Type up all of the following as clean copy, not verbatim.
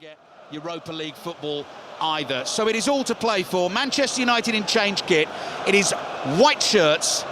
forget Europa League football either. So it is all to play for. Manchester United in change kit. It is white shirts,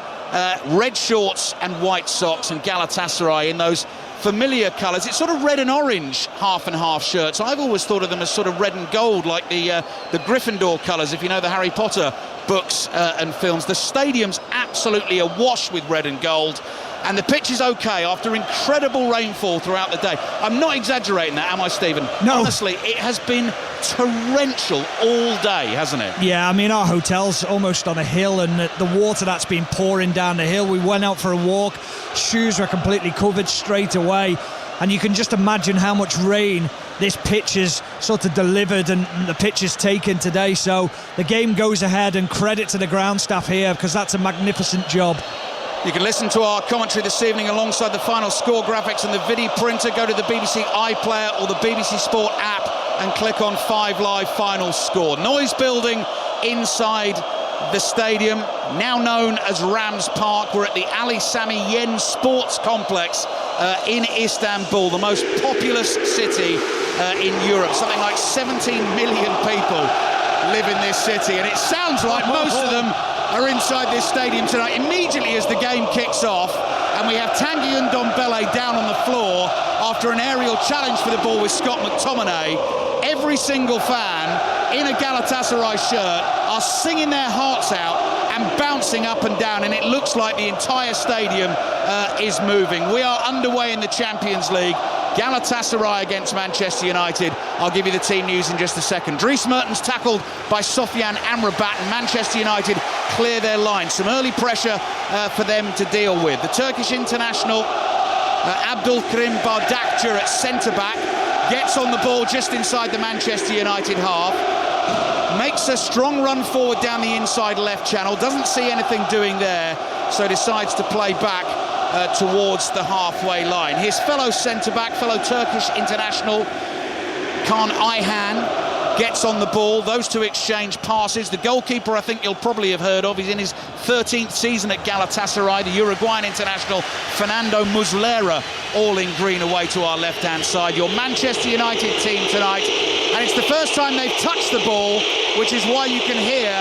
red shorts and white socks, and Galatasaray in those familiar colours. It's sort of red and orange, half and half shirts. I've always thought of them as sort of red and gold, like the Gryffindor colours, if you know the Harry Potter books and films. The stadium's absolutely awash with red and gold, and the pitch is okay after incredible rainfall throughout the day. I'm not exaggerating that, am I, Stephen? No. Honestly, it has been torrential all day, hasn't it? Yeah, I mean, our hotel's almost on a hill, and the water that's been pouring down the hill. We went out for a walk, shoes were completely covered straight away, and you can just imagine how much rain this pitch has sort of delivered and the pitch has taken today. So the game goes ahead, and credit to the ground staff here, because that's a magnificent job. You can listen to our commentary this evening alongside the final score graphics and the video printer. Go to the BBC iPlayer or the BBC Sport app and click on 5 Live final score. Noise building inside the stadium, now known as Rams Park. We're at the Ali Sami Yen Sports Complex in Istanbul, the most populous city in Europe. Something like 17 million people live in this city, and it sounds like most of them are inside this stadium tonight. Immediately as the game kicks off, and we have Tanguy Ndombele down on the floor after an aerial challenge for the ball with Scott McTominay. Every single fan in a Galatasaray shirt are singing their hearts out and bouncing up and down, and it looks like the entire stadium is moving. We are underway in the Champions League. Galatasaray against Manchester United. I'll give you the team news in just a second. Dries Mertens tackled by Sofyan Amrabat, and Manchester United clear their line. Some early pressure for them to deal with. The Turkish international Abdülkerim Bardakçı at centre-back gets on the ball just inside the Manchester United half, makes a strong run forward down the inside left channel, doesn't see anything doing there, so decides to play back towards the halfway line. His fellow centre-back, fellow Turkish international, Kaan Ayhan, gets on the ball. Those two exchange passes. The goalkeeper, I think you'll probably have heard of. He's in his 13th season at Galatasaray. The Uruguayan international, Fernando Muslera, all in green away to our left-hand side. Your Manchester United team tonight. And it's the first time they've touched the ball, which is why you can hear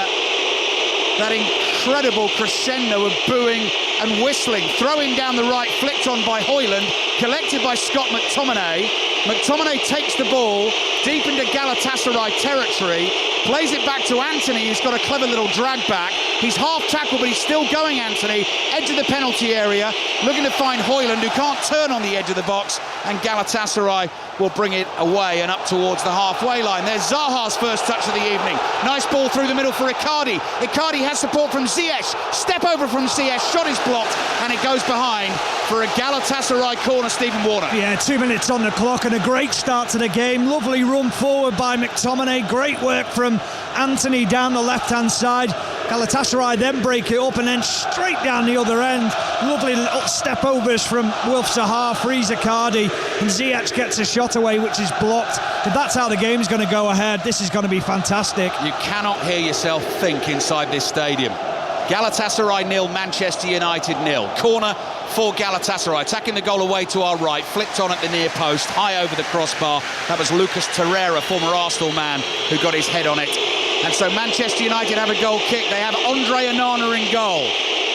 that incredible crescendo of booing and whistling. Throwing down the right, flicked on by Højlund, collected by Scott McTominay. McTominay takes the ball deep into Galatasaray territory, plays it back to Antony, who's got a clever little drag back. He's half tackled, but he's still going, Antony. Edge of the penalty area, looking to find Højlund, who can't turn on the edge of the box, and Galatasaray will bring it away and up towards the halfway line. There's Zaha's first touch of the evening. Nice ball through the middle for Icardi. Icardi has support from Ziyech. Step over from Ziyech, shot is blocked, and it goes behind for a Galatasaray corner. Stephen Warner. Yeah, 2 minutes on the clock and a great start to the game. Lovely run forward by McTominay. Great work from Antony down the left-hand side. Galatasaray then break it up and then straight down the other end. Lovely little step overs from Wilf Zaha, frees Icardi, and Ziyech gets a shot away, which is blocked. If that's how the game's going to go ahead, this is going to be fantastic. You cannot hear yourself think inside this stadium. Galatasaray 0, Manchester United 0. Corner for Galatasaray, attacking the goal away to our right, flicked on at the near post, high over the crossbar. That was Lucas Torreira, former Arsenal man, who got his head on it. And so Manchester United have a goal kick. They have Andre Onana in goal.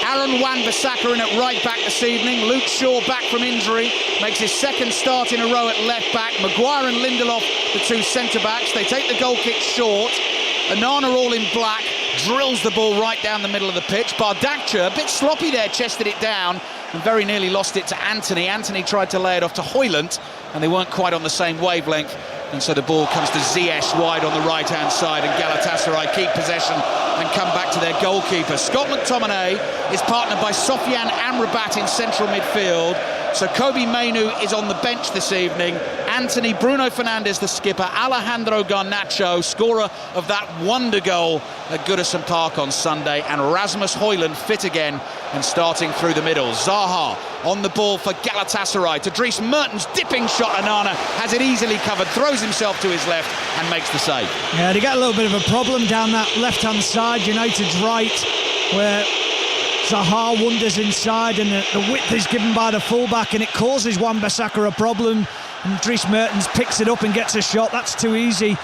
Aaron Wan-Bissaka in at right back this evening. Luke Shaw back from injury, makes his second start in a row at left back. Maguire and Lindelof, the two centre-backs. They take the goal kick short. Onana all in black, drills the ball right down the middle of the pitch. Bardakçı, a bit sloppy there, chested it down and very nearly lost it to Antony. Antony tried to lay it off to Højlund, and they weren't quite on the same wavelength. And so the ball comes to Ziyech wide on the right-hand side, and Galatasaray keep possession and come back to their goalkeeper. Scott McTominay is partnered by Sofyan Amrabat in central midfield. So Kobe Mainoo is on the bench this evening. Antony, Bruno Fernandes, the skipper, Alejandro Garnacho, scorer of that wonder goal at Goodison Park on Sunday, and Rasmus Højlund fit again and starting through the middle. Zaha on the ball for Galatasaray to Dries Mertens, dipping shot. Onana has it easily covered, throws himself to his left and makes the save. Yeah, they get a little bit of a problem down that left-hand side, United's right, where Zaha wanders inside and the width is given by the fullback, and it causes Wan-Bissaka a problem. and Dries Mertens picks it up and gets a shot. That's too easy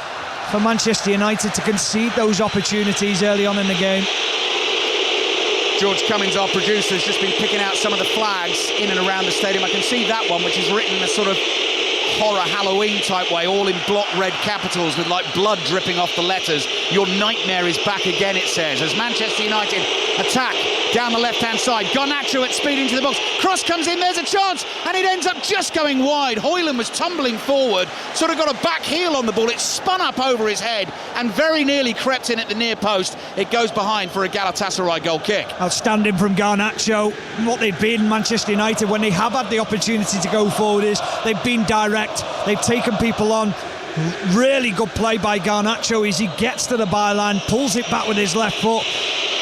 for Manchester United to concede those opportunities early on in the game. George Cummins, our producer, has just been picking out some of the flags in and around the stadium. I can see that one, which is written in a sort of horror Halloween type way, all in block red capitals with like blood dripping off the letters. Your nightmare is back again, it says, as Manchester United attack down the left-hand side. Garnacho at speed into the box. Cross comes in, there's a chance, and it ends up just going wide. Højlund was tumbling forward, sort of got a back heel on the ball. It spun up over his head and very nearly crept in at the near post. It goes behind for a Galatasaray goal kick. Outstanding from Garnacho. What they've been, Manchester United, when they have had the opportunity to go forward, is they've been direct. They've taken people on. Really good play by Garnacho as he gets to the byline, pulls it back with his left foot.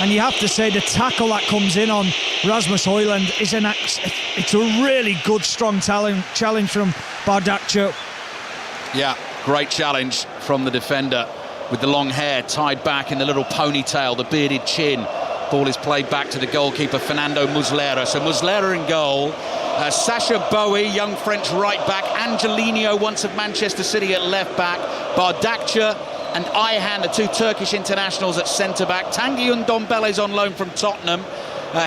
And you have to say the tackle that comes in on Rasmus Højlund is it's a really good, strong challenge from Bardakcio. Yeah, great challenge from the defender with the long hair tied back in the little ponytail, the bearded chin. Ball is played back to the goalkeeper, Fernando Muslera. So Muslera in goal. Sacha Boey, young French right back. Angelino, once of Manchester City, at left back. Bardakcia and Ayhan, the two Turkish internationals, at centre-back. Tanguy Ndombele's on loan from Tottenham.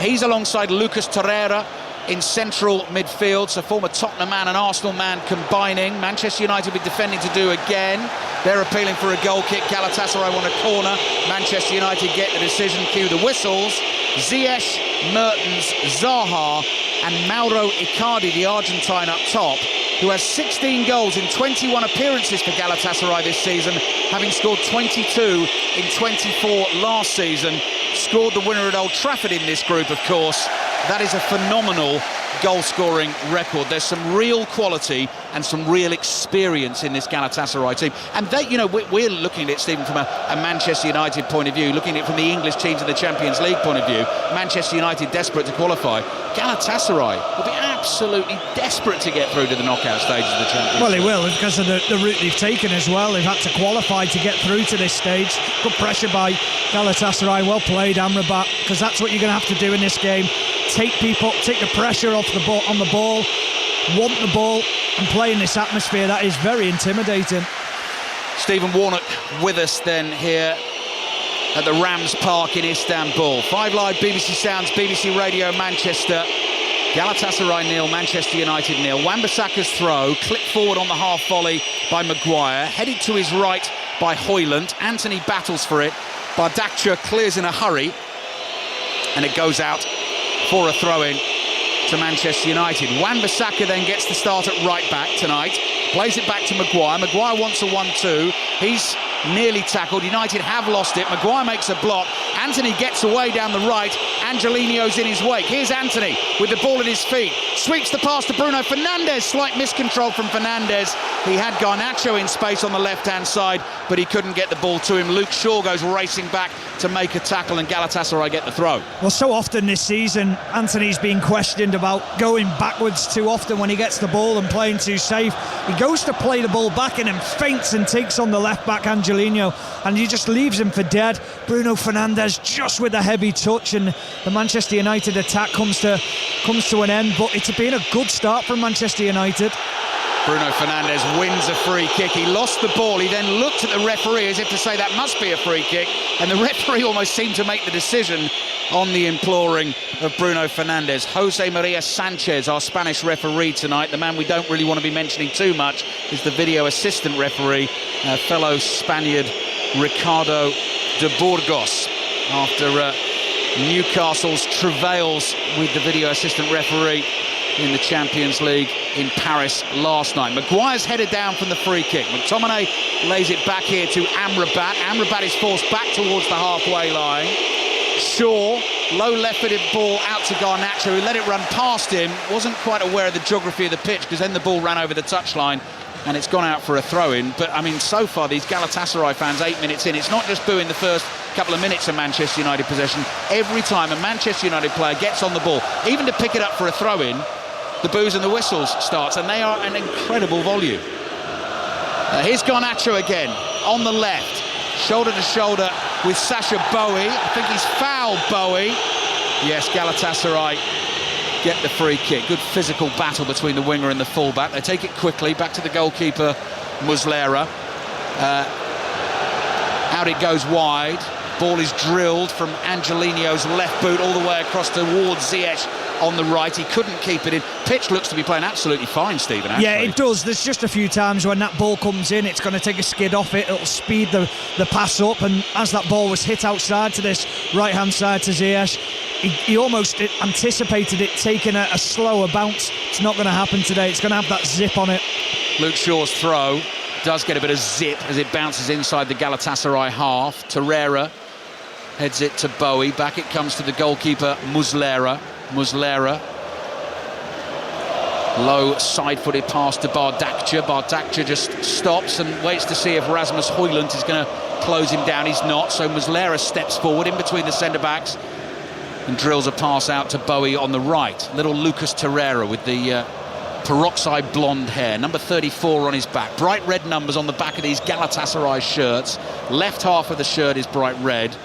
He's alongside Lucas Torreira in central midfield, so former Tottenham man and Arsenal man combining. Manchester United will be defending to do again. They're appealing for a goal kick. Galatasaray want a corner. Manchester United get the decision. Cue the whistles. Ziyech, Mertens, Zaha and Mauro Icardi, the Argentine, up top, who has 16 goals in 21 appearances for Galatasaray this season, having scored 22 in 24 last season. Scored the winner at Old Trafford in this group, of course. That is a phenomenal goal-scoring record. There's some real quality and some real experience in this Galatasaray team. And they, you know, we're looking at it, Stephen, from a Manchester United point of view, looking at it from the English teams in the Champions League point of view. Manchester United desperate to qualify. Galatasaray will be absolutely desperate to get through to the knockout stages of the Champions League. Well, they will, because of the route they've taken as well. They've had to qualify to get through to this stage. Good pressure by Galatasaray. Well played, Amrabat, because that's what you're going to have to do in this game. Take the pressure off the ball, on the ball, want the ball, and play in this atmosphere that is very intimidating. Stephen Warnock with us then here at the Rams Park in Istanbul. 5 Live, BBC Sounds, BBC Radio Manchester. Galatasaray 0, Manchester United 0. Wan-Bissaka's throw, clipped forward on the half volley by Maguire, headed to his right by Højlund. Anthony battles for it. Bardakcia clears in a hurry, and it goes out for a throw-in to Manchester United. Wan-Bissaka then gets the start at right back tonight, plays it back to Maguire. Maguire wants a 1-2. He's nearly tackled. United have lost it. Maguire makes a block. Anthony gets away down the right. Angelino's in his wake. Here's Anthony with the ball at his feet. Sweeps the pass to Bruno Fernandes. Slight miscontrol from Fernandes. He had Garnacho in space on the left-hand side, but he couldn't get the ball to him. Luke Shaw goes racing back to make a tackle, and Galatasaray get the throw. Well, so often this season, Anthony's been questioned about going backwards too often when he gets the ball and playing too safe. He goes to play the ball back and then feints and takes on the left-back Angelino, and he just leaves him for dead. Bruno Fernandes just with a heavy touch, and the Manchester United attack comes to an end. But it's been a good start from Manchester United. Bruno Fernandes wins a free kick. He lost the ball. He then looked at the referee as if to say that must be a free kick, and the referee almost seemed to make the decision on the imploring of Bruno Fernandes. Jose Maria Sanchez, our Spanish referee tonight, the man we don't really want to be mentioning too much, is the video assistant referee, fellow Spaniard Ricardo de Burgos, after Newcastle's travails with the video assistant referee in the Champions League in Paris last night. Maguire's headed down from the free kick. McTominay lays it back here to Amrabat. Amrabat is forced back towards the halfway line. Shaw, low left-footed ball out to Garnacho, who let it run past him. Wasn't quite aware of the geography of the pitch, because then the ball ran over the touchline and it's gone out for a throw-in. But I mean, so far these Galatasaray fans, 8 minutes in, it's not just booing the first couple of minutes of Manchester United possession. Every time a Manchester United player gets on the ball, even to pick it up for a throw-in, the boos and the whistles starts, and they are an incredible volume. Here's Garnacho again on the left, shoulder to shoulder with Sacha Boey. I think he's fouled Boey. Yes, Galatasaray get the free kick. Good physical battle between the winger and the fullback. They take it quickly, back to the goalkeeper, Muslera. Out it goes wide. Ball is drilled from Angelino's left boot all the way across towards Ziyech on the right. He couldn't keep it in. Pitch looks to be playing absolutely fine, Stephen, actually. Yeah, it does. There's just a few times when that ball comes in, it's going to take a skid off it. It'll speed the pass up. And as that ball was hit outside to this right-hand side to Ziyech, he almost anticipated it taking a slower bounce. It's not going to happen today. It's going to have that zip on it. Luke Shaw's throw does get a bit of zip as it bounces inside the Galatasaray half. Torreira heads it to Bowie. Back it comes to the goalkeeper, Muslera. Low side-footed pass to Bardakça. Bardakça just stops and waits to see if Rasmus Højlund is going to close him down. He's not, so Muslera steps forward in between the centre-backs and drills a pass out to Bowie on the right. Little Lucas Torreira with the peroxide blonde hair, number 34 on his back. Bright red numbers on the back of these Galatasaray shirts. Left half of the shirt is bright red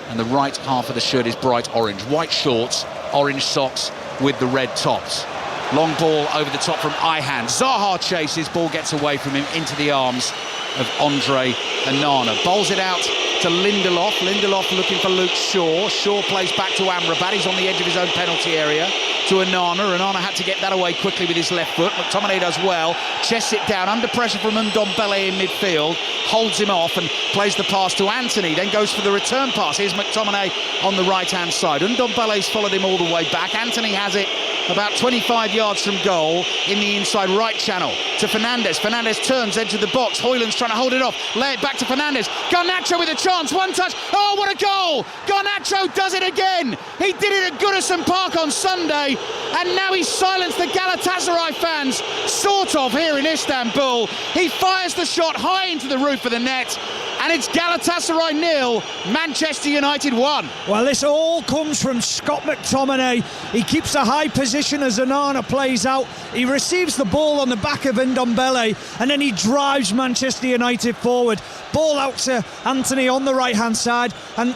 and the right half of the shirt is bright orange. White shorts, orange socks with the red tops. Long ball over the top from Ayhan. Zaha chases, ball gets away from him into the arms of Andre Onana. Bowls it out to Lindelof. Lindelof looking for Luke Shaw. Shaw plays back to Amrabat. He's on the edge of his own penalty area to Onana. Onana had to get that away quickly with his left foot. McTominay does well. Chests it down under pressure from Ndombele in midfield. Holds him off and plays the pass to Anthony. Then goes for the return pass. Here's McTominay on the right-hand side. Ndombele's followed him all the way back. Anthony has it about 25 yards from goal in the inside right channel to Fernandes. Fernandes turns edge of the box. Højlund's trying to hold it off. Lay it back to Fernandes. Garnacho with a chance. One touch. Oh, what a goal! Garnacho does it again. He did it at Goodison Park on Sunday, and now he's silenced the Galatasaray fans, sort of, here in Istanbul. He fires the shot high into the roof of the net, and it's Galatasaray 0, Manchester United 1. Well, this all comes from Scott McTominay. He keeps a high position as Onana plays out. He receives the ball on the back of Ndombele, and then he drives Manchester United forward. Ball out to Anthony on the right-hand side, and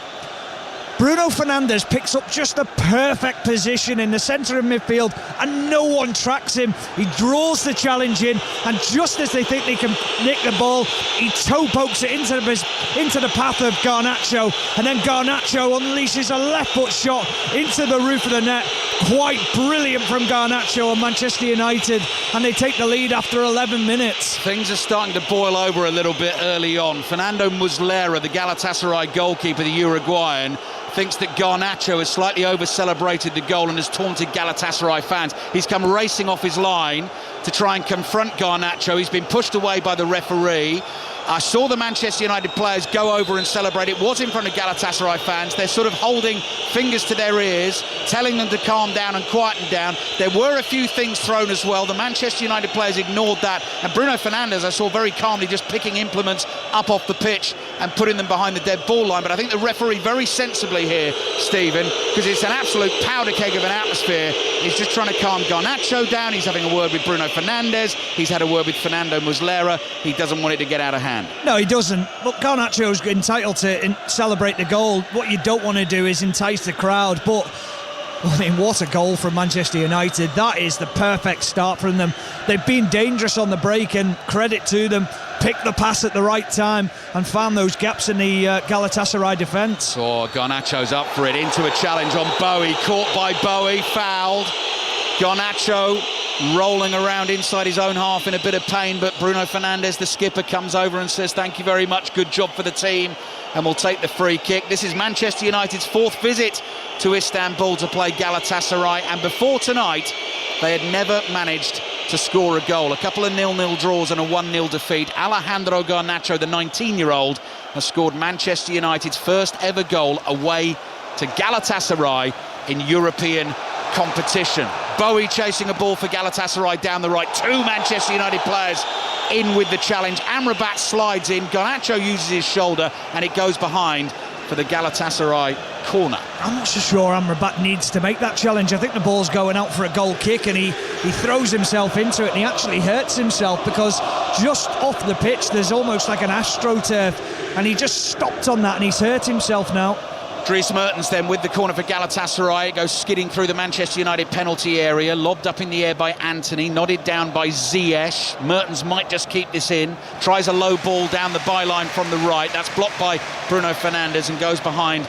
Bruno Fernandes picks up just the perfect position in the centre of midfield, and no one tracks him. He draws the challenge in, and just as they think they can nick the ball, he toe pokes it into the path of Garnacho, and then Garnacho unleashes a left foot shot into the roof of the net. Quite brilliant from Garnacho and Manchester United, and they take the lead after 11 minutes. Things are starting to boil over a little bit early on. Fernando Muslera, the Galatasaray goalkeeper, the Uruguayan, thinks that Garnacho has slightly over-celebrated the goal and has taunted Galatasaray fans. He's come racing off his line to try and confront Garnacho. He's been pushed away by the referee. I saw the Manchester United players go over and celebrate. It was in front of Galatasaray fans. They're sort of holding fingers to their ears, telling them to calm down and quieten down. There were a few things thrown as well. The Manchester United players ignored that. And Bruno Fernandes, I saw very calmly just picking implements up off the pitch and putting them behind the dead ball line. But I think the referee very sensibly here, Stephen, because it's an absolute powder keg of an atmosphere, is just trying to calm Garnacho down. He's having a word with Bruno Fernandes. He's had a word with Fernando Muslera. He doesn't want it to get out of hand. No, he doesn't. But Garnacho's entitled to celebrate the goal. What you don't want to do is entice the crowd. But, I mean, what a goal from Manchester United. That is the perfect start from them. They've been dangerous on the break, and credit to them. Picked the pass at the right time and found those gaps in the Galatasaray defence. Oh, Garnacho's up for it. Into a challenge on Bowie. Caught by Bowie. Fouled. Garnacho rolling around inside his own half in a bit of pain, but Bruno Fernandes, the skipper, comes over and says thank you very much, good job for the team, and we'll take the free kick. This is Manchester United's fourth visit to Istanbul to play Galatasaray, and before tonight they had never managed to score a goal. A couple of 0-0 draws and a 1-0 defeat. Alejandro Garnacho, the 19-year-old, has scored Manchester United's first ever goal away to Galatasaray in European competition. Bowie chasing a ball for Galatasaray down the right. Two Manchester United players in with the challenge. Amrabat slides in. Garnacho uses his shoulder and it goes behind for the Galatasaray corner. I'm not so sure Amrabat needs to make that challenge. I think the ball's going out for a goal kick, and he throws himself into it, and he actually hurts himself because just off the pitch there's almost like an AstroTurf, and he just stopped on that and he's hurt himself now. Dries Mertens then with the corner for Galatasaray. It goes skidding through the Manchester United penalty area, lobbed up in the air by Antony, nodded down by Ziyech. Mertens might just keep this in, tries a low ball down the byline from the right. That's blocked by Bruno Fernandes and goes behind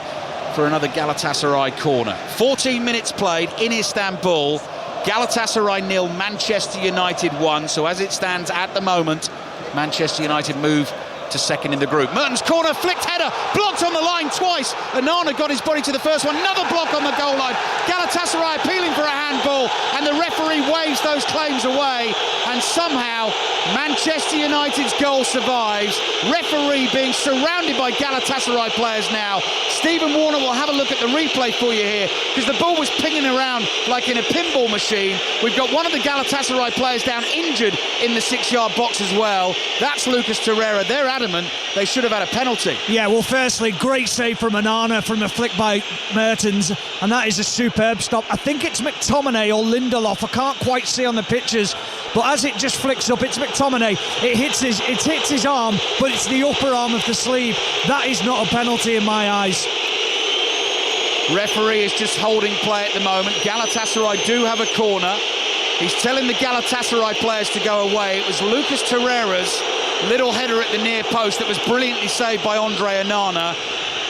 for another Galatasaray corner. 14 minutes played in Istanbul. Galatasaray 0, Manchester United 1. So as it stands at the moment, Manchester United move to second in the group. Mertens corner, flicked header, blocked on the line twice. Onana got his body to the first one, another block on the goal line. Galatasaray appealing for a handball, and the referee waves those claims away, and somehow Manchester United's goal survives. Referee being surrounded by Galatasaray players now. Stephen Warner will have a look at the replay for you here, because the ball was pinging around like in a pinball machine. We've got one of the Galatasaray players down injured in the 6-yard box as well. That's Lucas Torreira. They're adamant they should have had a penalty. Yeah, well, firstly, great save from Onana from a flick by Mertens, and that is a superb stop. I think it's McTominay or Lindelof. I can't quite see on the pictures, but as it just flicks up, it's McTominay. It hits his arm, but it's the upper arm of the sleeve. That is not a penalty in my eyes. Referee is just holding play at the moment. Galatasaray do have a corner. He's telling the Galatasaray players to go away. It was Lucas Torreira's little header at the near post that was brilliantly saved by Andre Onana.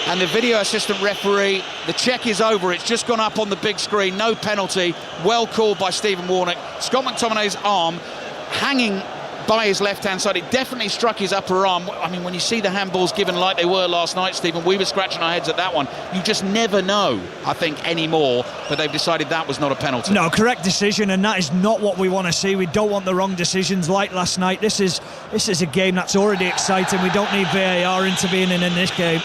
And the video assistant referee, the check is over. It's just gone up on the big screen. No penalty. Well called by Stephen Warnock. Scott McTominay's arm hanging by his left-hand side. It definitely struck his upper arm. I mean, when you see the handballs given like they were last night, Stephen, we were scratching our heads at that one. You just never know, I think, anymore. But they've decided that was not a penalty. No, correct decision, and that is not what we want to see. We don't want the wrong decisions like last night. This is a game that's already exciting. We don't need VAR intervening in this game.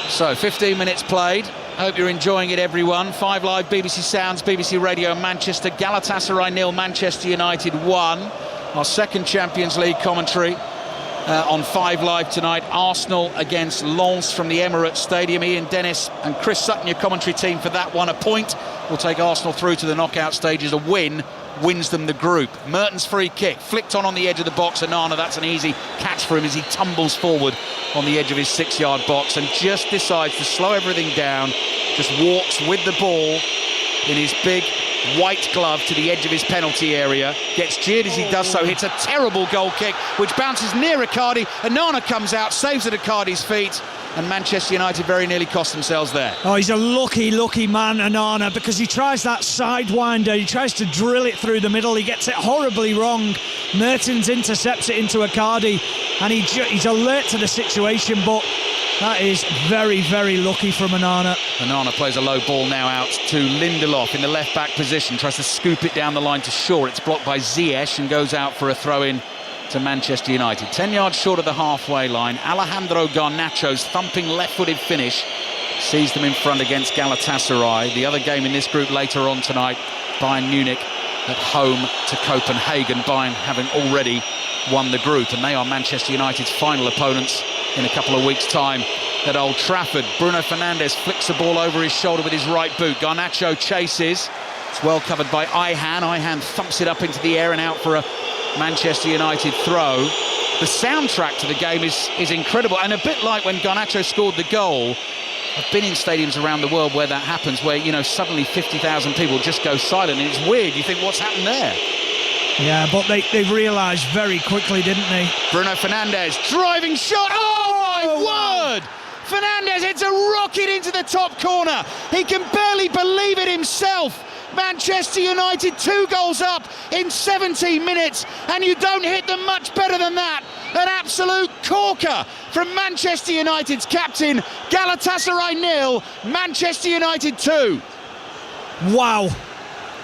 So, 15 minutes played. Hope you're enjoying it, everyone. 5 Live, BBC Sounds, BBC Radio, Manchester. Galatasaray 0, Manchester United 1. Our second Champions League commentary on 5 Live tonight. Arsenal against Lens from the Emirates Stadium. Ian Dennis and Chris Sutton, your commentary team for that one. A point will take Arsenal through to the knockout stages. A win wins them the group. Mertens' free kick, flicked on the edge of the box. Onana, that's an easy catch for him as he tumbles forward on the edge of his 6-yard box and just decides to slow everything down. Just walks with the ball in his big white glove to the edge of his penalty area, gets jeered as he does so, hits a terrible goal kick which bounces near Icardi. Onana comes out, saves at Icardi's feet, and Manchester United very nearly cost themselves there. Oh, he's a lucky man, Onana, because he tries that sidewinder, he tries to drill it through the middle, he gets it horribly wrong. Mertens intercepts it into Icardi, and he's alert to the situation, but that is very, very lucky from Onana. Onana plays a low ball now out to Lindelof in the left-back position, tries to scoop it down the line to Shaw. It's blocked by Ziyech and goes out for a throw-in to Manchester United. 10 yards short of the halfway line. Alejandro Garnacho's thumping left-footed finish sees them in front against Galatasaray. The other game in this group later on tonight, Bayern Munich at home to Copenhagen. Bayern having already won the group, and they are Manchester United's final opponents in a couple of weeks' time at Old Trafford. Bruno Fernandes flicks the ball over his shoulder with his right boot. Garnacho chases. It's well covered by Ayhan. Ayhan thumps it up into the air and out for a Manchester United throw. The soundtrack to the game is incredible, and a bit like when Garnacho scored the goal. I've been in stadiums around the world where that happens, where, you know, suddenly 50,000 people just go silent, and it's weird. You think, what's happened there? Yeah, but they realised very quickly, didn't they? Bruno Fernandes, driving shot. Oh, my word! Fernandes hits a rocket into the top corner. He can barely believe it himself. Manchester United 2 goals up in 17 minutes, and you don't hit them much better than that. An absolute corker from Manchester United's captain. Galatasaray 0, Manchester United 2. Wow.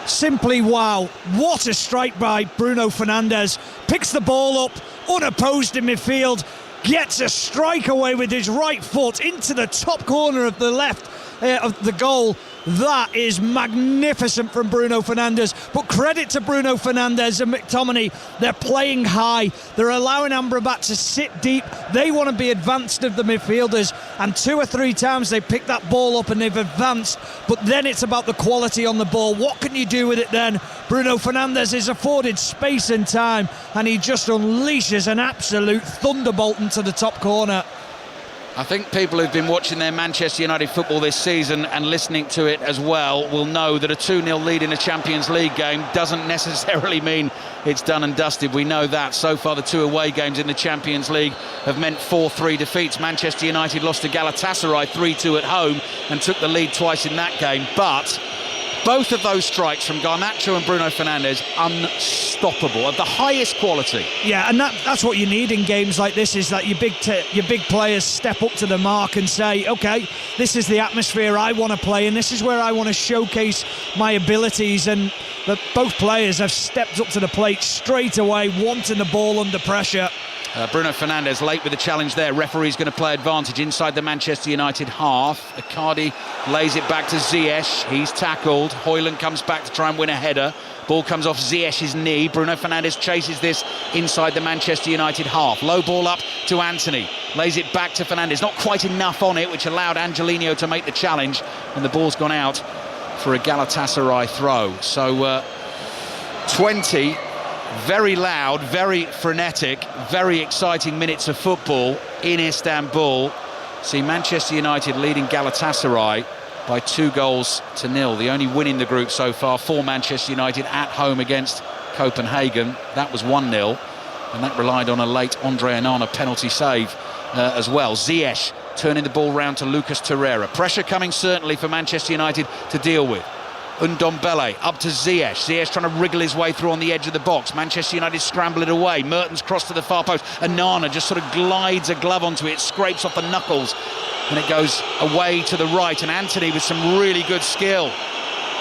Simply wow. What a strike by Bruno Fernandes. Picks the ball up, unopposed in midfield, gets a strike away with his right foot into the top corner of the left of the goal. That is magnificent from Bruno Fernandes, but credit to Bruno Fernandes and McTominay. They're playing high, they're allowing Amrabat to sit deep. They want to be advanced of the midfielders, and 2 or 3 times they pick that ball up and they've advanced, but then it's about the quality on the ball. What can you do with it then? Bruno Fernandes is afforded space and time, and he just unleashes an absolute thunderbolt into the top corner. I think people who've been watching their Manchester United football this season and listening to it as well will know that a 2-0 lead in a Champions League game doesn't necessarily mean it's done and dusted. We know that. So far, the 2 away games in the Champions League have meant 4-3 defeats. Manchester United lost to Galatasaray 3-2 at home and took the lead twice in that game. But both of those strikes from Garnacho and Bruno Fernandes, unstoppable, of the highest quality. Yeah, and that's what you need in games like this, is that your big players step up to the mark and say, OK, this is the atmosphere I want to play in, this is where I want to showcase my abilities. And both players have stepped up to the plate straight away, wanting the ball under pressure. Bruno Fernandes late with the challenge there. Referee's going to play advantage inside the Manchester United half. Icardi lays it back to Ziyech. He's tackled. Højlund comes back to try and win a header. Ball comes off Ziyech's knee. Bruno Fernandes chases this inside the Manchester United half. Low ball up to Antony. Lays it back to Fernandes. Not quite enough on it, which allowed Angelino to make the challenge. And the ball's gone out for a Galatasaray throw. So 20... very loud, very frenetic, very exciting minutes of football in Istanbul. See Manchester United leading Galatasaray by 2-0. The only win in the group so far for Manchester United at home against Copenhagen. That was 1-0, and that relied on a late Andre Onana penalty save as well. Ziyech turning the ball round to Lucas Torreira. Pressure coming certainly for Manchester United to deal with. Ndombele up to Ziyech. Ziyech trying to wriggle his way through on the edge of the box. Manchester United scramble it away. Mertens cross to the far post. Onana just sort of glides a glove onto it, scrapes off the knuckles, and it goes away to the right. And Antony, with some really good skill,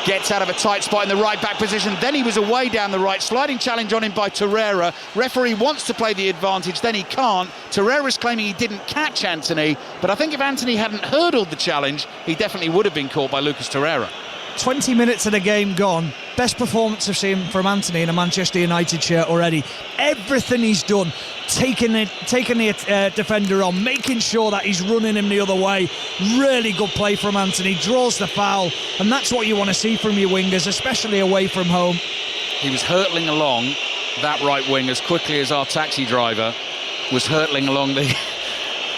gets out of a tight spot in the right back position. Then he was away down the right. Sliding challenge on him by Torreira. Referee wants to play the advantage, then he can't. Torreira's claiming he didn't catch Antony, but I think if Antony hadn't hurdled the challenge, he definitely would have been caught by Lucas Torreira. 20 minutes of the game gone. Best performance I've seen from Antony in a Manchester United shirt already. Everything he's done, taking the defender on, making sure that he's running him the other way. Really good play from Antony, draws the foul, and that's what you want to see from your wingers, especially away from home. He was hurtling along that right wing as quickly as our taxi driver was hurtling along the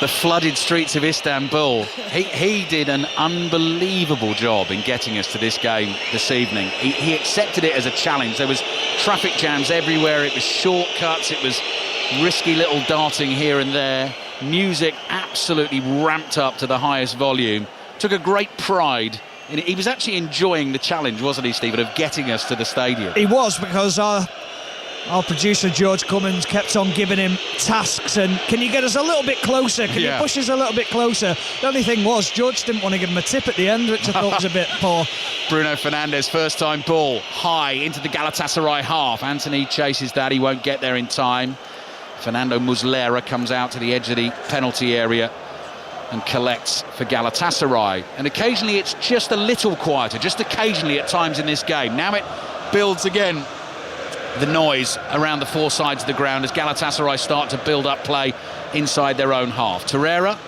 flooded streets of Istanbul. He did an unbelievable job in getting us to this game this evening. He accepted it as a challenge. There was traffic jams everywhere. It was shortcuts. It was risky little darting here and there. Music absolutely ramped up to the highest volume. Took a great pride in it. He was actually enjoying the challenge, wasn't he, Stephen, of getting us to the stadium? He was, because our producer George Cummins kept on giving him tasks and can you get us a little bit closer, can you push us a little bit closer. The only thing was George didn't want to give him a tip at the end, which I thought was a bit poor. Bruno Fernandes, first time ball high into the Galatasaray half. Antony chases that, he won't get there in time. Fernando Muslera comes out to the edge of the penalty area and collects for Galatasaray, and occasionally it's just a little quieter, just occasionally at times in this game. Now it builds again, the noise around the four sides of the ground as Galatasaray start to build up play inside their own half. Torreira,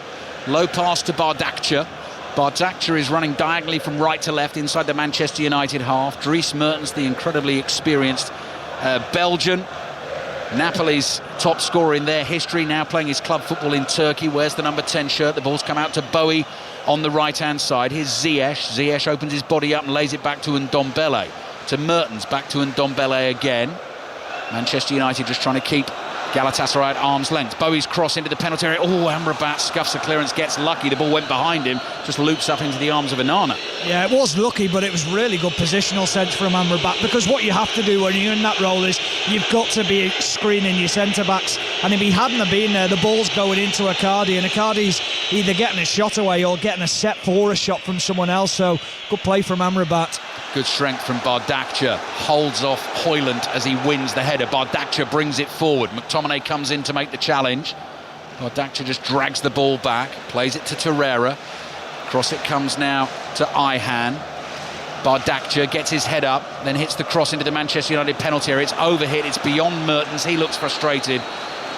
low pass to Bardakça. Bardakça is running diagonally from right to left inside the Manchester United half. Dries Mertens, the incredibly experienced Belgian, Napoli's top scorer in their history, now playing his club football in Turkey, wears the number 10 shirt. The ball's come out to Bowie on the right-hand side. Here's Ziyech. Ziyech opens his body up and lays it back to Ndombele. To Mertens, back to Ndombele again. Manchester United just trying to keep Galatasaray at arm's length. Bowie's cross into the penalty area. Oh, Amrabat scuffs the clearance, gets lucky. The ball went behind him, just loops up into the arms of Onana. Yeah, it was lucky, but it was really good positional sense from Amrabat, because what you have to do when you're in that role is you've got to be screening your centre-backs, and if he hadn't have been there, the ball's going into Icardi, and Icardi's either getting a shot away or getting a set for a shot from someone else, so good play from Amrabat. Good strength from Bardakça, holds off Højlund as he wins the header. Bardakça brings it forward. McTominay comes in to make the challenge. Bardakça just drags the ball back, plays it to Torreira. Cross it comes now to Ayhan. Bardakça gets his head up, then hits the cross into the Manchester United penalty area. It's overhit, it's beyond Mertens. He looks frustrated,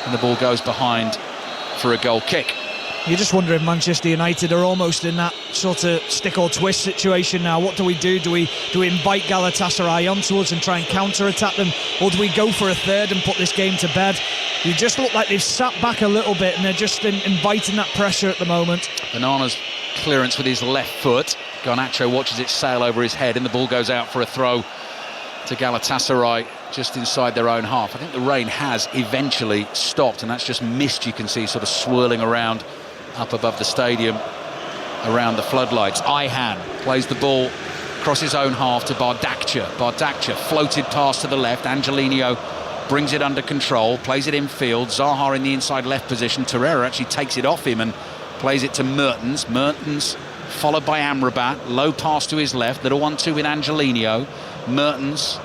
and the ball goes behind for a goal kick. You just wonder if Manchester United are almost in that sort of stick or twist situation now. What do we do? Do we invite Galatasaray onto us and try and counter-attack them, or do we go for a third and put this game to bed? You just look like they've sat back a little bit and they're just inviting that pressure at the moment. Onana's clearance with his left foot. Garnacho watches it sail over his head and the ball goes out for a throw to Galatasaray just inside their own half. I think the rain has eventually stopped, and that's just mist you can see sort of swirling around up above the stadium around the floodlights. Ayhan plays the ball across his own half to Bardakça. Bardakça floated pass to the left. Angelino brings it under control, plays it in field. Zaha in the inside left position. Torreira actually takes it off him and plays it to Mertens. Mertens followed by Amrabat. Low pass to his left. Little 1-2 with Angelino. Mertens,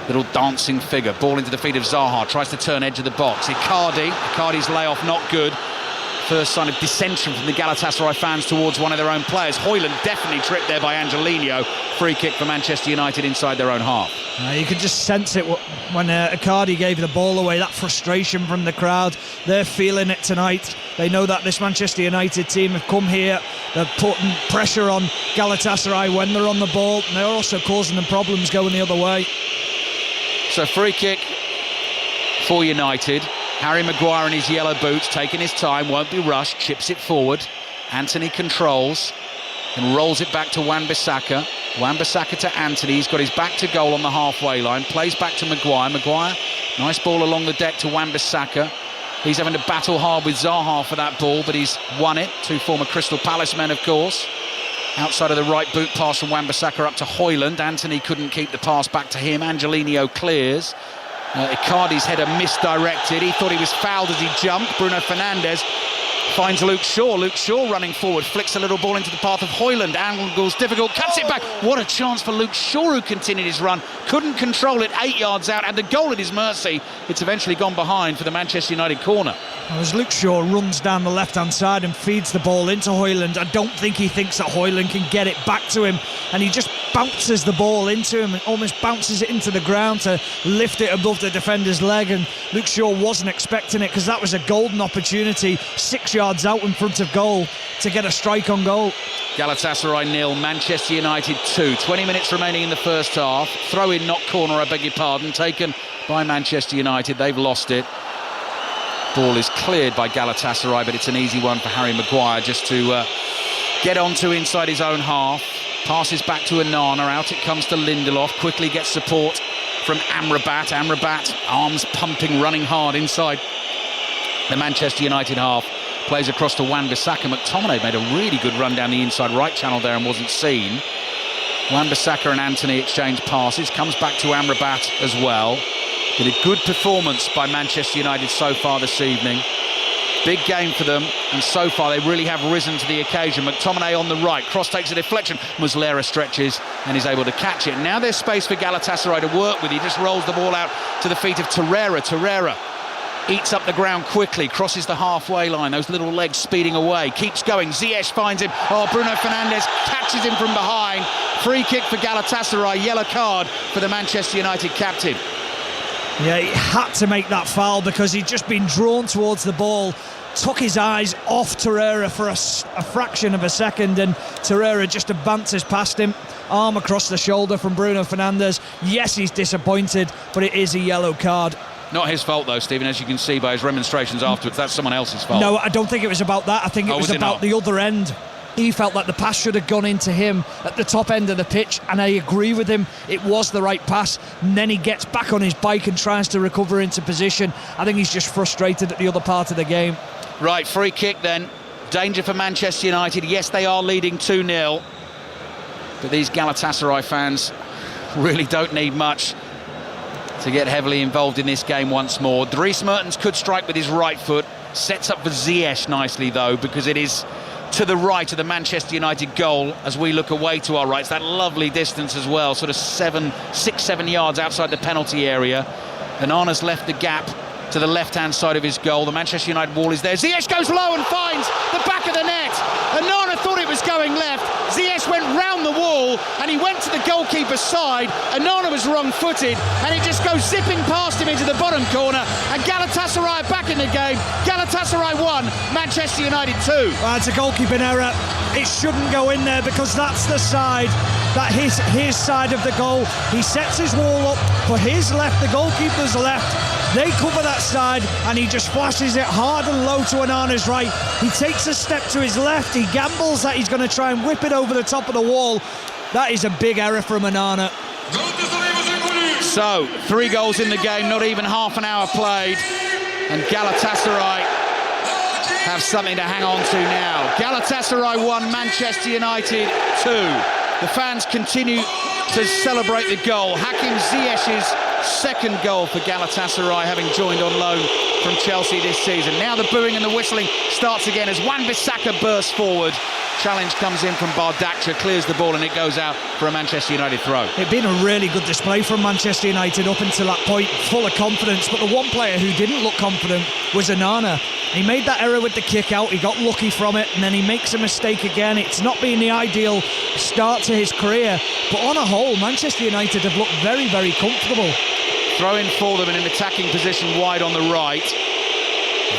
little dancing figure. Ball into the feet of Zaha. Tries to turn edge of the box. Icardi's layoff not good. First sign of dissension from the Galatasaray fans towards one of their own players. Højlund definitely tripped there by Angelino. Free kick for Manchester United inside their own half. You could just sense it when Icardi gave the ball away, that frustration from the crowd. They're feeling it tonight. They know that this Manchester United team have come here. They're putting pressure on Galatasaray when they're on the ball, and they're also causing them problems going the other way. So free kick for United. Harry Maguire in his yellow boots, taking his time, won't be rushed, chips it forward. Anthony controls and rolls it back to Wan-Bissaka. Wan-Bissaka to Anthony. He's got his back to goal on the halfway line. Plays back to Maguire. Maguire, nice ball along the deck to Wan-Bissaka. He's having to battle hard with Zaha for that ball, but he's won it. Two former Crystal Palace men, of course. Outside of the right boot pass from Wan-Bissaka up to Højlund. Anthony couldn't keep the pass back to him. Angelino clears. Icardi's header misdirected. He thought he was fouled as he jumped. Bruno Fernandes finds Luke Shaw. Luke Shaw running forward, flicks a little ball into the path of Højlund. Angles difficult, cuts it back. What a chance for Luke Shaw, who continued his run. Couldn't control it 8 yards out, and the goal at his mercy. It's eventually gone behind for the Manchester United corner. As Luke Shaw runs down the left-hand side and feeds the ball into Højlund, I don't think he thinks that Højlund can get it back to him, and he just bounces the ball into him and almost bounces it into the ground to lift it above the defender's leg. And Luke Shaw wasn't expecting it, because that was a golden opportunity 6 yards out in front of goal to get a strike on goal. Galatasaray 0, Manchester United 2. 20 minutes remaining in the first half. Throw in, not corner, I beg your pardon, taken by Manchester United. They've lost it. Ball is cleared by Galatasaray, but it's an easy one for Harry Maguire just to get onto inside his own half. Passes back to Onana, out it comes to Lindelof, quickly gets support from Amrabat. Amrabat, arms pumping, running hard inside the Manchester United half. Plays across to Wan-Bissaka. McTominay made a really good run down the inside right channel there and wasn't seen. Wan-Bissaka and Anthony exchange passes, comes back to Amrabat as well. Been a good performance by Manchester United so far this evening. Big game for them, and so far they really have risen to the occasion. McTominay on the right, cross takes a deflection. Muslera stretches and is able to catch it. Now there's space for Galatasaray to work with. He just rolls the ball out to the feet of Torreira. Torreira eats up the ground quickly, crosses the halfway line, those little legs speeding away, keeps going. Ziyech finds him. Bruno Fernandes catches him from behind. Free kick for Galatasaray, yellow card for the Manchester United captain. Yeah, he had to make that foul because he'd just been drawn towards the ball, took his eyes off Torreira for a fraction of a second, and Torreira just advances past him, arm across the shoulder from Bruno Fernandes. Yes, he's disappointed, but it is a yellow card. Not his fault though, Stephen, as you can see by his remonstrations afterwards. That's someone else's fault. No, I don't think it was about that. I think it was about the other end. He felt like the pass should have gone into him at the top end of the pitch, and I agree with him. It was the right pass, and then he gets back on his bike and tries to recover into position. I think he's just frustrated at the other part of the game. Right, free kick then. Danger for Manchester United. Yes, they are leading 2-0, but these Galatasaray fans really don't need much to get heavily involved in this game once more. Dries Mertens could strike with his right foot. Sets up for Ziyech nicely though, because it is to the right of the Manchester United goal as we look away to our right. It's that lovely distance as well, sort of 6-7 yards outside the penalty area. Onana's left the gap to the left-hand side of his goal. The Manchester United wall is there. Ziyech goes low and finds the back of the net. Onana thought it was going left. Ziyech went round the wall and he went to the goalkeeper's side. Onana was wrong-footed and it just goes zipping past him into the bottom corner. And Galatasaray are back in the game. Galatasaray 1, Manchester United 2. Well, it's a goalkeeping error. It shouldn't go in there because that's the side, that his side of the goal. He sets his wall up for his left, the goalkeeper's left. They cover that side, and he just flashes it hard and low to Onana's right. He takes a step to his left. He gambles that he's going to try and whip it over the top of the wall. That is a big error from Onana. So, 3 goals in the game, not even half an hour played, and Galatasaray have something to hang on to now. Galatasaray 1, Manchester United 2. The fans continue to celebrate the goal. Hakim Ziyech's second goal for Galatasaray, having joined on loan from Chelsea this season. Now the booing and the whistling starts again as Wan-Bissaka bursts forward. Challenge comes in from Bardakcha, clears the ball, and it goes out for a Manchester United throw. It'd been a really good display from Manchester United up until that point, full of confidence, but the one player who didn't look confident was Onana. He made that error with the kick out, he got lucky from it, and then he makes a mistake again. It's not been the ideal start to his career, but on a whole, Manchester United have looked very, very comfortable. Throw in for them in an attacking position wide on the right.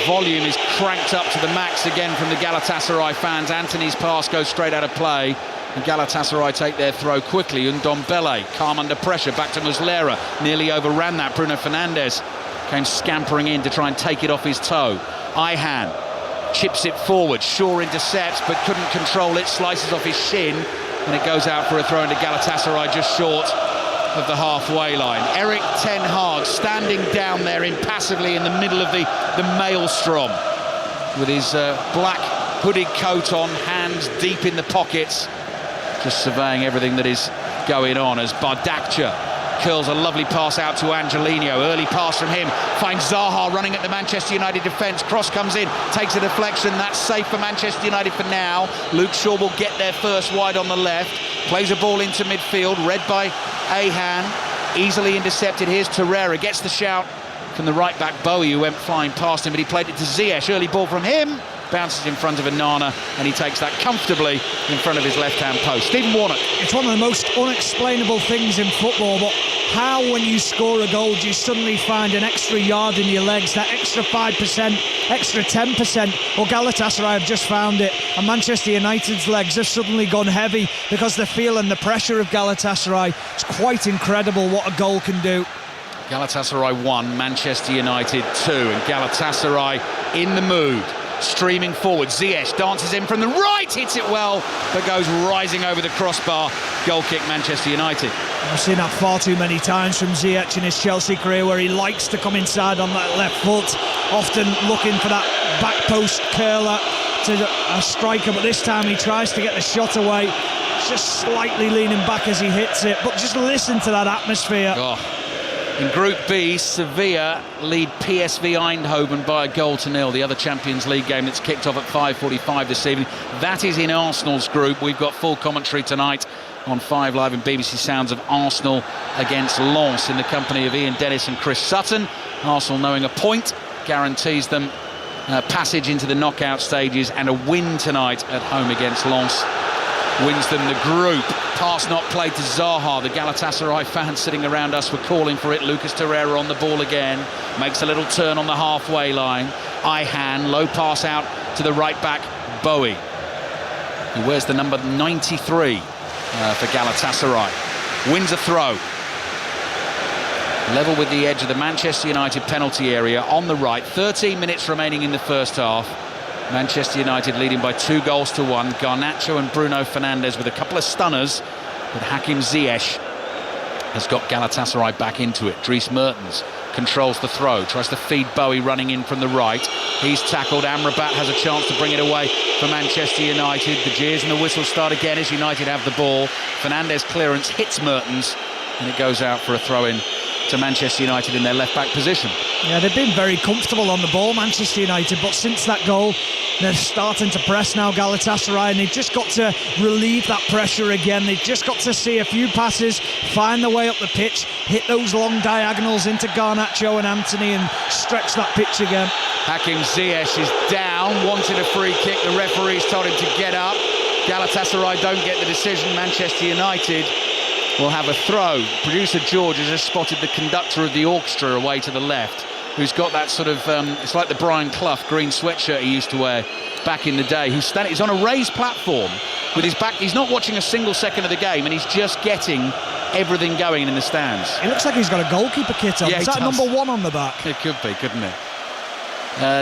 Volume is cranked up to the max again from the Galatasaray fans. Antony's pass goes straight out of play, and Galatasaray take their throw quickly. Ndombele, calm under pressure, back to Muslera, nearly overran that. Bruno Fernandes came scampering in to try and take it off his toe. Ihan chips it forward, Shaw intercepts but couldn't control it, slices off his shin, and it goes out for a throw into Galatasaray just short of the halfway line. Erik ten Hag standing down there impassively in the middle of the maelstrom with his black hooded coat on, hands deep in the pockets, just surveying everything that is going on as Bardakcha curls a lovely pass out to Angelino. Early pass from him, finds Zaha running at the Manchester United defence. Cross comes in, takes a deflection. That's safe for Manchester United for now. Luke Shaw will get there first wide on the left. Plays a ball into midfield, read by Ihan. Easily intercepted. Here's Torreira, gets the shout from the right back Bowie, who went flying past him, but he played it to Ziyech. Early ball from him, bounces in front of Onana, and he takes that comfortably in front of his left-hand post. Stephen Warnock. It's one of the most unexplainable things in football, but how when you score a goal do you suddenly find an extra yard in your legs, that extra 5%, extra 10%? Well, Galatasaray have just found it, and Manchester United's legs have suddenly gone heavy because they're feeling the pressure of Galatasaray. It's quite incredible what a goal can do. Galatasaray 1, Manchester United 2, and Galatasaray in the mood. Streaming forward, Ziyech dances in from the right, hits it well, but goes rising over the crossbar. Goal kick, Manchester United. I've seen that far too many times from Ziyech in his Chelsea career, where he likes to come inside on that left foot, often looking for that back post curler to a striker, but this time he tries to get the shot away, just slightly leaning back as he hits it. But just listen to that atmosphere. Oh. In Group B, Sevilla lead PSV Eindhoven by 1-0, the other Champions League game that's kicked off at 5:45 this evening. That is in Arsenal's group. We've got full commentary tonight on 5 Live and BBC Sounds of Arsenal against Lens in the company of Ian Dennis and Chris Sutton. Arsenal knowing a point guarantees them passage into the knockout stages, and a win tonight at home against Lens wins them the group. Pass not played to Zaha. The Galatasaray fans sitting around us were calling for it. Lucas Torreira on the ball again. Makes a little turn on the halfway line. Ihan, low pass out to the right back, Bowie, who wears the number 93 for Galatasaray. Wins a throw. Level with the edge of the Manchester United penalty area on the right. 13 minutes remaining in the first half. Manchester United leading by 2-1. Garnacho and Bruno Fernandes with a couple of stunners, but Hakim Ziyech has got Galatasaray back into it. Dries Mertens controls the throw, tries to feed Bowie running in from the right. He's tackled. Amrabat has a chance to bring it away for Manchester United. The jeers and the whistles start again as United have the ball. Fernandes' clearance hits Mertens, and it goes out for a throw-in to Manchester United in their left-back position. Yeah, they've been very comfortable on the ball, Manchester United, but since that goal, they're starting to press now, Galatasaray, and they've just got to relieve that pressure again. They've just got to see a few passes, find their way up the pitch, hit those long diagonals into Garnacho and Antony, and stretch that pitch again. Hakim Ziyech is down, wanted a free kick. The referee's told him to get up. Galatasaray don't get the decision. Manchester United will have a throw. Producer George has just spotted the conductor of the orchestra away to the left, who's got that sort of, it's like the Brian Clough green sweatshirt he used to wear back in the day, he's on a raised platform with his back. He's not watching a single second of the game, and he's just getting everything going in the stands. It looks like he's got a goalkeeper kit on. Yeah, Is that number 1 on the back? It could be, couldn't it?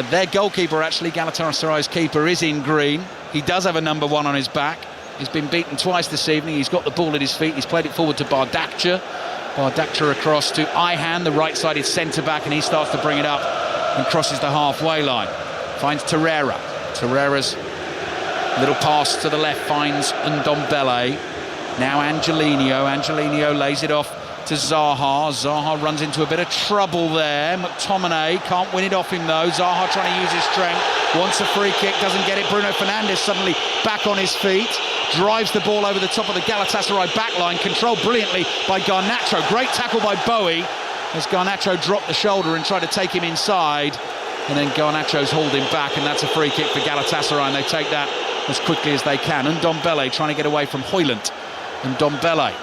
Their goalkeeper, actually, Galatasaray's keeper, is in green. He does have a number 1 on his back. He's been beaten twice this evening. He's got the ball at his feet. He's played it forward to Bardakçı. Bardakçı across to Ayhan, the right-sided centre-back, and he starts to bring it up and crosses the halfway line. Finds Torreira. Torreira's little pass to the left finds Ndombele. Now Angelino lays it off to Zaha. Zaha runs into a bit of trouble there. McTominay can't win it off him though. Zaha trying to use his strength. Wants a free kick, doesn't get it. Bruno Fernandes suddenly back on his feet. Drives the ball over the top of the Galatasaray backline. Controlled brilliantly by Garnacho. Great tackle by Bowie as Garnacho dropped the shoulder and tried to take him inside. And then Garnacho's hauled him back, and that's a free kick for Galatasaray, and they take that as quickly as they can. Ndombele trying to get away from Højlund. Ndombele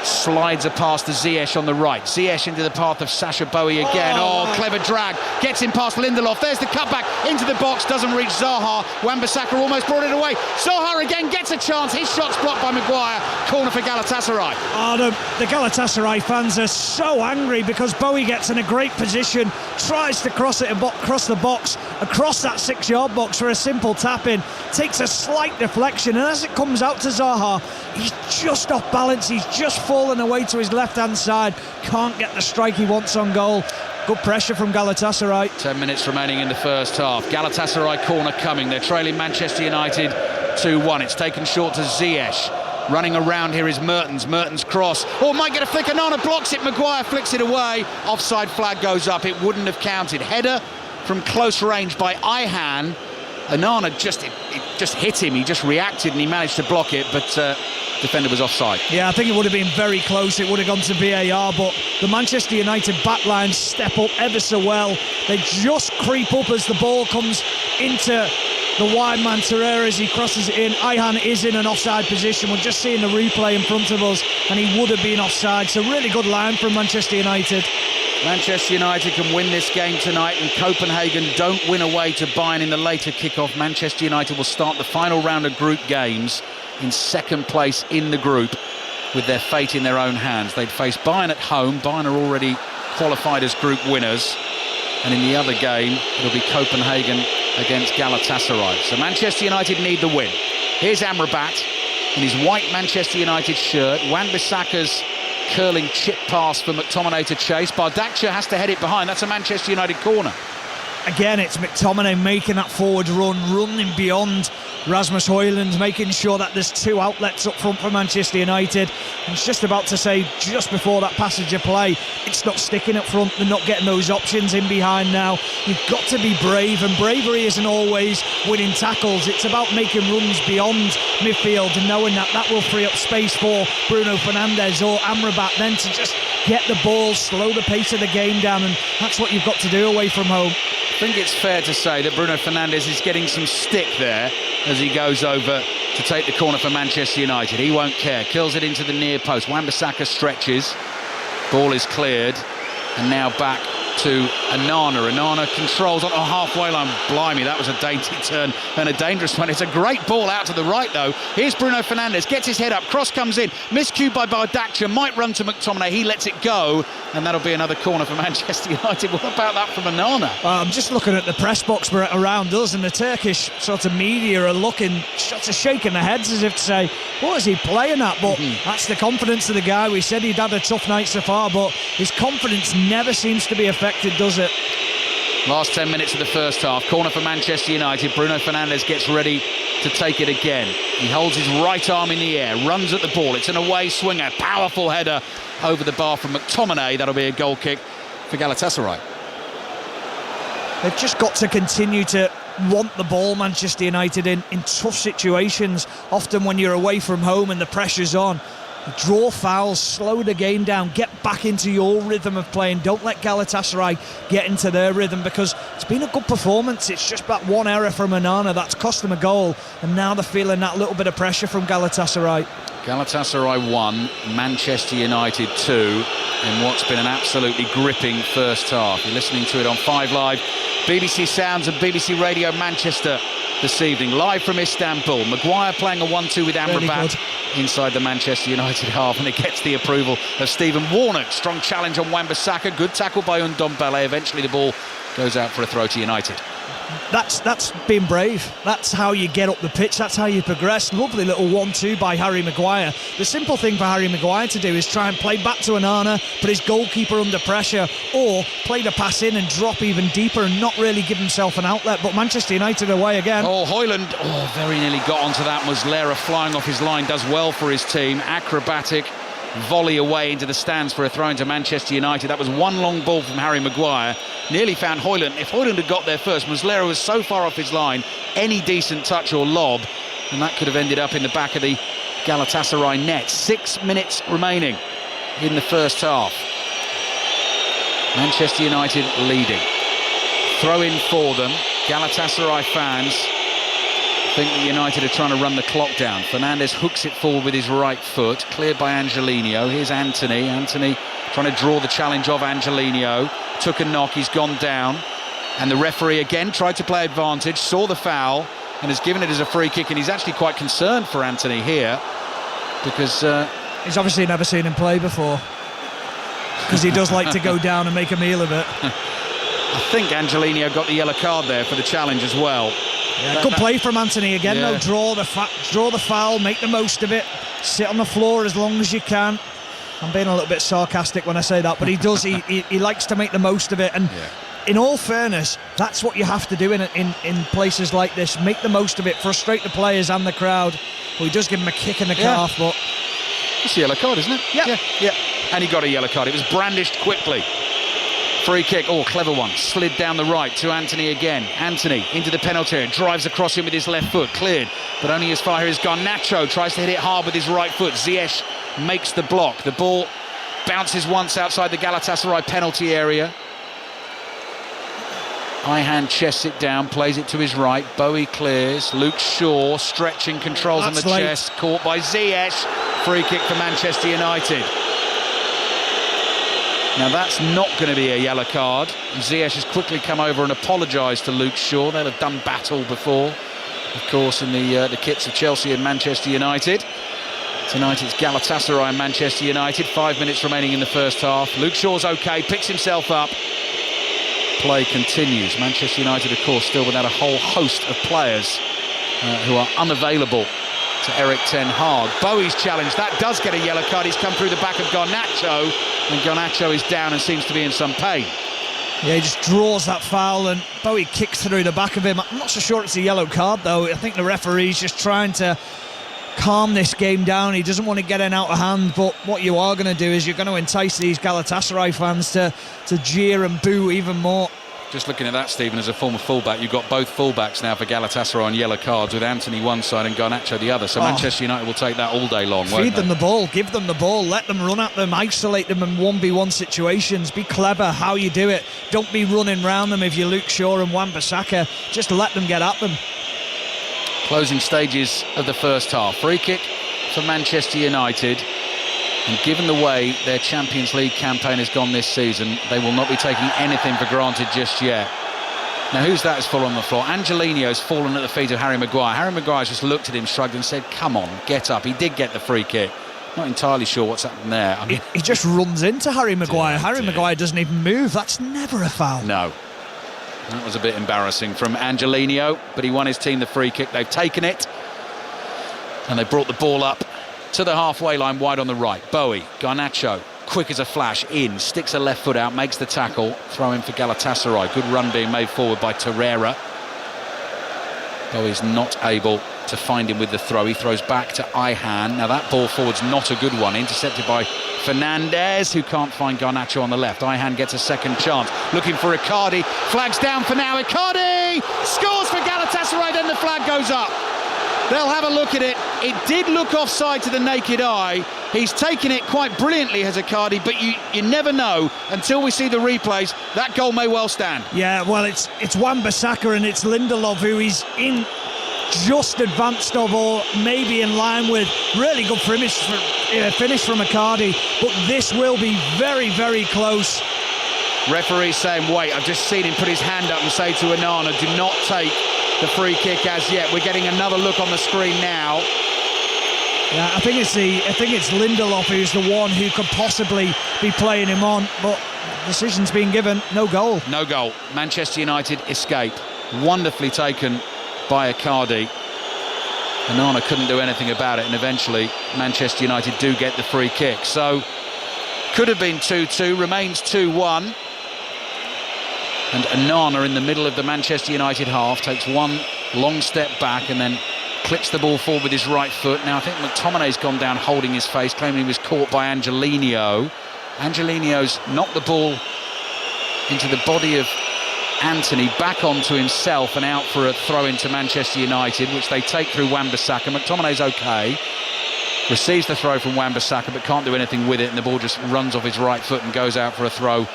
slides a pass to Ziyech on the right. Ziyech into the path of Sasha Bowie again. Oh, clever drag. Gets him past Lindelof. There's the cutback into the box. Doesn't reach Zaha. Wan-Bissaka almost brought it away. Zaha again gets a chance. His shot's blocked by Maguire. Corner for Galatasaray. Oh, the Galatasaray fans are so angry because Bowie gets in a great position, tries to cross it across the box, across that 6-yard box for a simple tap-in. Takes a slight deflection, and as it comes out to Zaha, he's just off balance. He's just fallen away to his left-hand side. Can't get the strike he wants on goal. Good pressure from Galatasaray. 10 minutes remaining in the first half. Galatasaray corner coming. They're trailing Manchester United 2-1. It's taken short to Ziyech. Running around here is Mertens. Mertens cross. Oh, might get a flick. Onana blocks it. Maguire flicks it away. Offside flag goes up. It wouldn't have counted. Header from close range by Ayhan. Onana just hit him. He just reacted and he managed to block it, but defender was offside. Yeah, I think it would have been very close. It would have gone to VAR, but the Manchester United backline step up ever so well. They just creep up as the ball comes into the wide man Torreira as he crosses it in. Ayhan is in an offside position. We're just seeing the replay in front of us, and he would have been offside. So really good line from Manchester United. Manchester United can win this game tonight, and Copenhagen don't win away to Bayern in the later kick-off. Manchester United will start the final round of group games in second place in the group with their fate in their own hands. They'd face Bayern at home. Bayern are already qualified as group winners. And in the other game, it'll be Copenhagen against Galatasaray. So Manchester United need the win. Here's Amrabat in his white Manchester United shirt. Wan-Bissaka's curling chip pass for McTominay to chase. Bardakçı has to head it behind. That's a Manchester United corner. Again, it's McTominay making that forward run, running beyond Rasmus Højlund, making sure that there's 2 outlets up front for Manchester United. I was just about to say, just before that passage of play, it's not sticking up front. They're not getting those options in behind now. You've got to be brave, and bravery isn't always winning tackles. It's about making runs beyond midfield and knowing that that will free up space for Bruno Fernandes or Amrabat then to just get the ball, slow the pace of the game down, and that's what you've got to do away from home. I think it's fair to say that Bruno Fernandes is getting some stick there as he goes over to take the corner for Manchester United. He won't care. Kills it into the near post. Wan-Bissaka stretches. Ball is cleared. And now back to Onana. Onana controls on the halfway line. Blimey, that was a dainty turn and a dangerous one. It's a great ball out to the right, though. Here's Bruno Fernandes. Gets his head up. Cross comes in. Miscued by Bardakçı. Might run to McTominay. He lets it go. And that'll be another corner for Manchester United. What about that from Onana? I'm just looking at the press box around us, and the Turkish sort of media are looking, sort of shaking their heads as if to say, what is he playing at? But that's the confidence of the guy. We said he'd had a tough night so far, but his confidence never seems to be affected, does it? Last 10 minutes of the first half. Corner for Manchester United. Bruno Fernandes gets ready to take it again. He holds his right arm in the air, runs at the ball. It's an away swinger. Powerful header over the bar from McTominay. That'll be a goal kick for Galatasaray. They've just got to continue to want the ball, Manchester United, in tough situations. Often when you're away from home and the pressure's on, draw fouls, slow the game down, get back into your rhythm of playing. Don't let Galatasaray get into their rhythm, because it's been a good performance. It's just that one error from Onana that's cost them a goal, and now they're feeling that little bit of pressure from Galatasaray. Galatasaray 1, Manchester United 2 in what's been an absolutely gripping first half. You're listening to it on 5 Live, BBC Sounds and BBC Radio Manchester this evening, live from Istanbul. Maguire playing a 1-2 with Amrabat. inside the Manchester United half, and it gets the approval of Stephen Warnock. Strong challenge on Wan-Bissaka, good tackle by Ndombele. Eventually the ball goes out for a throw to United. That's being brave. That's how you get up the pitch. That's how you progress. Lovely little 1-2 by Harry Maguire. The simple thing for Harry Maguire to do is try and play back to Onana, put his goalkeeper under pressure, or play the pass in and drop even deeper and not really give himself an outlet. But Manchester United away again. Oh, Højlund, very nearly got onto that. Muslera flying off his line, does well for his team. Acrobatic volley away into the stands for a throw into Manchester United. That was one long ball from Harry Maguire. Nearly found Højlund. If Højlund had got there first, Muslera was so far off his line, any decent touch or lob, and that could have ended up in the back of the Galatasaray net. 6 minutes remaining in the first half. Manchester United leading. Throw in for them. Galatasaray fans think that United are trying to run the clock down. Fernandes hooks it forward with his right foot, cleared by Angelino. Here's Anthony. Anthony trying to draw the challenge of Angelino. Took a knock, he's gone down. And the referee again tried to play advantage, saw the foul, and has given it as a free kick. And he's actually quite concerned for Anthony here, because he's obviously never seen him play before, because he does like to go down and make a meal of it. I think Angelino got the yellow card there for the challenge as well. Yeah, good play from Anthony again, yeah. though. Draw the foul, make the most of it, sit on the floor as long as you can. I'm being a little bit sarcastic when I say that, but he does. He likes to make the most of it, and in all fairness, that's what you have to do in places like this. Make the most of it, frustrate the players and the crowd. Well, he does give him a kick in the calf, but it's a yellow card, isn't it? Yeah. And he got a yellow card. It was brandished quickly. Free kick, clever one, slid down the right to Anthony again. Anthony into the penalty area, drives across him with his left foot, cleared, but only as far as Garnacho tries to hit it hard with his right foot. Ziyech makes the block. The ball bounces once outside the Galatasaray penalty area. Ayhan chests it down, plays it to his right. Bowie clears. Luke Shaw stretching, controls on the chest, caught by Ziyech. Free kick for Manchester United. Now that's not going to be a yellow card. Ziyech has quickly come over and apologised to Luke Shaw. They'll have done battle before, of course, in the kits of Chelsea and Manchester United. Tonight it's Galatasaray and Manchester United. 5 minutes remaining in the first half. Luke Shaw's okay, picks himself up. Play continues. Manchester United, of course, still without a whole host of players who are unavailable to Erik ten Hag. Bowie's challenge, that does get a yellow card. He's come through the back of Garnacho, and Garnacho is down and seems to be in some pain. Yeah, he just draws that foul, and Bowie kicks through the back of him. I'm not so sure it's a yellow card, though. I think the referee's just trying to calm this game down. He doesn't want to get in out of hand, but what you are going to do is you're going to entice these Galatasaray fans to jeer and boo even more. Just looking at that, Stephen, as a former fullback, you've got both fullbacks now for Galatasaray on yellow cards, with Anthony one side and Garnacho the other. So Manchester United will take that all day long. Feed them the ball, give them the ball, let them run at them, isolate them in 1v1 situations. Be clever how you do it. Don't be running round them if you're Luke Shaw and Wan-Bissaka. Just let them get at them. Closing stages of the first half. Free kick for Manchester United. And given the way their Champions League campaign has gone this season, they will not be taking anything for granted just yet. Now, who's that has fallen on the floor? Angelino's fallen at the feet of Harry Maguire. Harry Maguire's just looked at him, shrugged and said, come on, get up. He did get the free kick. Not entirely sure what's happened there. I mean, he just runs into Harry Maguire. Harry Maguire doesn't even move. That's never a foul. No. That was a bit embarrassing from Angelino, but he won his team the free kick. They've taken it, and they brought the ball up to the halfway line, wide on the right. Bowie, Garnacho, quick as a flash, in, sticks a left foot out, makes the tackle, throw in for Galatasaray. Good run being made forward by Torreira. Bowie's not able to find him with the throw. He throws back to Ayhan. Now that ball forward's not a good one, intercepted by Fernandes, who can't find Garnacho on the left. Ayhan gets a second chance, looking for Icardi. Flags down for now. Icardi scores for Galatasaray, then the flag goes up. They'll have a look at it. It did look offside to the naked eye. He's taken it quite brilliantly, has Icardi, but you never know until we see the replays. That goal may well stand. Yeah, well, it's Wan-Bissaka and it's Lindelof who he's in just advanced of, or maybe in line with. Really good finish from Icardi, but this will be very, very close. Referee saying, wait, I've just seen him put his hand up and say to Onana, do not take the free kick as yet. We're getting another look on the screen now. Yeah, I think it's Lindelof who's the one who could possibly be playing him on, but decision's been given. No goal. No goal. Manchester United escape. Wonderfully taken by Icardi. Onana couldn't do anything about it, and eventually Manchester United do get the free kick. So could have been 2-2, remains 2-1. And Onana in the middle of the Manchester United half takes one long step back and then clips the ball forward with his right foot. Now I think McTominay's gone down holding his face, claiming he was caught by Angelino. Angelino's knocked the ball into the body of Antony, back onto himself and out for a throw into Manchester United, which they take through Wan-Bissaka. McTominay's okay, receives the throw from Wan-Bissaka but can't do anything with it, and the ball just runs off his right foot and goes out for a throw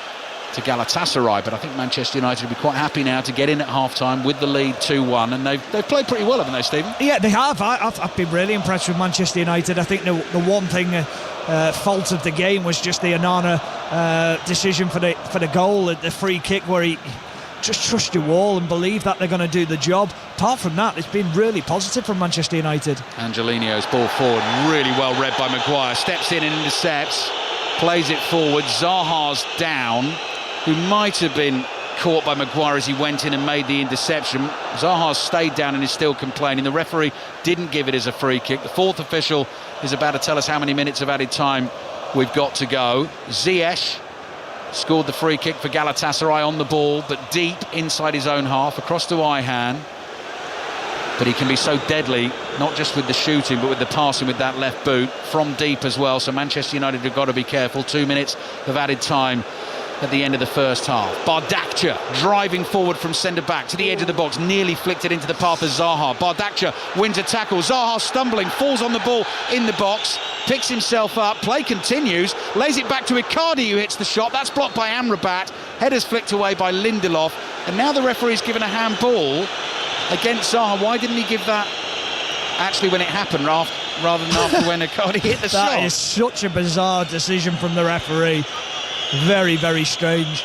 to Galatasaray. But I think Manchester United will be quite happy now to get in at half-time with the lead 2-1, and they've played pretty well, haven't they, Stephen? Yeah, they have. I've been really impressed with Manchester United. I think the one thing fault of the game was just the Onana decision for the goal at the free kick, where he just trust your wall and believe that they're going to do the job. Apart from that, it's been really positive from Manchester United. Angelino's ball forward, really well read by Maguire, steps in and intercepts, plays it forward. Zaha's down, who might have been caught by Maguire as he went in and made the interception. Zaha's stayed down and is still complaining. The referee didn't give it as a free kick. The fourth official is about to tell us how many minutes of added time we've got to go. Ziyech scored the free kick for Galatasaray on the ball, but deep inside his own half, across to Ayhan. But he can be so deadly, not just with the shooting, but with the passing with that left boot, from deep as well. So Manchester United have got to be careful. 2 minutes of added time at the end of the first half. Bardakcha driving forward from centre-back to the edge of the box, nearly flicked it into the path of Zaha. Bardakcha wins a tackle. Zaha stumbling, falls on the ball in the box, picks himself up, play continues, lays it back to Icardi, who hits the shot. That's blocked by Amrabat. Header's flicked away by Lindelof. And now the referee's given a handball against Zaha. Why didn't he give that actually when it happened, rather than after when Icardi hit the shot? That is such a bizarre decision from the referee. Very, very strange.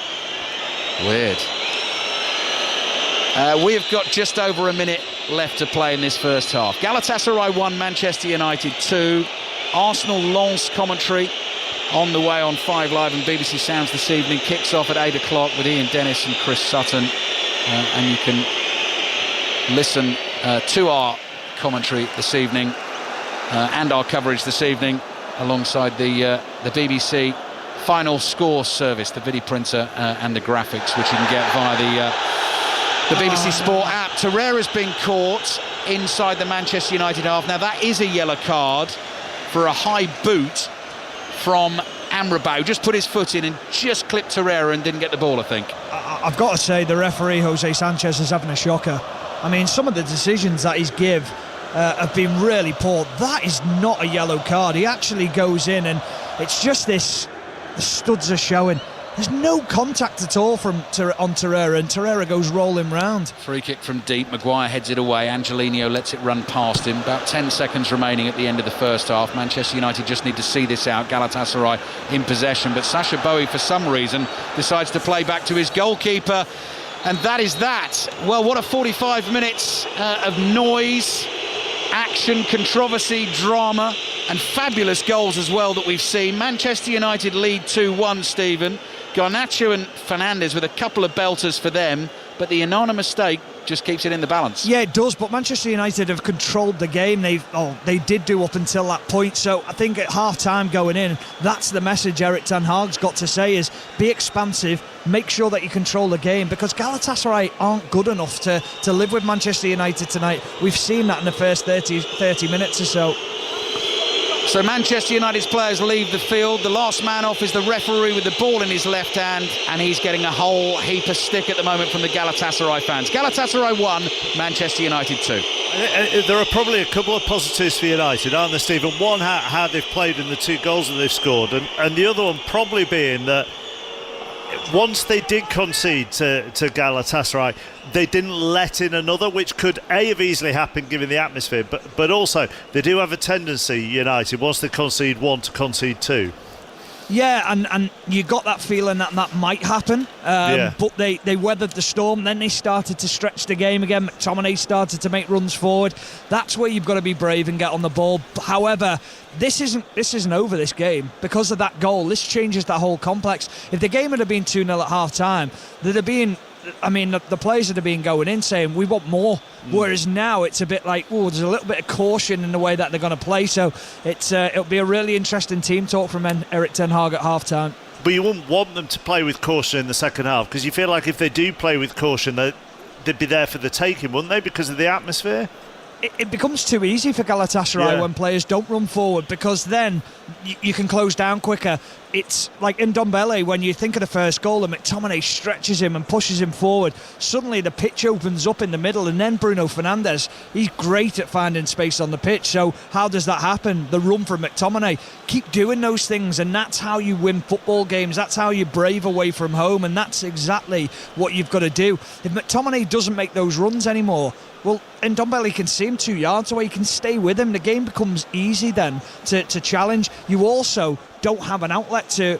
Weird. We've got just over a minute left to play in this first half. Galatasaray 1, Manchester United 2. Arsenal-Lens commentary on the way on 5 Live and BBC Sounds this evening. Kicks off at 8 o'clock with Ian Dennis and Chris Sutton. And you can listen to our commentary this evening and our coverage this evening alongside the BBC Final Score service, the video printer and the graphics, which you can get via the BBC Sport app. Torreira's been caught inside the Manchester United half. Now that is a yellow card for a high boot from Amrabat, who just put his foot in and just clipped Torreira and didn't get the ball, I think. I've got to say, the referee, Jose Sanchez, is having a shocker. I mean, some of the decisions that he's have been really poor. That is not a yellow card. He actually goes in, and it's just this. The studs are showing. There's no contact at all on Torreira, and Torreira goes rolling round. Free kick from deep. Maguire heads it away. Angelino lets it run past him. About 10 seconds remaining at the end of the first half. Manchester United just need to see this out. Galatasaray in possession, but Sacha Boey, for some reason, decides to play back to his goalkeeper, and that is that. Well, what a 45 minutes of noise, action, controversy, drama, and fabulous goals as well that we've seen. Manchester United lead 2-1, Stephen. Garnacho and Fernandes with a couple of belters for them, but the Onana mistake just keeps it in the balance. Yeah, it does, but Manchester United have controlled the game. They did do up until that point, so I think at half-time going in, that's the message Erik ten Hag's got to say, is be expansive, make sure that you control the game, because Galatasaray aren't good enough to live with Manchester United tonight. We've seen that in the first 30 minutes or so. So Manchester United's players leave the field. The last man off is the referee with the ball in his left hand, and he's getting a whole heap of stick at the moment from the Galatasaray fans. Galatasaray 1, Manchester United 2. There are probably a couple of positives for United, aren't there, Stephen? One, how they've played in the 2 goals that they've scored, and the other one probably being that once they did concede to Galatasaray, they didn't let in another, which could have easily happened given the atmosphere, but also they do have a tendency, United, once they concede 1, to concede 2. Yeah, and you got that feeling that might happen. But they weathered the storm. Then they started to stretch the game again. McTominay started to make runs forward. That's where you've got to be brave and get on the ball. However, this isn't over, this game, because of that goal. This changes that whole complex. If the game had been 2-0 at half-time, there'd have been... the players would have been going in saying, we want more. Whereas now it's a bit like, there's a little bit of caution in the way that they're going to play. So it'll be a really interesting team talk from Erik ten Hag at half-time. But you wouldn't want them to play with caution in the second half, because you feel like if they do play with caution, they'd be there for the taking, wouldn't they, because of the atmosphere? It becomes too easy for Galatasaray when players don't run forward, because then you can close down quicker. It's like in Ndombele, when you think of the first goal and McTominay stretches him and pushes him forward, suddenly the pitch opens up in the middle, and then Bruno Fernandes, he's great at finding space on the pitch. So how does that happen? The run from McTominay. Keep doing those things, and that's how you win football games. That's how you brave away from home, and that's exactly what you've got to do. If McTominay doesn't make those runs anymore, well, Ndombele can see him 2 yards away. He can stay with him. The game becomes easy then to challenge. You also don't have an outlet to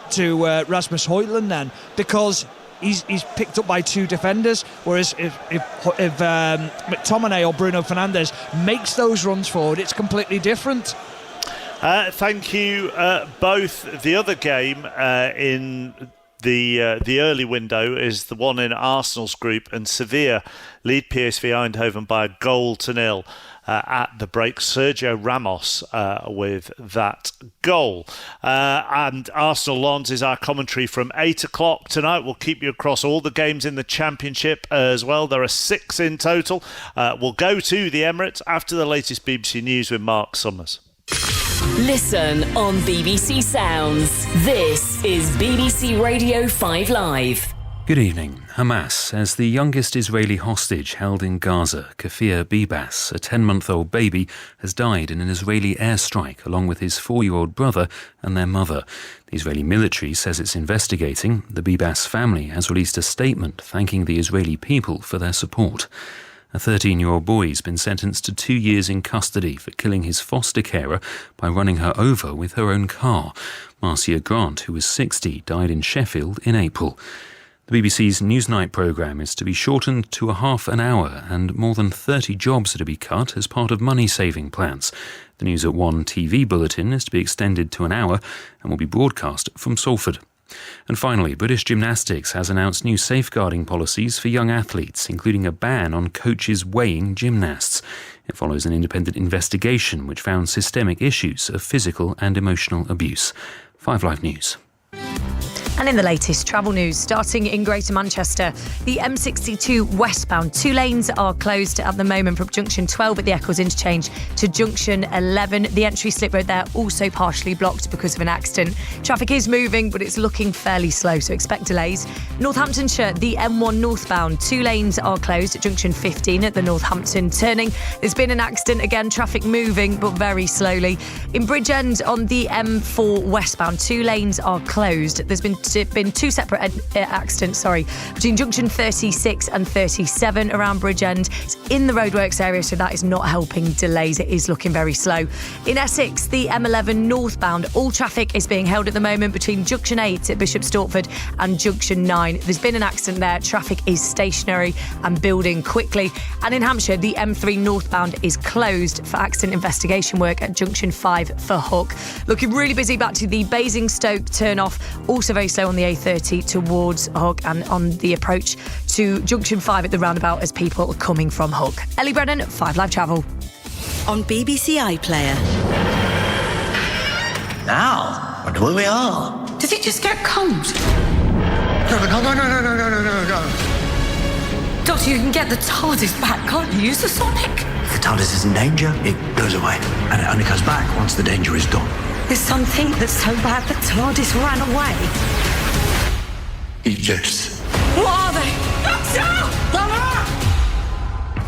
Rasmus Højlund then, because he's picked up by two defenders. Whereas if McTominay or Bruno Fernandes makes those runs forward, it's completely different. Thank you both. The other game in the early window is the one in Arsenal's group, and Sevilla lead PSV Eindhoven by 1-0 at the break. Sergio Ramos with that goal. And Arsenal Lons is our commentary from 8 o'clock tonight. We'll keep you across all the games in the Championship as well. There are 6 in total. We'll go to the Emirates after the latest BBC News with Mark Summers. Listen on BBC Sounds. This is BBC Radio 5 Live. Good evening. Hamas says the youngest Israeli hostage held in Gaza, Kafir Bibas, a 10-month-old baby, has died in an Israeli airstrike along with his 4-year-old brother and their mother. The Israeli military says it's investigating. The Bibas family has released a statement thanking the Israeli people for their support. A 13-year-old boy has been sentenced to 2 years in custody for killing his foster carer by running her over with her own car. Marcia Grant, who was 60, died in Sheffield in April. The BBC's Newsnight programme is to be shortened to a half an hour, and more than 30 jobs are to be cut as part of money-saving plans. The News at 1 TV bulletin is to be extended to an hour and will be broadcast from Salford. And finally, British Gymnastics has announced new safeguarding policies for young athletes, including a ban on coaches weighing gymnasts. It follows an independent investigation which found systemic issues of physical and emotional abuse. 5 Live News. And in the latest travel news, starting in Greater Manchester, the M62 westbound, 2 lanes are closed at the moment from junction 12 at the Eccles interchange to junction 11. The entry slip road there also partially blocked because of an accident. Traffic is moving, but it's looking fairly slow, so expect delays. Northamptonshire, the M1 northbound, 2 lanes are closed at junction 15 at the Northampton turning. There's been an accident again, traffic moving, but very slowly. In Bridgend on the M4 westbound, 2 lanes are closed. There's been 2 separate accidents, between junction 36 and 37 around Bridgend. It's in the roadworks area, so that is not helping delays. It is looking very slow. In Essex, the M11 northbound, all traffic is being held at the moment between junction 8 at Bishop Stortford and junction 9. There's been an accident there. Traffic is stationary and building quickly. And in Hampshire, the M3 northbound is closed for accident investigation work at junction 5 for Hook. Looking really busy back to the Basingstoke turn off, also very slow on the A30 towards Hook and on the approach to junction 5 at the roundabout as people are coming from Hook. Ellie Brennan, 5 Live Travel. On BBC iPlayer. Now, what will we all? Does it just get cold? No. Doctor, you can get the TARDIS back, can't you? Use the Sonic. If the TARDIS is in danger, it goes away. And it only comes back once the danger is done. There's something that's so bad the TARDIS ran away. Egypts. What are they? Doctor!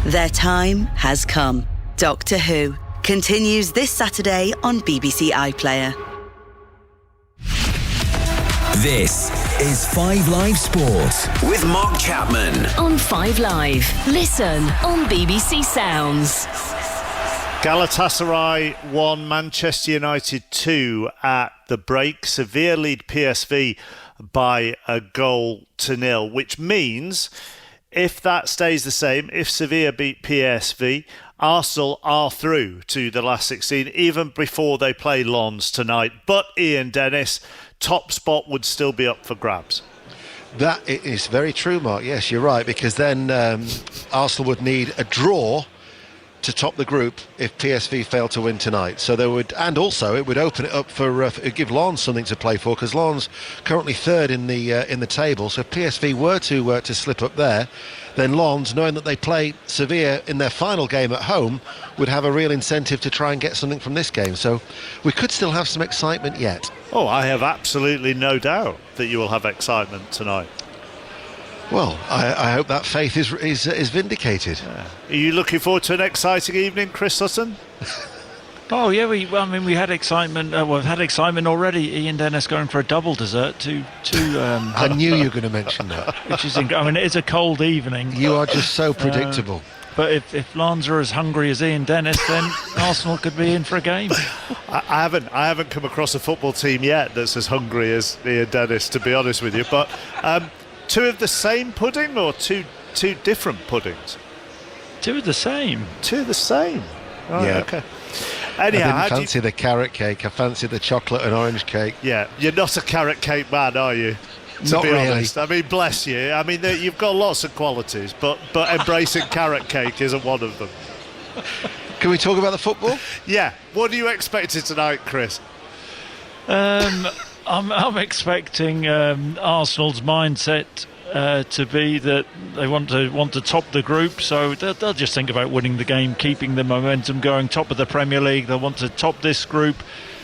Their time has come. Doctor Who continues this Saturday on BBC iPlayer. This is 5 Live Sport with Mark Chapman On 5 Live. Listen on BBC Sounds. Galatasaray 1, Manchester United 2 at the break. Sevilla lead PSV by 1-0, which means if that stays the same, if Sevilla beat PSV, Arsenal are through to the last 16, even before they play Lens tonight. But Ian Dennis, top spot would still be up for grabs. That is very true, Mark. Yes, you're right, because then Arsenal would need a draw to top the group if PSV failed to win tonight. So there would, and also it would open it up for give Lens something to play for, because Lens currently third in the table. So if PSV were to slip up there, then Lens, knowing that they play Sevilla in their final game at home, would have a real incentive to try and get something from this game. So we could still have some excitement yet. Oh, I have absolutely no doubt that you will have excitement tonight. Well, I hope that faith is vindicated. Yeah. Are you looking forward to an exciting evening, Chris Sutton? Oh yeah, we had excitement. We've had excitement already. Ian Dennis going for a double dessert. I knew you were going to mention that. Which is, it is a cold evening. You are just so predictable. But if Lens are as hungry as Ian Dennis, then Arsenal could be in for a game. I haven't come across a football team yet that's as hungry as Ian Dennis, to be honest with you. But two of the same pudding or two different puddings? Two of the same. Two of the same. Oh, yeah. Okay. Anyhow, I didn't fancy the carrot cake. I fancied the chocolate and orange cake. Yeah, you're not a carrot cake man, are you? Not really. Honest. I mean, bless you. I mean, you've got lots of qualities, but embracing carrot cake isn't one of them. Can we talk about the football? Yeah. What are you expecting tonight, Chris? I'm expecting Arsenal's mindset to be that they want to top the group, so they'll just think about winning the game, keeping the momentum going, top of the Premier League. They'll want to top this group,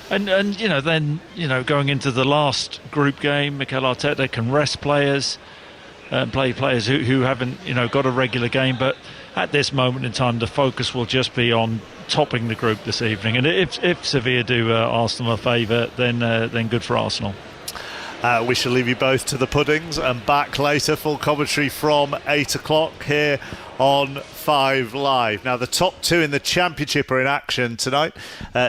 and then going into the last group game, Mikel Arteta can rest players, play players who haven't got a regular game, but at this moment in time the focus will just be on topping the group this evening. And if Sevilla do Arsenal a favour, then good for Arsenal. We shall leave you both to the puddings and back later. Full commentary from 8 o'clock here on 5 Live. Now, the top two in the Championship are in action tonight.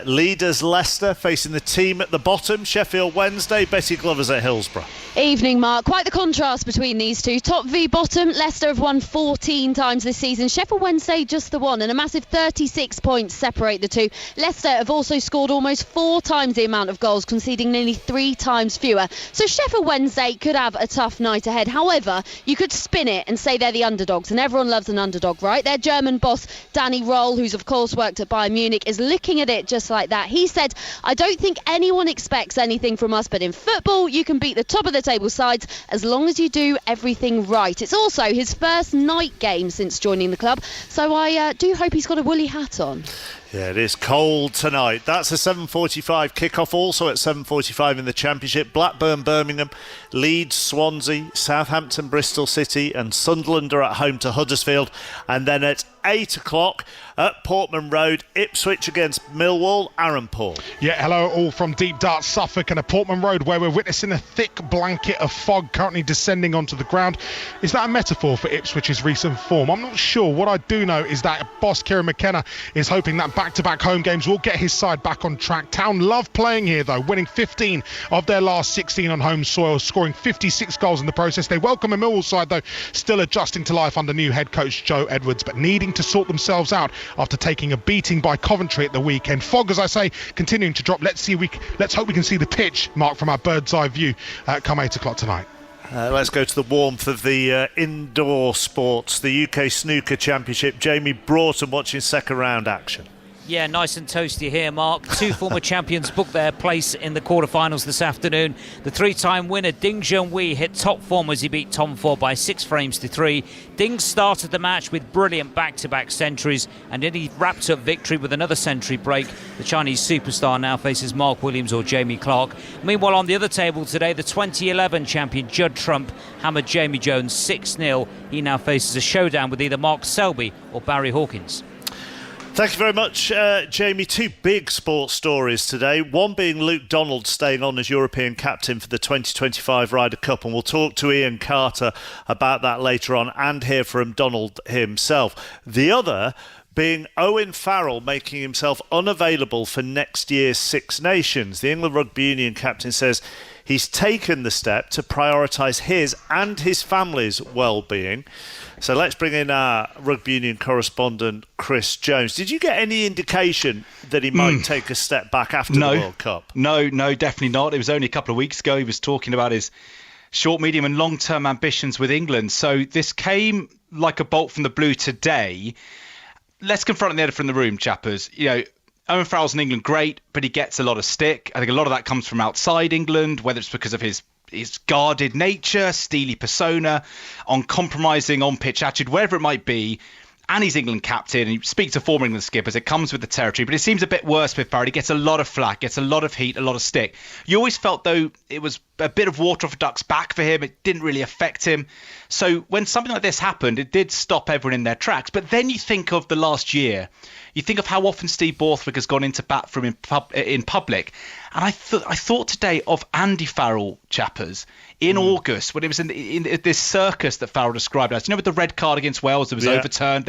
Leaders Leicester facing the team at the bottom, Sheffield Wednesday. Betty Glover's at Hillsborough. Evening, Mark. Quite the contrast between these two. Top v bottom. Leicester have won 14 times this season. Sheffield Wednesday just the one, and a massive 36 points separate the two. Leicester have also scored almost 4 times the amount of goals, conceding nearly 3 times fewer. So Sheffield Wednesday could have a tough night ahead. However, you could spin it and say they're the underdogs, and everyone loves an underdog, right? Their German boss, Danny Roll, who's of course worked at Bayern Munich, is looking at it just like that. He said, I don't think anyone expects anything from us, but in football you can beat the top of the table sides as long as you do everything right. It's also his first night game since joining the club, so I do hope he's got a woolly hat on. Yeah, it is cold tonight. That's a 7:45 kickoff. Also at 7:45 in the Championship, Blackburn, Birmingham, Leeds, Swansea, Southampton, Bristol City and Sunderland are at home to Huddersfield. And then at 8 o'clock at Portman Road, Ipswich against Millwall. Aaron Paul. Yeah, hello all from deep dark Suffolk and at Portman Road, where we're witnessing a thick blanket of fog currently descending onto the ground. Is that a metaphor for Ipswich's recent form? I'm not sure. What I do know is that boss Kieran McKenna is hoping that back-to-back home games will get his side back on track. Town love playing here though, winning 15 of their last 16 on home soil, scoring 56 goals in the process. They welcome a Millwall side though, still adjusting to life under new head coach Joe Edwards, but needing to sort themselves out after taking a beating by Coventry at the weekend. Fog, as I say, continuing to drop. Let's hope we can see the pitch, Mark, from our bird's eye view come 8 o'clock tonight. Let's go to the warmth of the indoor sports, the UK Snooker Championship. Jamie Broughton watching second round action. Yeah, nice and toasty here, Mark. 2 former champions booked their place in the quarterfinals this afternoon. The 3-time winner, Ding Junhui, hit top form as he beat Tom Ford by 6 frames to 3. Ding started the match with brilliant back-to-back centuries, and then he wrapped up victory with another century break. The Chinese superstar now faces Mark Williams or Jamie Clark. Meanwhile, on the other table today, the 2011 champion Judd Trump hammered Jamie Jones 6-0. He now faces a showdown with either Mark Selby or Barry Hawkins. Thank you very much, Jamie. 2 big sports stories today. One being Luke Donald staying on as European captain for the 2025 Ryder Cup, and we'll talk to Ian Carter about that later on and hear from Donald himself. The other being Owen Farrell making himself unavailable for next year's Six Nations. The England Rugby Union captain says he's taken the step to prioritise his and his family's well-being. So let's bring in our Rugby Union correspondent, Chris Jones. Did you get any indication that he might take a step back after the World Cup? No, definitely not. It was only a couple of weeks ago he was talking about his short, medium and long-term ambitions with England. So this came like a bolt from the blue today. Let's confront the elephant in the room, chappers. Owen Farrell's in England, great, but he gets a lot of stick. I think a lot of that comes from outside England, whether it's because of his guarded nature, steely persona, uncompromising on-pitch attitude, wherever it might be. And he's England captain, and you speak to former England skippers, it comes with the territory. But it seems a bit worse with Farrell. He gets a lot of flack, gets a lot of heat, a lot of stick. You always felt, though, it was a bit of water off a duck's back for him. It didn't really affect him. So when something like this happened, it did stop everyone in their tracks. But then you think of the last year. You think of how often Steve Borthwick has gone into bat for him in public. And I thought today of Andy Farrell, chappers, in August, when it was in this circus that Farrell described as. With the red card against Wales that was overturned.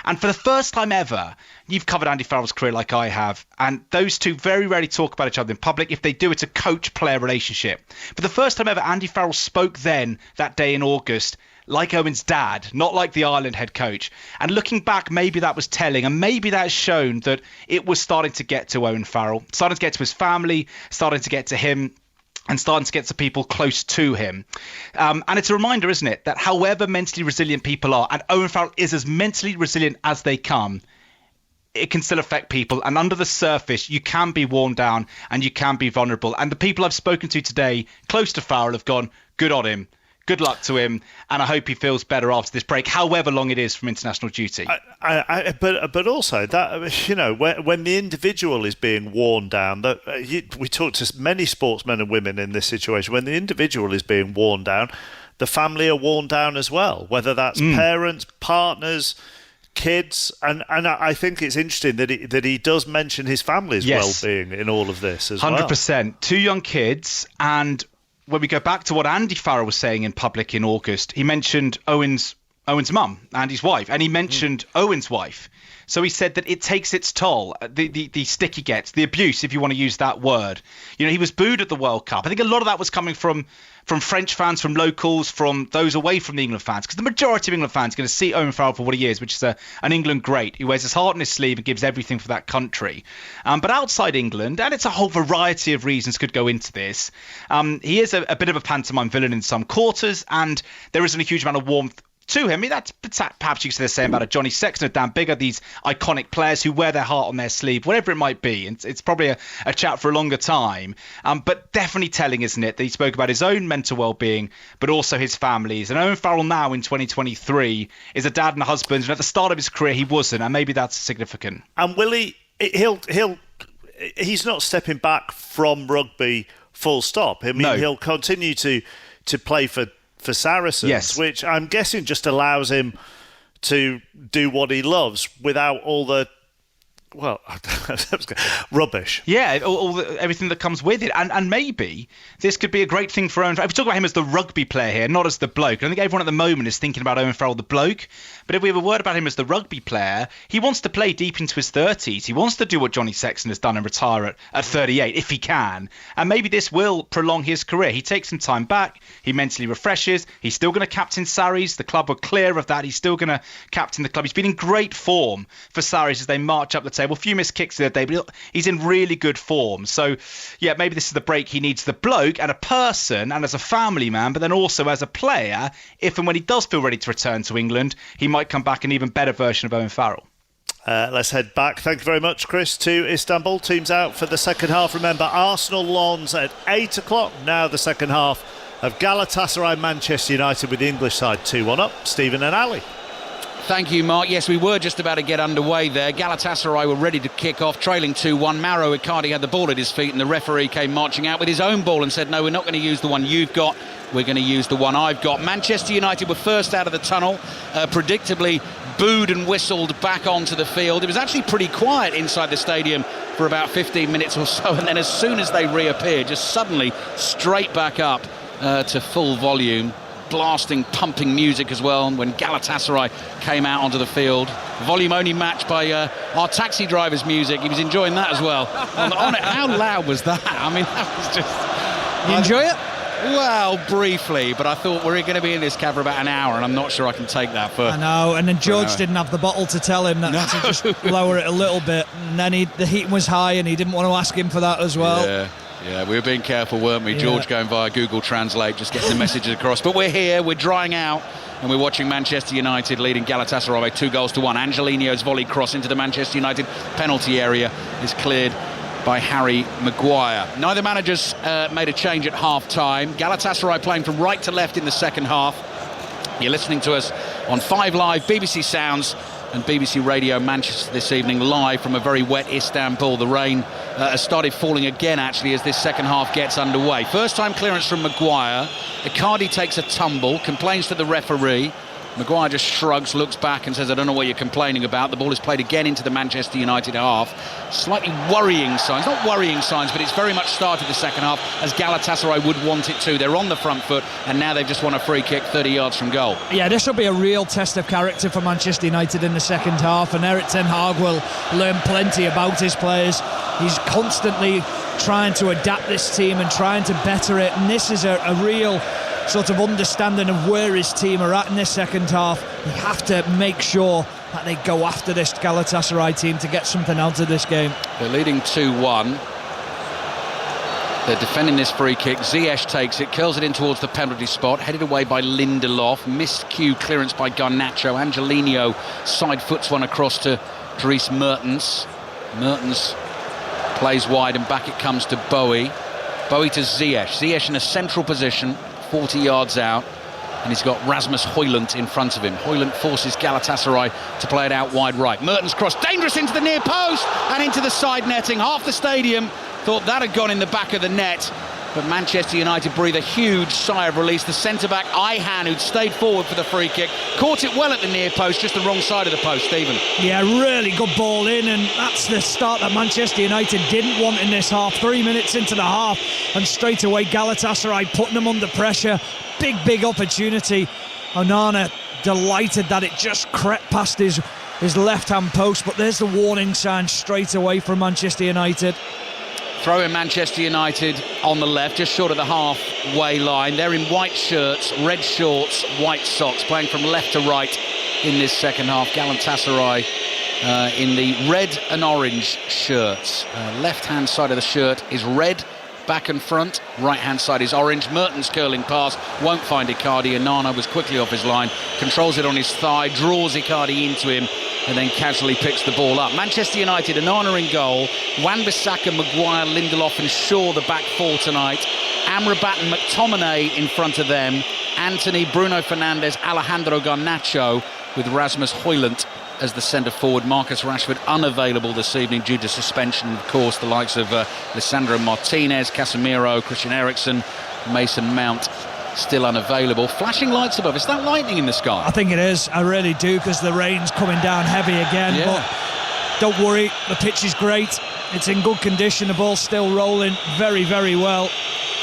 And for the first time ever, you've covered Andy Farrell's career like I have. And those two very rarely talk about each other in public. If they do, it's a coach-player relationship. For the first time ever, Andy Farrell spoke then, that day in August, like Owen's dad, not like the Ireland head coach. And looking back, maybe that was telling, and maybe that has shown that it was starting to get to Owen Farrell, starting to get to his family, starting to get to him, and starting to get to people close to him. And it's a reminder, isn't it, that however mentally resilient people are, and Owen Farrell is as mentally resilient as they come, it can still affect people. And under the surface, you can be worn down and you can be vulnerable. And the people I've spoken to today, close to Farrell, have gone, good on him. Good luck to him, and I hope he feels better after this break, however long it is from international duty. But also that when the individual is being worn down, we talk to many sportsmen and women in this situation. When the individual is being worn down, the family are worn down as well. Whether that's parents, partners, kids, and I think it's interesting that he does mention his family's well-being in all of this as 100%. 2 young kids, and when we go back to what Andy Farrell was saying in public in August, he mentioned Owen's mum, Andy's wife, and he mentioned Owen's wife. So he said that it takes its toll, the stick he gets, the abuse, if you want to use that word. He was booed at the World Cup. I think a lot of that was coming from French fans, from locals, from those away from the England fans, because the majority of England fans are going to see Owen Farrell for what he is, which is an England great who wears his heart on his sleeve and gives everything for that country. But outside England, and it's a whole variety of reasons could go into this, he is a bit of a pantomime villain in some quarters, and there isn't a huge amount of warmth to him. I mean, that's perhaps you could say the same about a Johnny Sexton, a Dan Biggar, these iconic players who wear their heart on their sleeve, whatever it might be. And it's probably a chat for a longer time. But definitely telling, isn't it, that he spoke about his own mental well-being, but also his family's. And Owen Farrell now in 2023 is a dad and a husband. And at the start of his career, he wasn't. And maybe that's significant. And he's not stepping back from rugby full stop. I mean, he'll continue to play for Saracens, which I'm guessing just allows him to do what he loves without all the rubbish. Yeah, everything that comes with it. And maybe this could be a great thing for Owen Farrell. If we talk about him as the rugby player here, not as the bloke. I think everyone at the moment is thinking about Owen Farrell, the bloke. But if we have a word about him as the rugby player, he wants to play deep into his 30s. He wants to do what Johnny Sexton has done and retire at 38, if he can. And maybe this will prolong his career. He takes some time back. He mentally refreshes. He's still going to captain Sarries. The club were clear of that. He's still going to captain the club. He's been in great form for Sarries as they march up the table. A few missed kicks the other day, but he's in really good form. So, yeah, maybe this is the break he needs, the bloke and a person and as a family man, but then also as a player, if and when he does feel ready to return to England, he might come back an even better version of Owen Farrell. Let's head back. Thank you very much, Chris, to Istanbul. Teams out for the second half. Remember, Arsenal Lens at 8 o'clock. Now the second half of Galatasaray Manchester United with the English side 2-1 up. Stephen and Ali. Thank you, Mark. Yes, we were just about to get underway there. Galatasaray were ready to kick off, trailing 2-1. Mauro Icardi had the ball at his feet and the referee came marching out with his own ball and said, no, we're not going to use the one you've got. We're going to use the one I've got. Manchester United were first out of the tunnel, predictably booed and whistled back onto the field. It was actually pretty quiet inside the stadium for about 15 minutes or so, and then as soon as they reappeared, just suddenly straight back up to full volume. blasting, pumping music as well when Galatasaray came out onto the field. Volume only matched by our taxi driver's music. He was enjoying that as well. on it. How loud was that? I mean, that was just... You enjoy it? Well, briefly, but I thought we're going to be in this cab for about an hour, and I'm not sure I can take that for... I know, and then George didn't have the bottle to tell him that to just lower it a little bit, and then the heat was high, and he didn't want to ask him for that as well. Yeah, we were being careful, weren't we? George going via Google Translate, just getting the messages across. But we're here, we're drying out, and we're watching Manchester United leading Galatasaray by 2-1. Angelino's volley cross into the Manchester United penalty area is cleared by Harry Maguire. Neither managers made a change at half-time. Galatasaray playing from right to left in the second half. You're listening to us on 5 Live, BBC Sounds and BBC Radio Manchester this evening, live from a very wet Istanbul. The rain has started falling again, actually, as this second half gets underway. First time clearance from Maguire. Icardi takes a tumble, complains to the referee. Maguire just shrugs, looks back and says, I don't know what you're complaining about. The ball is played again into the Manchester United half. Slightly worrying signs, not worrying signs, but it's very much started the second half as Galatasaray would want it to. They're on the front foot, and now they've just won a free kick 30 yards from goal. Yeah, this will be a real test of character for Manchester United in the second half, and Erik ten Hag will learn plenty about his players. He's constantly trying to adapt this team and trying to better it, and this is a real sort of understanding of where his team are at in this second half. You have to make sure that they go after this Galatasaray team to get something out of this game. They're leading 2-1. They're defending this free kick. Ziyech takes it, curls it in towards the penalty spot, headed away by Lindelof. Missed cue clearance by Garnacho. Angelino side foots one across to Dries Mertens. Mertens plays wide and back it comes to Bowie. Bowie to Ziyech. Ziyech in a central position, 40 yards out, and he's got Rasmus Højlund in front of him. Højlund forces Galatasaray to play it out wide right. Mertens cross, dangerous into the near post and into the side netting. Half the stadium thought that had gone in the back of the net, but Manchester United breathe a huge sigh of release. The centre-back Ayhan, who'd stayed forward for the free kick, caught it well at the near post, just the wrong side of the post. Stephen. Yeah, really good ball in, and that's the start that Manchester United didn't want in this half. 3 minutes into the half, and straight away Galatasaray putting them under pressure. Big opportunity. Onana delighted that it just crept past his left-hand post, but there's the warning sign straight away from Manchester United. Throw in Manchester United on the left, just short of the halfway line. They're in white shirts, red shorts, white socks, playing from left to right in this second half. Galatasaray in the red and orange shirts. Left-hand side of the shirt is red, back and front. Right-hand side is orange. Mertens curling pass, won't find Icardi. Onana was quickly off his line, controls it on his thigh, draws Icardi into him, and then casually picks the ball up. Manchester United, Onana in goal. Wan-Bissaka, Maguire, Lindelof and Shaw the back four tonight. Amrabat and McTominay in front of them. Anthony, Bruno Fernandes, Alejandro Garnacho, with Rasmus Højlund as the centre forward. Marcus Rashford unavailable this evening due to suspension. Of course, the likes of Lisandro Martinez, Casemiro, Christian Eriksen, Mason Mount still unavailable. Flashing lights above. Is that lightning in the sky? I think it is. I really do, because the rain's coming down heavy again. Yeah. But don't worry, the pitch is great. It's in good condition. The ball's still rolling very well.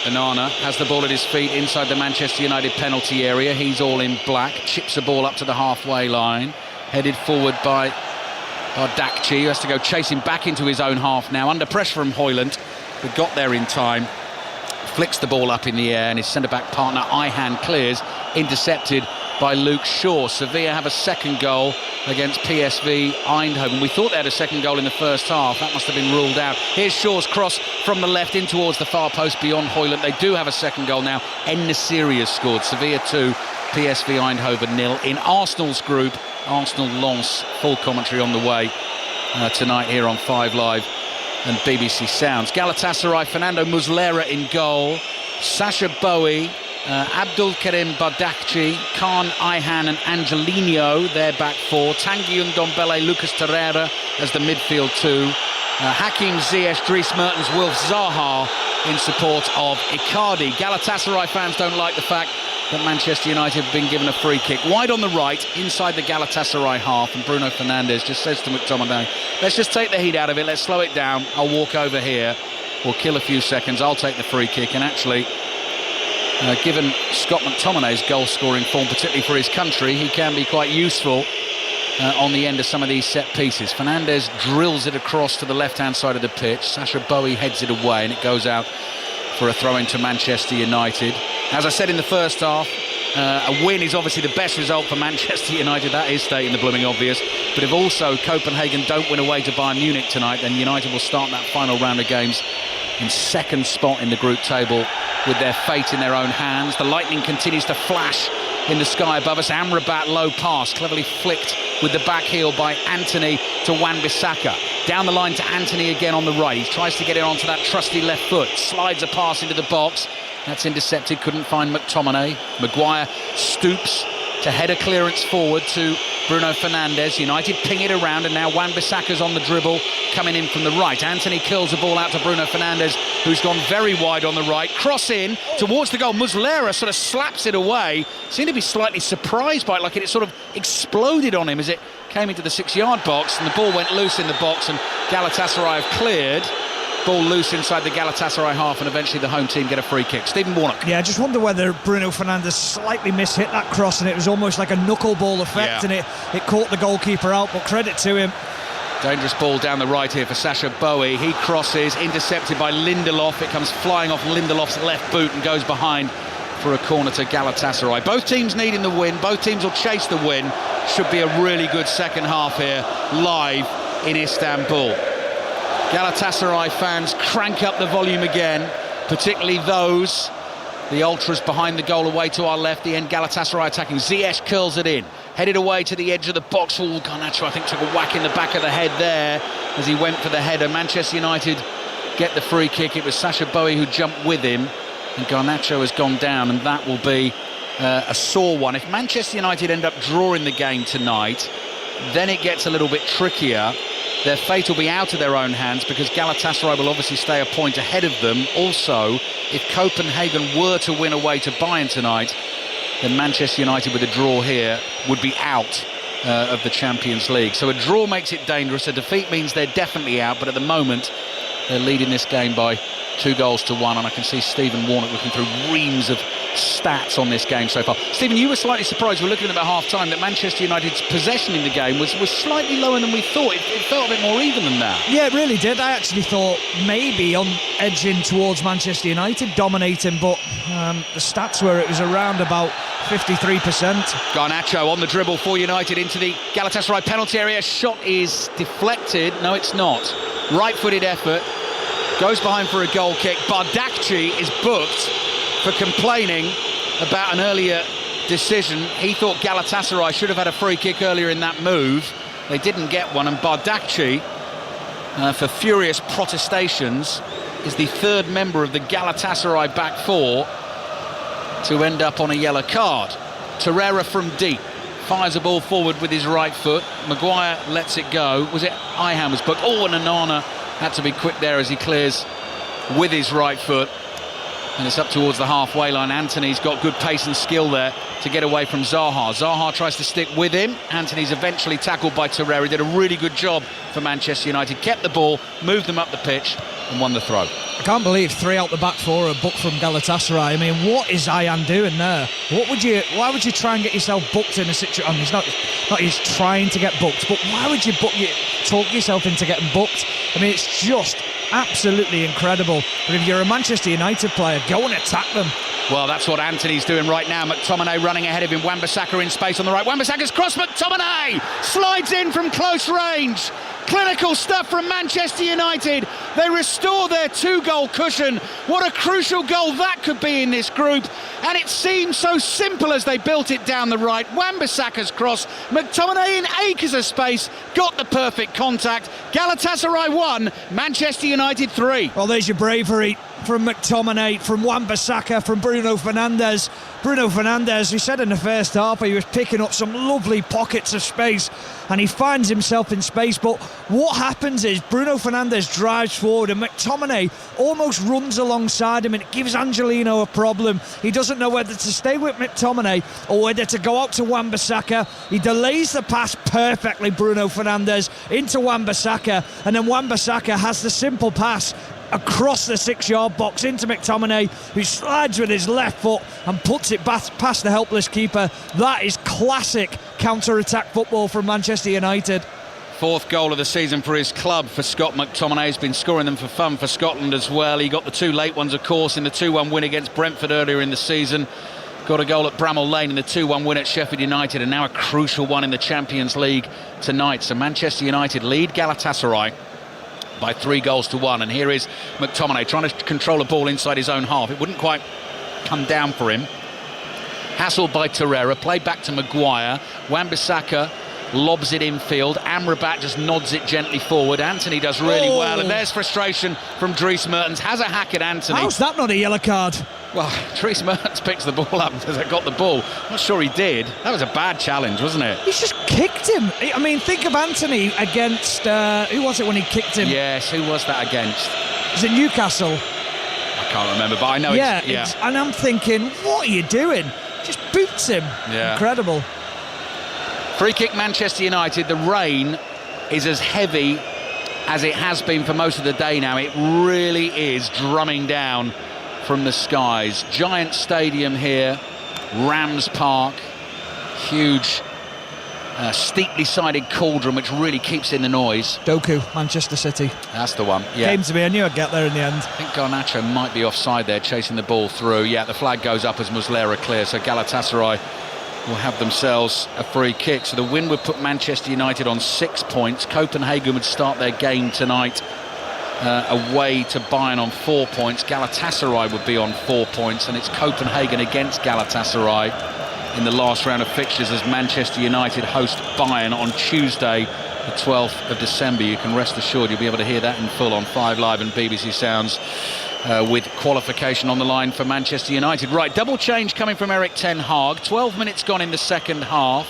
Onana has the ball at his feet inside the Manchester United penalty area. He's all in black. Chips the ball up to the halfway line. Headed forward by Bardakci, who has to go chasing back into his own half now. Under pressure from Højlund, who got there in time. Flicks the ball up in the air, and his centre-back partner Ayhan clears, intercepted by Luke Shaw. Sevilla have a second goal against PSV Eindhoven. We thought they had a second goal in the first half. That must have been ruled out. Here's Shaw's cross from the left in towards the far post beyond Højlund. They do have a second goal now. En-Nesyri has scored. Sevilla 2, PSV Eindhoven 0. In Arsenal's group, Arsenal Lens, full commentary on the way tonight here on 5 Live and BBC Sounds. Galatasaray, Fernando Muslera in goal. Sacha Bowie, Abdul Karim Bardakci, Khan, Ayhan and Angelino, their back four. Tanguy Ndombele, Lucas Torreira as the midfield two. Hakim Ziyech, Dries Mertens, Wilf Zaha in support of Icardi. Galatasaray fans don't like the fact that Manchester United have been given a free kick. Wide on the right, inside the Galatasaray half, and Bruno Fernandes just says to McTominay, let's just take the heat out of it, let's slow it down, I'll walk over here, we'll kill a few seconds, I'll take the free kick. And actually, Given Scott McTominay's goal-scoring form, particularly for his country, he can be quite useful on the end of some of these set pieces. Fernandes drills it across to the left-hand side of the pitch. Sacha Boey heads it away, and it goes out for a throw-in to Manchester United. As I said in the first half, a win is obviously the best result for Manchester United. That is stating the blooming obvious. But if also Copenhagen don't win away to Bayern Munich tonight, then United will start that final round of games in second spot in the group table with their fate in their own hands. The lightning continues to flash in the sky above us. Amrabat low pass, cleverly flicked with the back heel by Anthony to Wan-Bissaka. Down the line to Anthony again on the right. He tries to get it onto that trusty left foot, slides a pass into the box. That's intercepted, couldn't find McTominay. Maguire stoops to head a clearance forward to Bruno Fernandes. United ping it around, and now Wan-Bissaka's on the dribble, coming in from the right. Anthony kills the ball out to Bruno Fernandes, who's gone very wide on the right. Cross in towards the goal. Muslera sort of slaps it away. Seemed to be slightly surprised by it, like it sort of exploded on him as it came into the 6-yard box, and the ball went loose in the box, and Galatasaray have cleared. Ball loose inside the Galatasaray half, and eventually the home team get a free kick. Stephen Warnock. Yeah, I just wonder whether Bruno Fernandes slightly mishit that cross, and it was almost like a knuckleball effect, and it caught the goalkeeper out, but credit to him. Dangerous ball down the right here for Sacha Boey. He crosses, intercepted by Lindelof. It comes flying off Lindelof's left boot and goes behind for a corner to Galatasaray. Both teams needing the win. Both teams will chase the win. Should be a really good second half here, live in Istanbul. Galatasaray fans crank up the volume again, particularly those, the ultras behind the goal away to our left, the end Galatasaray attacking. Ziyech curls it in, headed away to the edge of the box. Garnacho, I think, took a whack in the back of the head there as he went for the header. Manchester United get the free kick. It was Sacha Boey who jumped with him, and Garnacho has gone down, and that will be a sore one. If Manchester United end up drawing the game tonight, then it gets a little bit trickier. Their fate will be out of their own hands because Galatasaray will obviously stay a point ahead of them. Also, if Copenhagen were to win away to Bayern tonight, then Manchester United with a draw here would be out of the Champions League. So a draw makes it dangerous. A defeat means they're definitely out, but at the moment they're leading this game by 2-1, and I can see Stephen Warnock looking through reams of stats on this game so far. Stephen, you were slightly surprised, we're looking at about half-time, that Manchester United's possession in the game was slightly lower than we thought. It felt a bit more even than that. Yeah, it really did. I actually thought maybe on edging towards Manchester United, dominating, but the stats were it was around about 53%. Garnacho on the dribble for United into the Galatasaray penalty area. Shot is deflected. No, it's not. Right-footed effort. Goes behind for a goal kick. Bardakci is booked for complaining about an earlier decision. He thought Galatasaray should have had a free kick earlier in that move. They didn't get one, and Bardakci, for furious protestations, is the third member of the Galatasaray back four to end up on a yellow card. Torreira from deep fires a ball forward with his right foot. Maguire lets it go. Was it Ihan was booked? Oh, and Onana had to be quick there as he clears with his right foot. And it's up towards the halfway line. Anthony's got good pace and skill there to get away from Zaha. Zaha tries to stick with him. Anthony's eventually tackled by Torreira. Did a really good job for Manchester United. Kept the ball, moved them up the pitch and won the throw. I can't believe 3 out the back 4 are booked from Galatasaray. I mean, what is Ihan doing there? Why would you try and get yourself booked in a situation? I mean, he's trying to get booked, but why would you talk yourself into getting booked? I mean, it's just absolutely incredible. But if you're a Manchester United player, go and attack them. Well, that's what Anthony's doing right now. McTominay running ahead of him. Wan-Bissaka in space on the right. Wan-Bissaka's cross. McTominay slides in from close range. Clinical stuff from Manchester United. They restore their 2-goal cushion. What a crucial goal that could be in this group. And it seemed so simple as they built it down the right. Wan-Bissaka's cross. McTominay in acres of space. Got the perfect contact. Galatasaray 1, Manchester United 3. Well, there's your bravery from McTominay, from Wan-Bissaka, from Bruno Fernandes. Bruno Fernandes, we said in the first half, he was picking up some lovely pockets of space, and he finds himself in space. But what happens is Bruno Fernandes drives forward, and McTominay almost runs alongside him, and it gives Angelino a problem. He doesn't know whether to stay with McTominay or whether to go out to Wan-Bissaka. He delays the pass perfectly, Bruno Fernandes, into Wan-Bissaka, and then Wan-Bissaka has the simple pass across the 6-yard box into McTominay, who slides with his left foot and puts it past the helpless keeper. That is classic counter-attack football from Manchester United. 4th goal of the season for his club, for Scott McTominay. He's been scoring them for fun for Scotland as well. He got the 2 late ones, of course, in the 2-1 win against Brentford earlier in the season. Got a goal at Bramall Lane in the 2-1 win at Sheffield United, and now a crucial one in the Champions League tonight. So Manchester United lead Galatasaray by 3-1. And here is McTominay trying to control a ball inside his own half. It wouldn't quite come down for him. Hassled by Torreira, played back to Maguire. Wan-Bissaka lobs it infield. Amrabat just nods it gently forward. Anthony does really well, and there's frustration from Dries Mertens. Has a hack at Anthony. How's that not a yellow card? Well, Dries Mertens picks the ball up and says, I got the ball. Not sure he did. That was a bad challenge, wasn't it? He's just kicked him. I mean, think of Anthony against... who was it when he kicked him? Yes, who was that against? Was it Newcastle? I can't remember, but I know and I'm thinking, what are you doing? Just boots him. Yeah. Incredible. Free kick, Manchester United. The rain is as heavy as it has been for most of the day now. It really is drumming down from the skies. Giant stadium here, Rams Park, huge steeply sided cauldron which really keeps in the noise. Doku, Manchester City. That's the one. Yeah. Came to me, I knew I'd get there in the end. I think Garnacho might be offside there, chasing the ball through. Yeah, the flag goes up as Muslera clears, so Galatasaray will have themselves a free kick. So the win would put Manchester United on 6 points. Copenhagen would start their game tonight away to Bayern on 4 points. Galatasaray would be on 4 points, and it's Copenhagen against Galatasaray in the last round of fixtures as Manchester United host Bayern on Tuesday the 12th of December. You can rest assured you'll be able to hear that in full on 5 Live and BBC Sounds with qualification on the line for Manchester United. Right, double change coming from Erik ten Hag. 12 minutes gone in the second half.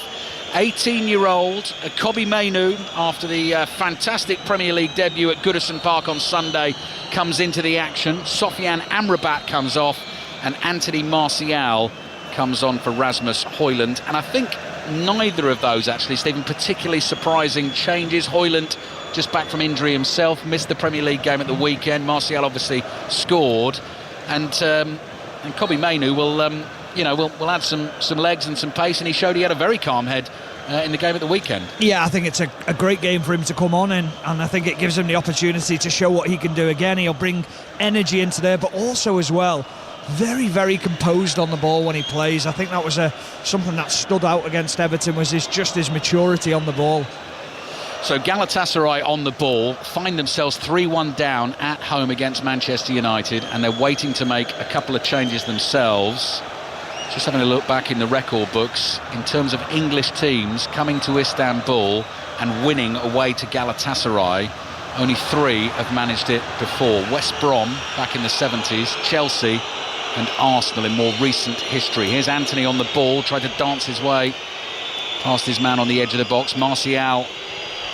18-year-old Kobe Mainoo, after the fantastic Premier League debut at Goodison Park on Sunday, comes into the action. Sofiane Amrabat comes off, and Anthony Martial comes on for Rasmus Højlund. And I think neither of those, actually, Stephen, particularly surprising changes. Højlund just back from injury himself, missed the Premier League game at the weekend. Martial obviously scored, and Kobe Mainoo will add some legs and some pace, and he showed he had a very calm head in the game at the weekend. Yeah, I think it's a great game for him to come on in, and I think it gives him the opportunity to show what he can do again. He'll bring energy into there, but also as well, very, very composed on the ball when he plays. I think that was something that stood out against Everton, was his maturity on the ball. So Galatasaray on the ball find themselves 3-1 down at home against Manchester United, and they're waiting to make a couple of changes themselves. Just having a look back in the record books in terms of English teams coming to Istanbul and winning away to Galatasaray. Only 3 have managed it before. West Brom back in the 70s, Chelsea and Arsenal in more recent history. Here's Anthony on the ball, tried to dance his way past his man on the edge of the box. Martial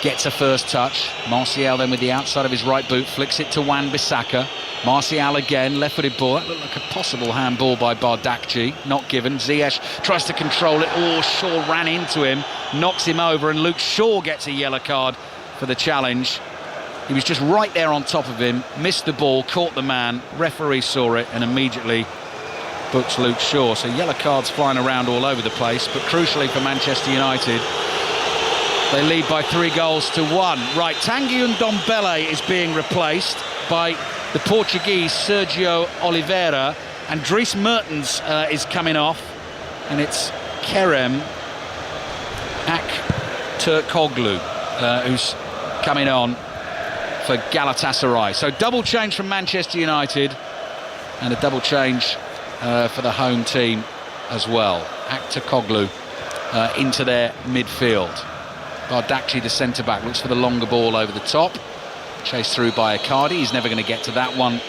gets a first touch. Martial then with the outside of his right boot flicks it to Wan-Bissaka. Martial again, left-footed ball. That looked like a possible handball by Bardakji, not given. Ziyech tries to control it. Oh, Shaw ran into him, knocks him over, and Luke Shaw gets a yellow card for the challenge. He was just right there on top of him, missed the ball, caught the man. Referee saw it and immediately books Luke Shaw. So yellow cards flying around all over the place, but crucially for Manchester United, they lead by 3-1. Right, Tanguy Ndombele is being replaced by the Portuguese Sergio Oliveira, and Dries Mertens is coming off, and it's Kerem Aktürkoğlu who's coming on for Galatasaray. So double change from Manchester United, and a double change for the home team as well. Aktürkoğlu into their midfield. Bardakji, the centre-back, looks for the longer ball over the top. Chased through by Icardi. He's never going to get to that one.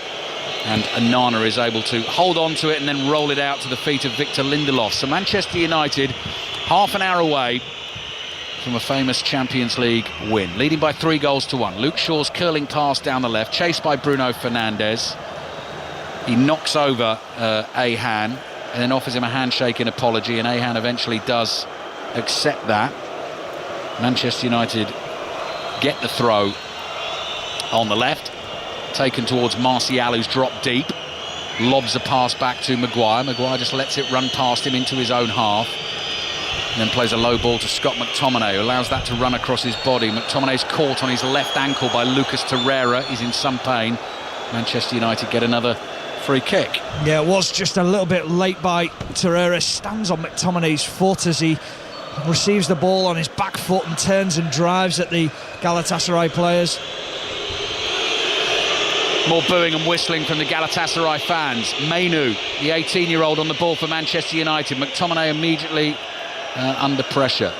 And Onana is able to hold on to it and then roll it out to the feet of Victor Lindelof. So Manchester United, half an hour away from a famous Champions League win, leading by 3-1. Luke Shaw's curling pass down the left, chased by Bruno Fernandes. He knocks over Ahan and then offers him a handshake in apology, and Ahan eventually does accept that. Manchester United get the throw on the left. taken towards Martial, who's dropped deep. Lobs a pass back to Maguire. Maguire just lets it run past him into his own half. And then plays a low ball to Scott McTominay, who allows that to run across his body. McTominay's caught on his left ankle by Lucas Torreira. He's in some pain. Manchester United get another free kick. Yeah, it was just a little bit late by Torreira. Stands on McTominay's foot as he receives the ball on his back foot and turns and drives at the Galatasaray players. More booing and whistling from the Galatasaray fans. Mainu, the 18-year-old, on the ball for Manchester United. McTominay immediately under pressure.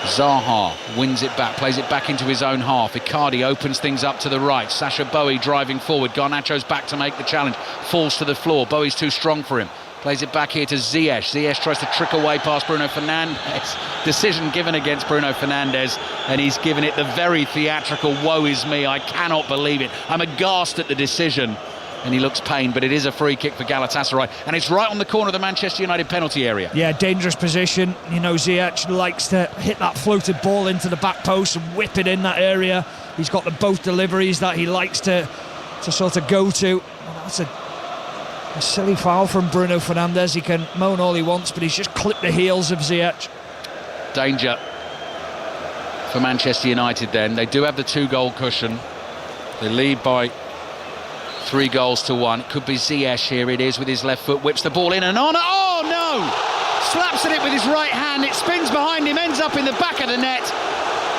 Zaha wins it back, plays it back into his own half. Icardi opens things up to the right. Sacha Boey driving forward. Garnacho's back to make the challenge. Falls to the floor. Bowie's too strong for him. Plays it back here to Ziyech. Ziyech tries to trick away past Bruno Fernandes. Decision given against Bruno Fernandes, and he's given it the very theatrical woe is me. I cannot believe it. I'm aghast at the decision. And he looks pained, but it is a free kick for Galatasaray, and it's right on the corner of the Manchester United penalty area. Yeah, dangerous position. You know, Ziyech likes to hit that floated ball into the back post and whip it in that area. He's got both deliveries that he likes to sort of go to. That's a silly foul from Bruno Fernandes. He can moan all he wants, but he's just clipped the heels of Ziyech. Danger for Manchester United then. They do have the 2-goal cushion. They lead by 3 goals to 1. It could be Ziyech. Here it is with his left foot, whips the ball in and on. Oh no! Slaps at it with his right hand. It spins behind him, ends up in the back of the net.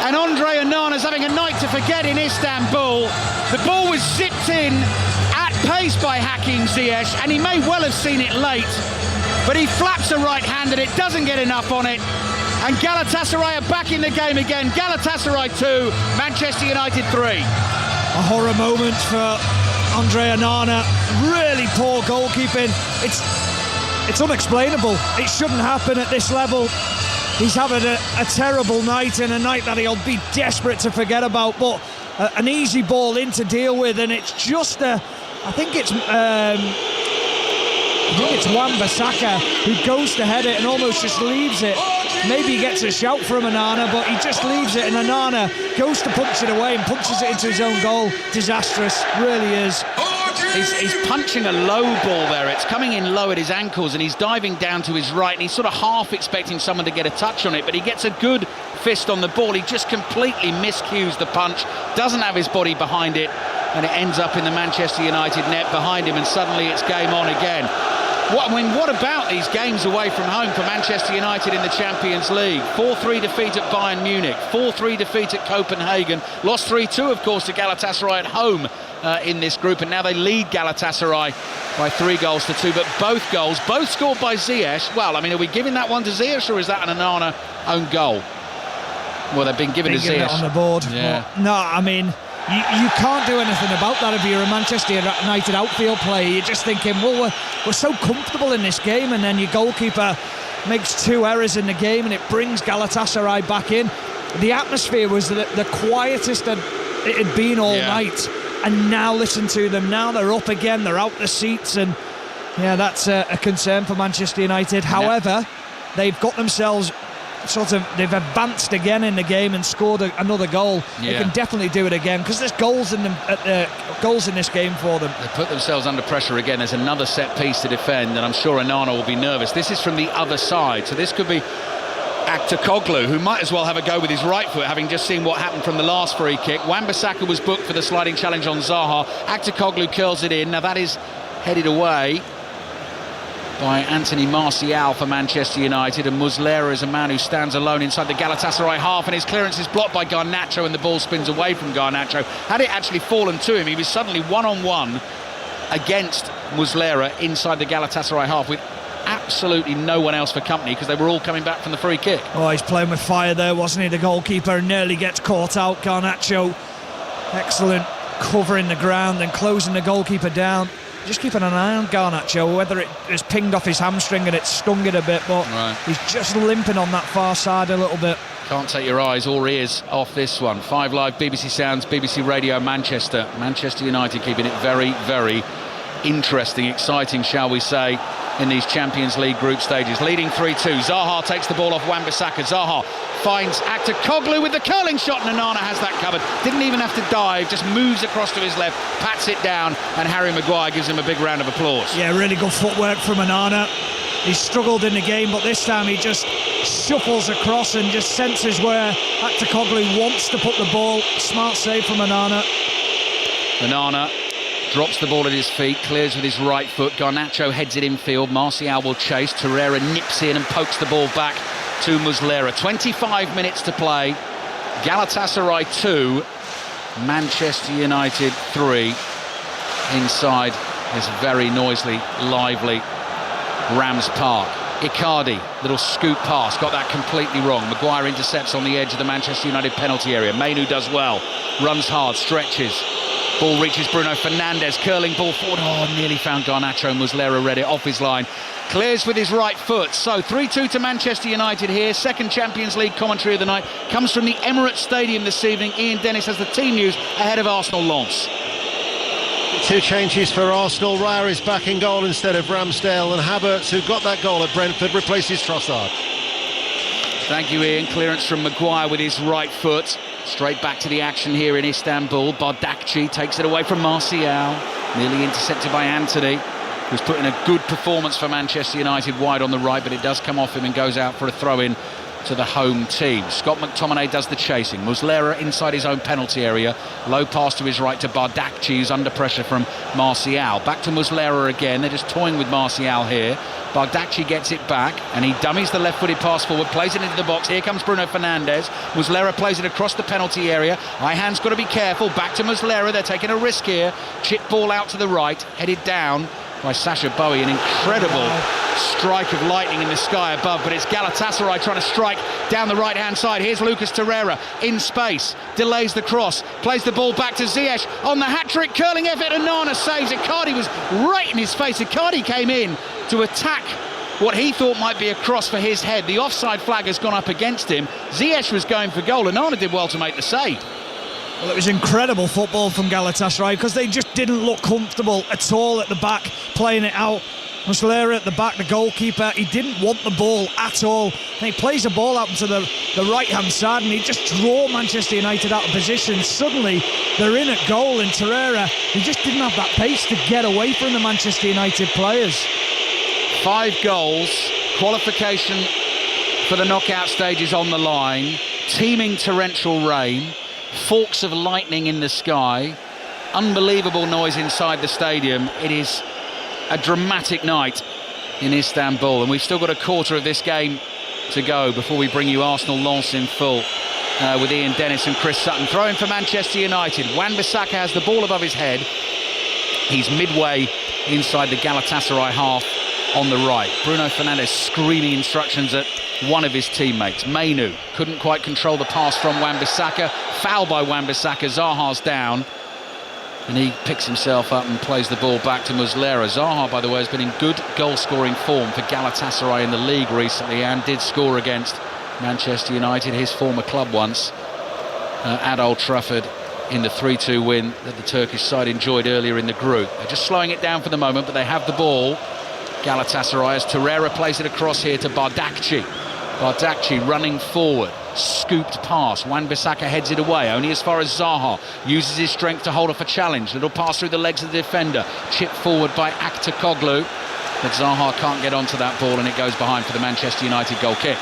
And Andre Onana's having a night to forget in Istanbul. The ball was zipped in at pace by Hakim Ziyech, and he may well have seen it late, but he flaps a right hand and it doesn't get enough on it. And Galatasaray are back in the game again. Galatasaray 2, Manchester United 3. A horror moment for Andre Onana. Really poor goalkeeping. It's unexplainable. It shouldn't happen at this level. He's having a terrible night, and a night that he'll be desperate to forget about. But an easy ball in to deal with, and it's just I think it's Wan-Bissaka who goes to head it and almost just leaves it. Maybe he gets a shout from Onana, but he just leaves it, and Onana goes to punch it away and punches it into his own goal. Disastrous, really is. He's punching a low ball there. It's coming in low at his ankles, and he's diving down to his right, and he's sort of half expecting someone to get a touch on it, but he gets a good fist on the ball. He just completely miscues the punch, doesn't have his body behind it, and it ends up in the Manchester United net behind him, and suddenly it's game on again. What about these games away from home for Manchester United in the Champions League? 4-3 defeat at Bayern Munich, 4-3 defeat at Copenhagen, lost 3-2 of course to Galatasaray at home in this group, and now they lead Galatasaray by 3 goals to 2, but both scored by Ziyech. Well, I mean, are we giving that one to Ziyech, or is that an Onana own goal? Well, they've been given to Ziyech. On the board. Yeah. No, I mean, you can't do anything about that if you're a Manchester United outfield player. You're just thinking, well, we're so comfortable in this game, and then your goalkeeper makes 2 errors in the game, and it brings Galatasaray back in. The atmosphere was the quietest it had been all night, and now listen to them. Now they're up again, they're out the seats, and yeah, that's a concern for Manchester United. However, they've got themselves they've advanced again in the game and scored another goal. They can definitely do it again, because there's goals in this game for them. They put themselves under pressure again. There's another set piece to defend, and I'm sure Onana will be nervous. This is from the other side, so this could be Aktürkoğlu, who might as well have a go with his right foot, having just seen what happened from the last free kick. Wan-Bissaka was booked for the sliding challenge on Zaha. Aktürkoğlu curls it in. Now that is headed away by Anthony Martial for Manchester United, and Muslera is a man who stands alone inside the Galatasaray half, and his clearance is blocked by Garnacho, and the ball spins away from Garnacho. Had it actually fallen to him, he was suddenly one-on-one against Muslera inside the Galatasaray half with absolutely no one else for company, because they were all coming back from the free kick. Oh, he's playing with fire there, wasn't he? The goalkeeper nearly gets caught out. Garnacho, excellent covering the ground and closing the goalkeeper down. Just keeping an eye on Garnacho, whether it has pinged off his hamstring and it's stung it a bit, but he's just limping on that far side a little bit. Can't take your eyes or ears off this one. 5 Live, BBC Sounds, BBC Radio Manchester. Manchester United keeping it very, very interesting, exciting, shall we say. in these Champions League group stages. Leading 3-2. Zaha takes the ball off Wan-Bissaka. Zaha finds Aktoglu with the curling shot, and Onana has that covered. Didn't even have to dive, just moves across to his left, pats it down, and Harry Maguire gives him a big round of applause. Yeah, really good footwork from Onana. He struggled in the game, but this time he just shuffles across and just senses where Aktoglu wants to put the ball. Smart save from Onana. Onana drops the ball at his feet, clears with his right foot. Garnacho heads it infield. Martial will chase. Torreira nips in and pokes the ball back to Muslera. 25 minutes to play. Galatasaray 2, Manchester United 3. Inside this very noisily, lively Rams Park. Icardi, little scoop pass, got that completely wrong. Maguire intercepts on the edge of the Manchester United penalty area. Mainu does well, runs hard, stretches. Ball reaches Bruno Fernandes, curling ball forward. Oh, nearly found Garnacho. Muslera read it off his line. Clears with his right foot. So 3-2 to Manchester United here. Second Champions League commentary of the night comes from the Emirates Stadium this evening. Ian Dennis has the team news ahead of Arsenal Lens. 2 changes for Arsenal. Raya is back in goal instead of Ramsdale, and Havertz, who got that goal at Brentford, replaces Trossard. Thank you, Ian. Clearance from Maguire with his right foot. Straight back to the action here in Istanbul. Bardakci takes it away from Martial. Nearly intercepted by Anthony, who's put in a good performance for Manchester United wide on the right, but it does come off him and goes out for a throw-in to the home team. Scott McTominay does the chasing. Muslera inside his own penalty area. Low pass to his right to Bardakci, who's under pressure from Martial. Back to Muslera again. They're just toying with Martial here. Bardakci gets it back and he dummies the left-footed pass forward, plays it into the box. Here comes Bruno Fernandes. Muslera plays it across the penalty area. Ihan's got to be careful. Back to Muslera. They're taking a risk here. Chip ball out to the right, headed down by Sacha Bowie. An incredible strike of lightning in the sky above, but it's Galatasaray trying to strike down the right-hand side. Here's Lucas Torreira in space, delays the cross, plays the ball back to Ziyech on the hat-trick curling effort, and Onana saves. Icardi was right in his face. Icardi came in to attack what he thought might be a cross for his head. The offside flag has gone up against him. Ziyech was going for goal, and Onana did well to make the save. Well, it was incredible football from Galatasaray because they just didn't look comfortable at all at the back, playing it out. Muslera at the back, the goalkeeper, he didn't want the ball at all. And he plays the ball out to the right-hand side and he just drove Manchester United out of position. Suddenly, they're in at goal, and Torreira, he just didn't have that pace to get away from the Manchester United players. 5 goals, qualification for the knockout stages on the line, teeming torrential rain, forks of lightning in the sky, unbelievable noise inside the stadium. It is a dramatic night in Istanbul, and we've still got a quarter of this game to go before we bring you Arsenal Lens in full with Ian Dennis and Chris Sutton. Throwing for Manchester United. Wan-Bissaka has the ball above his head. He's midway inside the Galatasaray half on the right. Bruno Fernandes screaming instructions at one of his teammates. Mainu couldn't quite control the pass from Wan-Bissaka. Foul by Wan-Bissaka. Zaha's down, and he picks himself up and plays the ball back to Muslera. Zaha, by the way, has been in good goal-scoring form for Galatasaray in the league recently, and did score against Manchester United, his former club once, at Old Trafford in the 3-2 win that the Turkish side enjoyed earlier in the group. They're just slowing it down for the moment, but they have the ball. Galatasaray, as Torreira plays it across here to Bardakci. Bardakci running forward, scooped pass. Wan-Bissaka heads it away, only as far as Zaha. Uses his strength to hold off a challenge. Little pass through the legs of the defender. Chip forward by Aktoglu. But Zaha can't get onto that ball, and it goes behind for the Manchester United goal kick.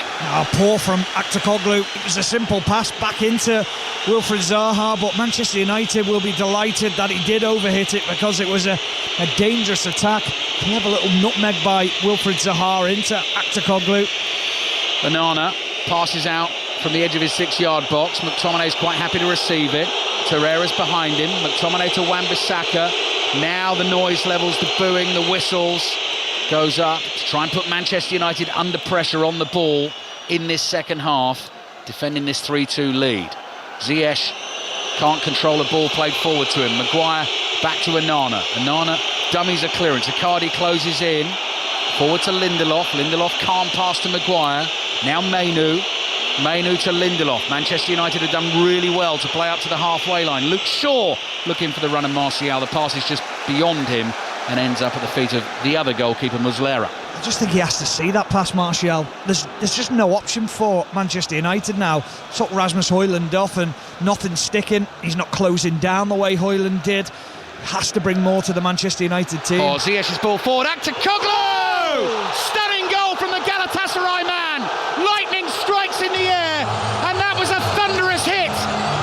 Poor from Aktoglu. It was a simple pass back into Wilfried Zaha, but Manchester United will be delighted that he did overhit it, because it was a dangerous attack. We have a little nutmeg by Wilfried Zaha into Aktoglu. Onana passes out from the edge of his 6-yard box. McTominay's quite happy to receive it. Torreira's behind him. McTominay to Wan-Bissaka. Now the noise levels, the booing, the whistles goes up to try and put Manchester United under pressure on the ball in this second half, defending this 3-2 lead. Ziyech can't control the ball played forward to him. Maguire back to Onana. Onana dummies a clearance. Icardi closes in. Forward to Lindelof. Lindelof can't pass to Maguire. Now Mainu. Mainu to Lindelof. Manchester United have done really well to play up to the halfway line. Luke Shaw looking for the run of Martial. The pass is just beyond him and ends up at the feet of the other goalkeeper, Muslera. I just think he has to see that pass, Martial. There's just no option for Manchester United now. Took Rasmus Højlund off and nothing's sticking. He's not closing down the way Højlund did. Has to bring more to the Manchester United team. Oh, Ziyech's ball forward, Akçakoglu! Stunning goal from the Galatasaray man. Lightning strikes in the air, and that was a thunderous hit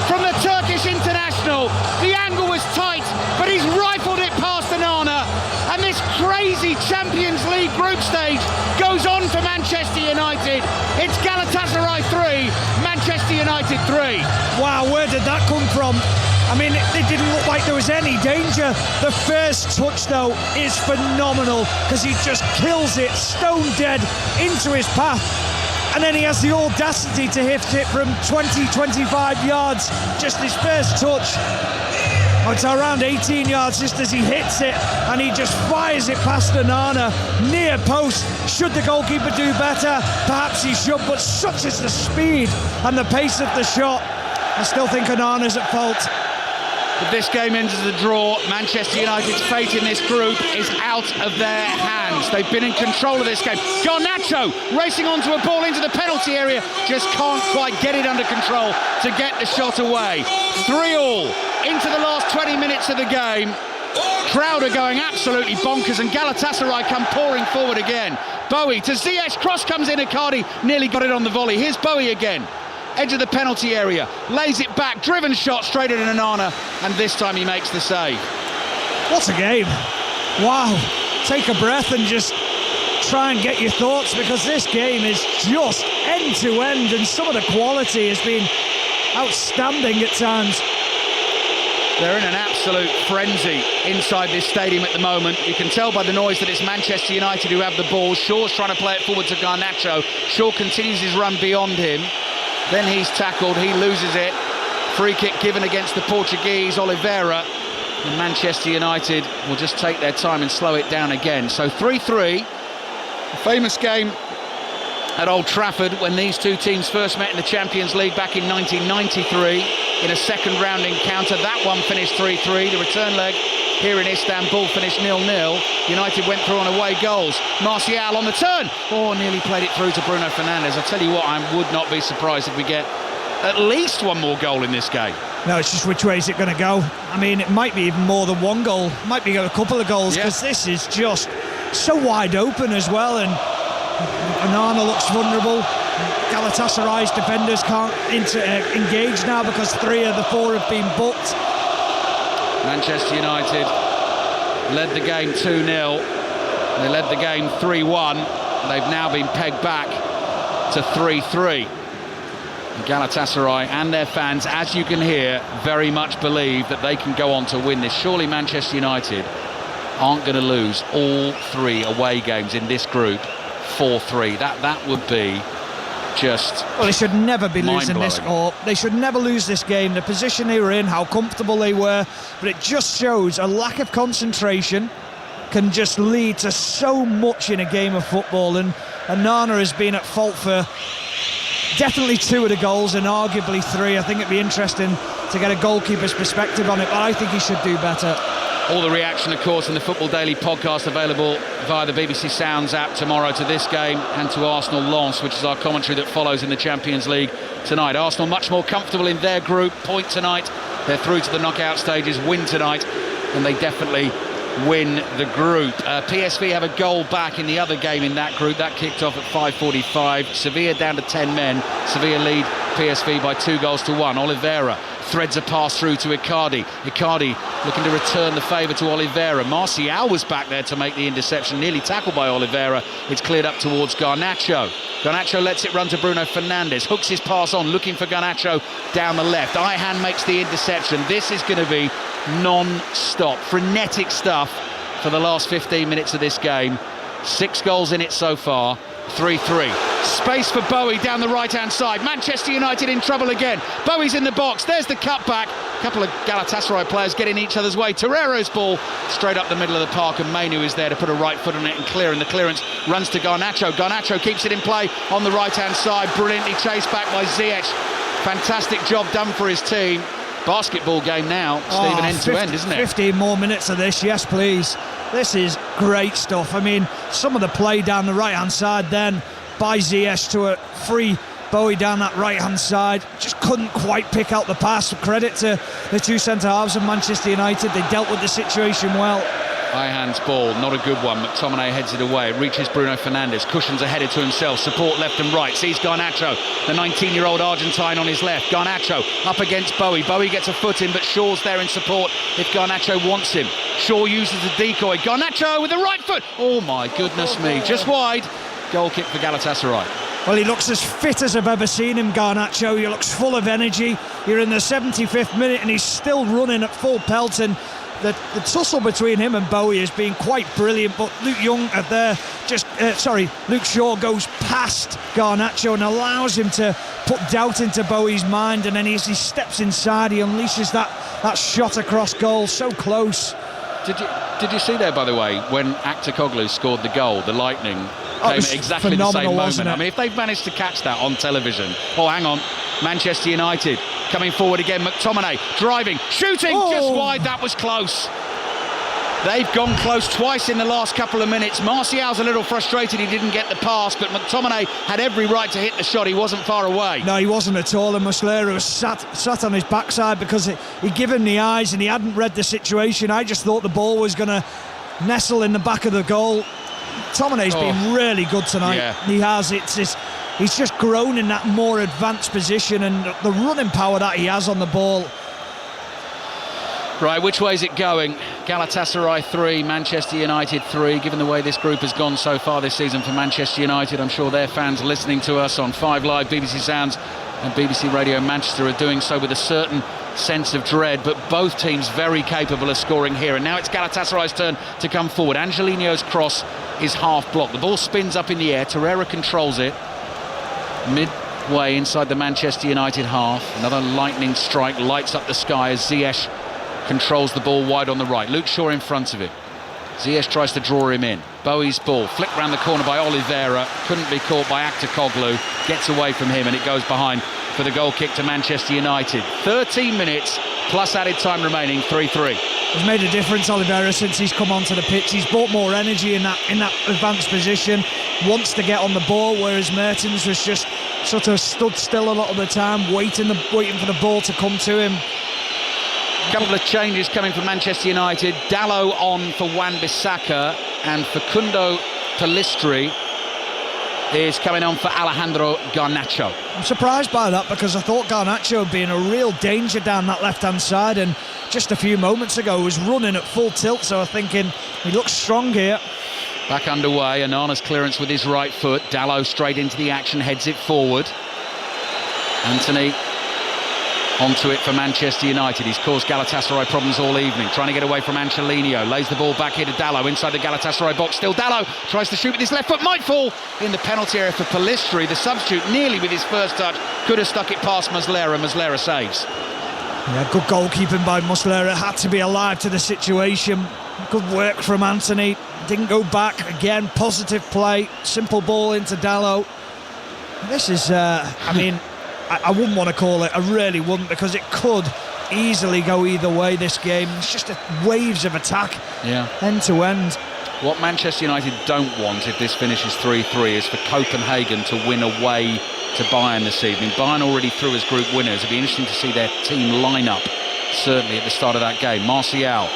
from the Turkish international. The angle was tight, but he's rifled it past Onana, and this crazy Champions League group stage goes on for Manchester United. It's Galatasaray 3, Manchester United 3. Wow, where did that come from? I mean, it didn't look like there was any danger. The first touch, though, is phenomenal because he just kills it stone dead into his path. And then he has the audacity to hit it from 20-25 yards. Just his first touch. Oh, it's around 18 yards just as he hits it, and he just fires it past Onana, near post. Should the goalkeeper do better? Perhaps he should, but such is the speed and the pace of the shot. I still think Onana's at fault. If this game ends as a draw, Manchester United's fate in this group is out of their hands. They've been in control of this game. Garnacho racing onto a ball into the penalty area, just can't quite get it under control to get the shot away. 3-3 into the last 20 minutes of the game. Crowd are going absolutely bonkers, and Galatasaray come pouring forward again. Bowie to Ziyech, cross comes in, Icardi nearly got it on the volley. Here's Bowie again. Edge of the penalty area, lays it back, driven shot straight at Onana, and this time he makes the save. What a game. Wow. Take a breath and just try and get your thoughts, because this game is just end to end, and some of the quality has been outstanding at times. They're in an absolute frenzy inside this stadium at the moment. You can tell by the noise that it's Manchester United who have the ball. Shaw's trying to play it forward to Garnacho. Shaw continues his run beyond him. Then he's tackled, he loses it. Free kick given against the Portuguese, Oliveira. And Manchester United will just take their time and slow it down again. So 3-3, a famous game at Old Trafford when these two teams first met in the Champions League back in 1993 in a second round encounter. That one finished 3-3. The return leg here in Istanbul finished 0-0. United went through on away goals. Martial on the turn. Oh, nearly played it through to Bruno Fernandes. I tell you what, I would not be surprised if we get at least one more goal in this game. No, it's just which way is it going to go? I mean, it might be even more than one goal. It might be a couple of goals, because this is just so wide open as well. And Onana looks vulnerable. Galatasaray's defenders can't engage now because 3 of the 4 have been booked. Manchester United led the game 2-0. They led the game 3-1. They've now been pegged back to 3-3. Galatasaray and their fans, as you can hear, very much believe that they can go on to win this. Surely Manchester United aren't going to lose all 3 away games in this group 4-3. That would be just well, they should never be losing this, or they should never lose this game. The position they were in, how comfortable they were, but it just shows a lack of concentration can just lead to so much in a game of football. And Onana has been at fault for definitely 2 of the goals and arguably 3. I think it'd be interesting to get a goalkeeper's perspective on it, but I think he should do better. All the reaction, of course, in the Football Daily podcast, available via the BBC Sounds app tomorrow to this game and to Arsenal-Lens, which is our commentary that follows in the Champions League tonight. Arsenal much more comfortable in their group, point tonight. They're through to the knockout stages, win tonight, and they definitely win the group. PSV have a goal back in the other game in that group. That kicked off at 5:45. Sevilla down to 10 men. Sevilla lead PSV by 2-1. Oliveira threads a pass through to Icardi. Icardi looking to return the favour to Oliveira. Martial was back there to make the interception, nearly tackled by Oliveira. It's cleared up towards Garnacho. Garnacho lets it run to Bruno Fernandes, hooks his pass on, looking for Garnacho down the left. Ihan makes the interception. This is going to be non-stop, frenetic stuff for the last 15 minutes of this game. 6 goals in it so far. 3-3. Space for Bowie down the right-hand side. Manchester United in trouble again. Bowie's in the box. There's the cutback. A couple of Galatasaray players get in each other's way. Torreira's ball straight up the middle of the park, and Mainu is there to put a right foot on it and clear. And the clearance runs to Garnacho. Garnacho keeps it in play on the right-hand side. Brilliantly chased back by Ziyech. Fantastic job done for his team. basketball game now, Stephen, end to end, isn't it? 15 more minutes of this, yes please. This is great stuff. I mean, some of the play down the right hand side then by Ziyech to a free Bowie down that right hand side, just couldn't quite pick out the pass. Credit to the two centre halves of Manchester United, they dealt with the situation well. High hands ball, not a good one. McTominay heads it away. It reaches Bruno Fernandes. Cushions a header to himself. Support left and right. Sees Garnacho, the 19-year-old Argentine on his left. Garnacho up against Bowie. Bowie gets a foot in, but Shaw's there in support if Garnacho wants him. Shaw uses the decoy. Garnacho with the right foot. Oh my goodness me. Just wide. Goal kick for Galatasaray. Well, he looks as fit as I've ever seen him, Garnacho. He looks full of energy. You're in the 75th minute and he's still running at full pelt, and the tussle between him and Bowie has been quite brilliant, but Luke Shaw goes past Garnacho and allows him to put doubt into Bowie's mind, and then as he steps inside he unleashes that shot across goal, so close. Did you see there, by the way, when Aktürkoğlu scored the goal, the lightning came at exactly the same moment? I mean, if they've managed to catch that on television. Oh, hang on. Manchester United coming forward again. McTominay driving, shooting, just wide. That was close. They've gone close twice in the last couple of minutes. Martial's a little frustrated he didn't get the pass, but McTominay had every right to hit the shot. He wasn't far away. No, he wasn't at all, and Muslera was sat on his backside because he'd given him the eyes and he hadn't read the situation. I just thought the ball was going to nestle in the back of the goal. McTominay's been really good tonight. Yeah. He has. He's just grown in that more advanced position, and the running power that he has on the ball. Right, which way is it going? Galatasaray 3, Manchester United 3. Given the way this group has gone so far this season for Manchester United, I'm sure their fans listening to us on 5 Live, BBC Sounds and BBC Radio Manchester are doing so with a certain sense of dread, but both teams very capable of scoring here. And now it's Galatasaray's turn to come forward. Angelino's cross is half blocked. The ball spins up in the air. Torreira controls it. Midway inside the Manchester United half. Another lightning strike lights up the sky as Ziyech controls the ball wide on the right. Luke Shaw in front of him. Ziyech tries to draw him in. Bowie's ball flicked round the corner by Oliveira, couldn't be caught by Aktürkoğlu, gets away from him and it goes behind for the goal kick to Manchester United. 13 minutes plus added time remaining, 3-3. He's made a difference, Oliveira, since he's come onto the pitch. He's brought more energy in that advanced position, wants to get on the ball, whereas Mertens was just sort of stood still a lot of the time, waiting for the ball to come to him. Couple of changes coming for Manchester United. Dalot on for Wan-Bissaka, and Facundo Pellistri is coming on for Alejandro Garnacho. I'm surprised by that because I thought Garnacho would be in a real danger down that left-hand side, and just a few moments ago was running at full tilt, so I'm thinking he looks strong here. Back underway, Onana's clearance with his right foot. Dalot straight into the action, heads it forward. Anthony onto it for Manchester United. He's caused Galatasaray problems all evening, trying to get away from Angelino. Lays the ball back here to Dalot inside the Galatasaray box. Still Dalot tries to shoot with his left foot, might fall in the penalty area for Pellistri. The substitute nearly with his first touch could have stuck it past Muslera. Muslera saves. Yeah, good goalkeeping by Muslera. Had to be alive to the situation. Good work from Anthony. Didn't go back. Again, positive play. Simple ball into Dalot. This is, I wouldn't want to call it. I really wouldn't, because it could easily go either way, this game. It's just waves of attack, end to end. What Manchester United don't want if this finishes 3-3 is for Copenhagen to win away to Bayern this evening. Bayern already through as group winners. It'll be interesting to see their team line up, certainly at the start of that game. Martial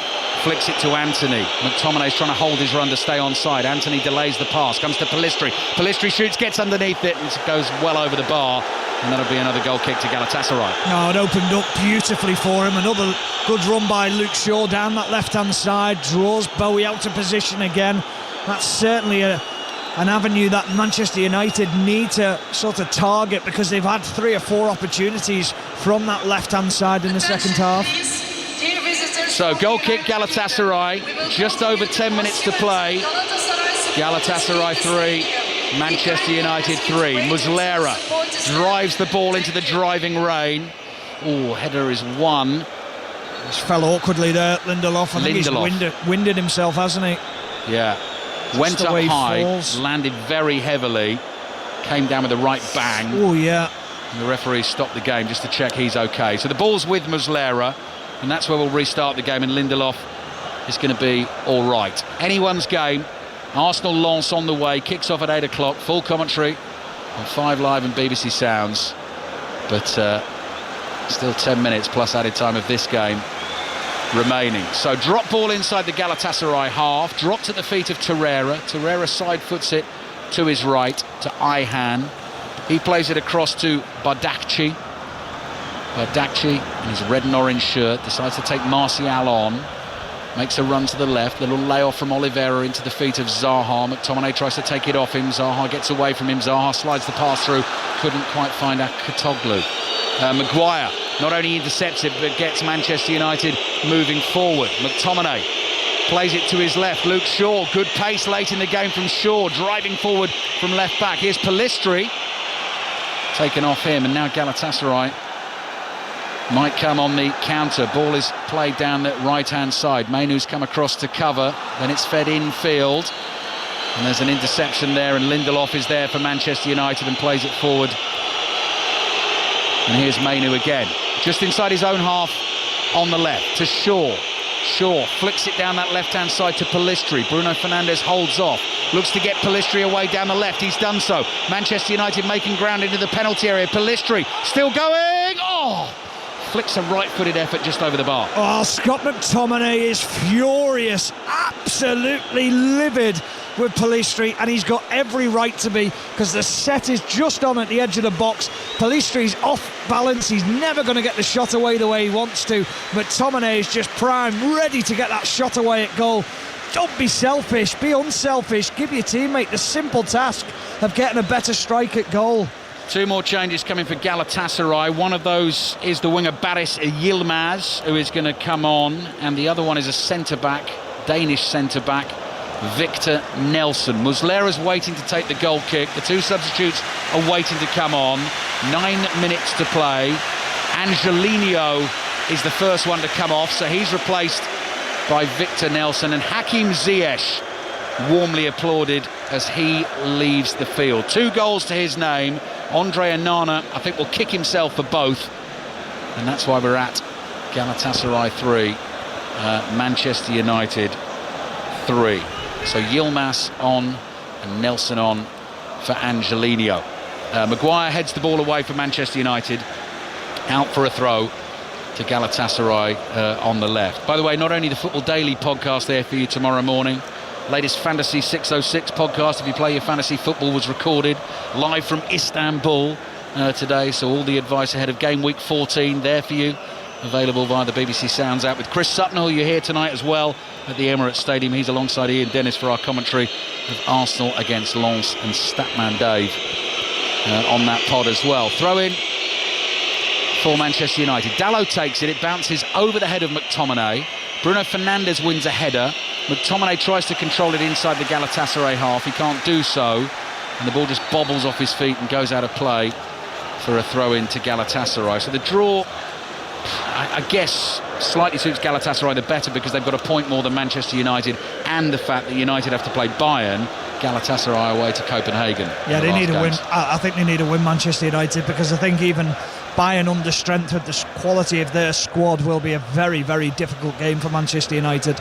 flicks it to Anthony. McTominay's trying to hold his run to stay onside. Anthony delays the pass, comes to Pellistri. Pellistri shoots, gets underneath it, and it goes well over the bar. And that'll be another goal kick to Galatasaray. No, it opened up beautifully for him. Another good run by Luke Shaw down that left-hand side. Draws Bowie out of position again. That's certainly an avenue that Manchester United need to sort of target, because they've had 3 or 4 opportunities from that left-hand side in the second half. So goal kick Galatasaray, just over 10 minutes to play. Galatasaray 3, Manchester United 3. Muslera drives the ball into the driving rain. Oh, header is won. Just fell awkwardly there, Lindelof. I think he's winded himself, hasn't he? Yeah. Went up high, landed very heavily, came down with a right bang. Oh, yeah. And the referee stopped the game just to check he's okay. So the ball's with Muslera, and that's where we'll restart the game, and Lindelof is going to be all right. Anyone's game. Arsenal Lens on the way, kicks off at 8 o'clock. Full commentary on 5 Live and BBC Sounds. But still 10 minutes plus added time of this game remaining. So drop ball inside the Galatasaray half, dropped at the feet of Torreira. Torreira side foots it to his right, to Ayhan. He plays it across to Bardakci. Bardakci in his red and orange shirt decides to take Martial on. Makes a run to the left, little layoff from Oliveira into the feet of Zaha. McTominay tries to take it off him. Zaha gets away from him. Zaha slides the pass through. Couldn't quite find Akatoglu. Maguire not only intercepts it, but gets Manchester United moving forward. McTominay plays it to his left. Luke Shaw, good pace late in the game from Shaw, driving forward from left back. Here's Pellistri, taken off him, and now Galatasaray might come on the counter. Ball is played down the right-hand side. Mainoo's come across to cover, then it's fed infield, and there's an interception there, and Lindelof is there for Manchester United and plays it forward. And here's Mainoo again, just inside his own half on the left to Shaw. Shaw flicks it down that left-hand side to Pellistri. Bruno Fernandes holds off, looks to get Pellistri away down the left. He's done so. Manchester United making ground into the penalty area. Pellistri still going. Oh! Flicks a right-footed effort just over the bar. Oh, Scott McTominay is furious, absolutely livid with Pellistri, and he's got every right to be, because the set is just on at the edge of the box. Pellistri's off balance, he's never going to get the shot away the way he wants to. McTominay is just prime, ready to get that shot away at goal. Don't be selfish, be unselfish, give your teammate the simple task of getting a better strike at goal. 2 more changes coming for Galatasaray. One of those is the winger Baris Yilmaz, who is going to come on, and the other one is a centre-back, Danish centre-back, Victor Nelson. Muslera's waiting to take the goal kick. The 2 substitutes are waiting to come on. 9 minutes to play. Angelino is the first one to come off, so he's replaced by Victor Nelson, and Hakim Ziyech warmly applauded as he leaves the field. 2 goals to his name. Andre Onana, I think, will kick himself for both, and that's why we're at Galatasaray 3, Manchester United 3. So Yilmaz on and Nelson on for Angelino. Maguire heads the ball away for Manchester United, out for a throw to Galatasaray on the left. By the way, not only the Football Daily podcast there for you tomorrow morning, latest Fantasy 606 podcast, if you play your fantasy football, was recorded live from Istanbul today, so all the advice ahead of game week 14 there for you, available via the BBC Sounds app, with Chris Sutton, who you're here tonight as well at the Emirates Stadium. He's alongside Ian Dennis for our commentary of Arsenal against Lens, and Statman Dave on that pod as well. Throw in for Manchester United. Dalot takes it, it bounces over the head of McTominay. Bruno Fernandes wins a header. McTominay tries to control it inside the Galatasaray half. He can't do so, and the ball just bobbles off his feet and goes out of play for a throw-in to Galatasaray. So the draw, I guess, slightly suits Galatasaray the better, because they've got a point more than Manchester United, and the fact that United have to play Bayern. Galatasaray away to Copenhagen. Yeah, they need a win. I think they need a win, Manchester United, because I think even Bayern, under strength with the quality of their squad, will be a very, very difficult game for Manchester United.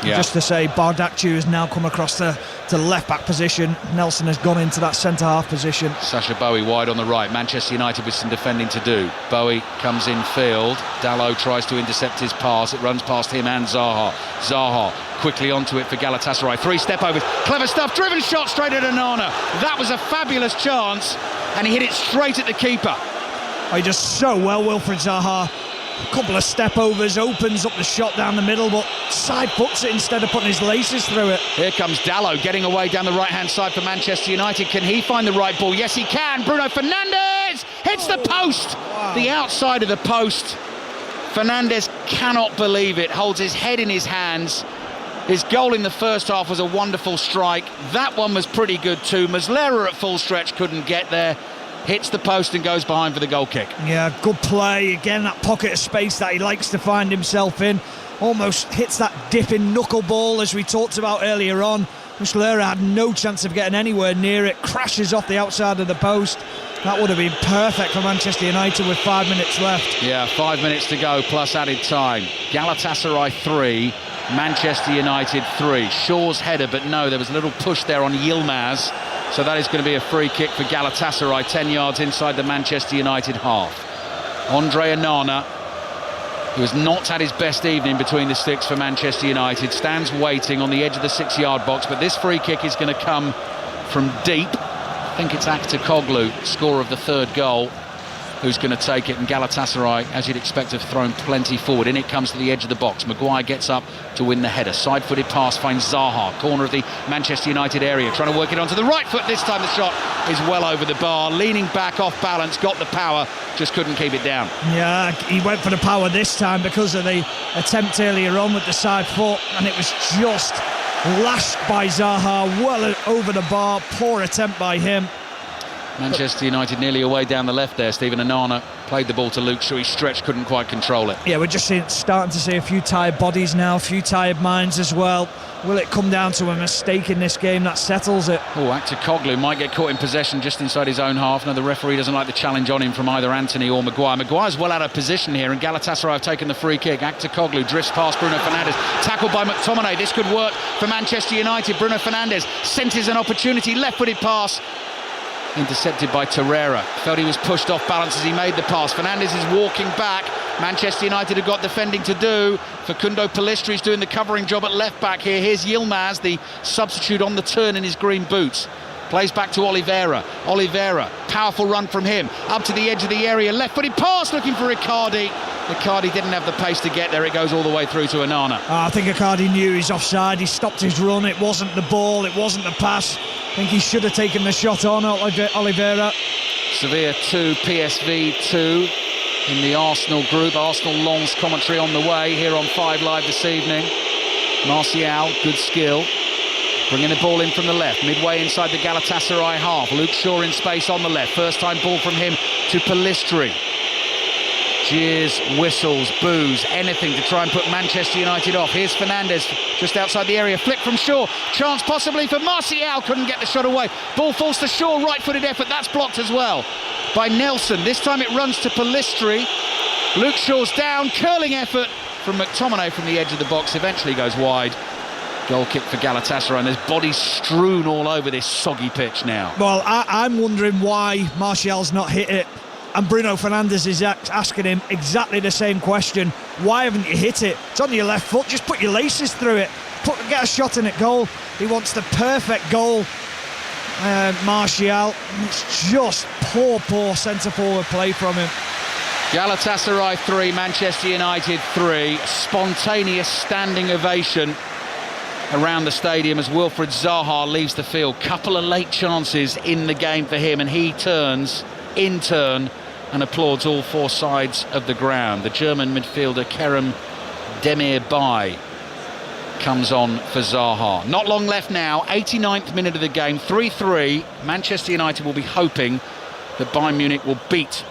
Yeah. Just to say, Bardakci has now come across to left-back position. Nelson has gone into that centre-half position. Sacha Bowie wide on the right. Manchester United with some defending to do. Bowie comes in field. Dalot tries to intercept his pass. It runs past him and Zaha. Zaha quickly onto it for Galatasaray. 3 step-overs. Clever stuff. Driven shot straight at Onana. That was a fabulous chance, and he hit it straight at the keeper. Oh, he does so well, Wilfried Zaha. A couple of step-overs, opens up the shot down the middle, but side puts it instead of putting his laces through it. Here comes Dalot getting away down the right-hand side for Manchester United. Can he find the right ball? Yes, he can. Bruno Fernandes hits the post. Wow. The outside of the post. Fernandes cannot believe it. Holds his head in his hands. His goal in the first half was a wonderful strike. That one was pretty good too. Muslera at full stretch couldn't get there. Hits the post and goes behind for the goal kick. Yeah, good play. Again, that pocket of space that he likes to find himself in. Almost hits that dipping knuckleball as we talked about earlier on. Muslera had no chance of getting anywhere near it. Crashes off the outside of the post. That would have been perfect for Manchester United with 5 minutes left. Yeah, 5 minutes to go plus added time. Galatasaray 3, Manchester United 3. Shaw's header, but no, there was a little push there on Yilmaz. So that is going to be a free kick for Galatasaray, 10 yards inside the Manchester United half. Andre Onana, who has not had his best evening between the sticks for Manchester United, stands waiting on the edge of the 6-yard box, but this free kick is going to come from deep. I think it's Aktoglu, scorer of the third goal, who's going to take it, and Galatasaray, as you'd expect, have thrown plenty forward. In it comes to the edge of the box. Maguire gets up to win the header. Side-footed pass finds Zaha, corner of the Manchester United area, trying to work it onto the right foot. This time the shot is well over the bar, leaning back off balance, got the power, just couldn't keep it down. Yeah, he went for the power this time because of the attempt earlier on with the side foot, and it was just lashed by Zaha well over the bar. Poor attempt by him. Manchester United nearly away down the left there. Stephen Onana played the ball to Luke Shaw. He stretched, couldn't quite control it. Yeah, we're just starting to see a few tired bodies now, a few tired minds as well. Will it come down to a mistake in this game that settles it? Oh, Aktoglu might get caught in possession just inside his own half. Now the referee doesn't like the challenge on him from either Anthony or Maguire. Maguire's well out of position here, and Galatasaray have taken the free kick. Aktoglu drifts past Bruno Fernandes, tackled by McTominay. This could work for Manchester United. Bruno Fernandes senses an opportunity, left-footed pass. Intercepted by Torreira. Felt he was pushed off balance as he made the pass. Fernandes is walking back. Manchester United have got defending to do. Facundo Pellistri's doing the covering job at left back here. Here's Yilmaz, the substitute on the turn in his green boots. Plays back to Oliveira. Oliveira, powerful run from him. Up to the edge of the area. Left-footed pass looking for Icardi. Icardi didn't have the pace to get there. It goes all the way through to Onana. I think Icardi knew he's offside. He stopped his run. It wasn't the ball. It wasn't the pass. I think he should have taken the shot on Oliveira. Sevilla 2, PSV 2 in the Arsenal group. Arsenal Long's commentary on the way here on 5 Live this evening. Martial, good skill. Bringing the ball in from the left, midway inside the Galatasaray half. Luke Shaw in space on the left. First time ball from him to Pellistri. Cheers, whistles, boos, anything to try and put Manchester United off. Here's Fernandes just outside the area. Flick from Shaw. Chance possibly for Martial. Couldn't get the shot away. Ball falls to Shaw. Right-footed effort. That's blocked as well by Nelson. This time it runs to Pellistri. Luke Shaw's down. Curling effort from McTominay from the edge of the box. Eventually goes wide. Goal kick for Galatasaray, and there's bodies strewn all over this soggy pitch now. Well, I'm wondering why Martial's not hit it, and Bruno Fernandes is asking him exactly the same question. Why haven't you hit it? It's on your left foot, just put your laces through it. Get a shot in at goal. He wants the perfect goal, Martial. It's just poor centre-forward play from him. Galatasaray 3, Manchester United 3. Spontaneous standing ovation around the stadium as Wilfried Zaha leaves the field. Couple of late chances in the game for him, and he turns in turn and applauds all 4 sides of the ground. The German midfielder Kerem Demirbay comes on for Zaha. Not long left now, 89th minute of the game, 3-3. Manchester United will be hoping that Bayern Munich will beat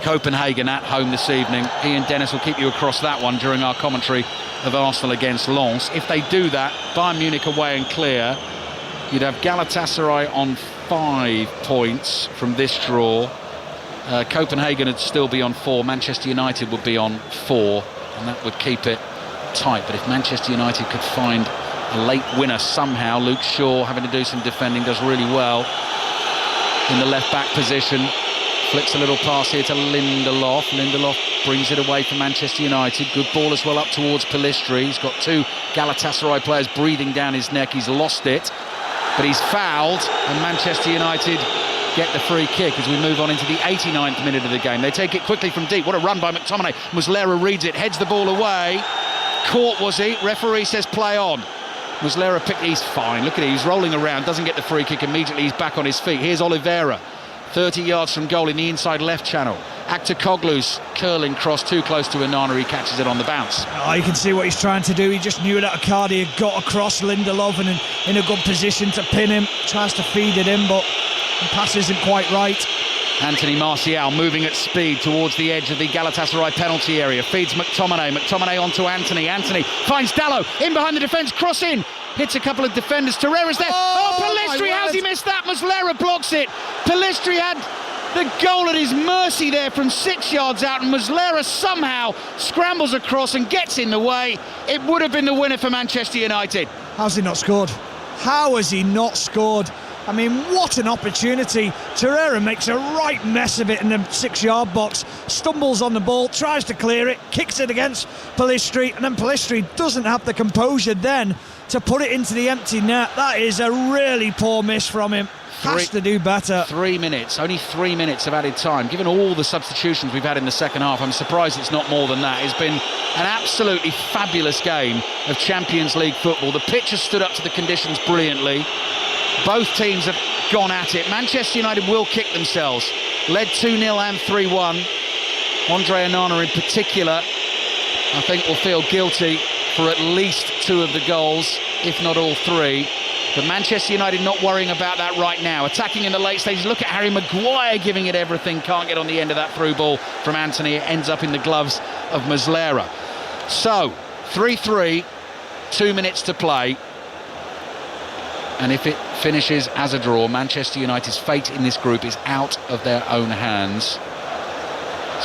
Copenhagen at home this evening. Ian Dennis will keep you across that one during our commentary of Arsenal against Lens. If they do that, Bayern Munich away and clear, you'd have Galatasaray on 5 points from this draw. Copenhagen would still be on 4. Manchester United would be on 4, and that would keep it tight. But if Manchester United could find a late winner somehow, Luke Shaw, having to do some defending, does really well in the left back position. Flicks a little pass here to Lindelof. Lindelof brings it away from Manchester United. Good ball as well up towards Pellistri. He's got 2 Galatasaray players breathing down his neck. He's lost it, but he's fouled, and Manchester United get the free kick as we move on into the 89th minute of the game. They take it quickly from deep. What a run by McTominay. Muslera reads it, heads the ball away. Caught, was he? Referee says play on. Muslera he's fine. Look at it, he's rolling around, doesn't get the free kick immediately. He's back on his feet. Here's Oliveira. 30 yards from goal in the inside left channel. Aktoglu's curling cross too close to Onana. He catches it on the bounce. Oh, you can see what he's trying to do. He just knew that Icardi had got across Lindelof and in a good position to pin him. Tries to feed it in, but the pass isn't quite right. Anthony Martial moving at speed towards the edge of the Galatasaray penalty area. Feeds McTominay. McTominay onto Anthony. Anthony finds Dalot in behind the defence. Cross in. Hits a couple of defenders. Torreira's there. Oh, Pellistri, how's he missed that? Muslera blocks it. Pellistri had The goal at his mercy there from 6 yards out, and Muslera somehow scrambles across and gets in the way. It would have been the winner for Manchester United. How's he not scored? How has he not scored? I mean, what an opportunity. Torreira makes a right mess of it in the 6-yard box, stumbles on the ball, tries to clear it, kicks it against Pellistri, and then Pellistri doesn't have the composure then to put it into the empty net. That is a really poor miss from him. Has to do better. 3 minutes, only 3 minutes of added time. Given all the substitutions we've had in the second half, I'm surprised it's not more than that. It's been an absolutely fabulous game of Champions League football. The pitch has stood up to the conditions brilliantly. Both teams have gone at it. Manchester United will kick themselves. Led 2-0 and 3-1. Andre Onana in particular, I think, will feel guilty for at least 2 of the goals, if not all 3. But Manchester United not worrying about that right now. Attacking in the late stages. Look at Harry Maguire giving it everything. Can't get on the end of that through ball from Antony. It ends up in the gloves of Muslera. So, 3-3, 2 minutes to play. And if it finishes as a draw, Manchester United's fate in this group is out of their own hands.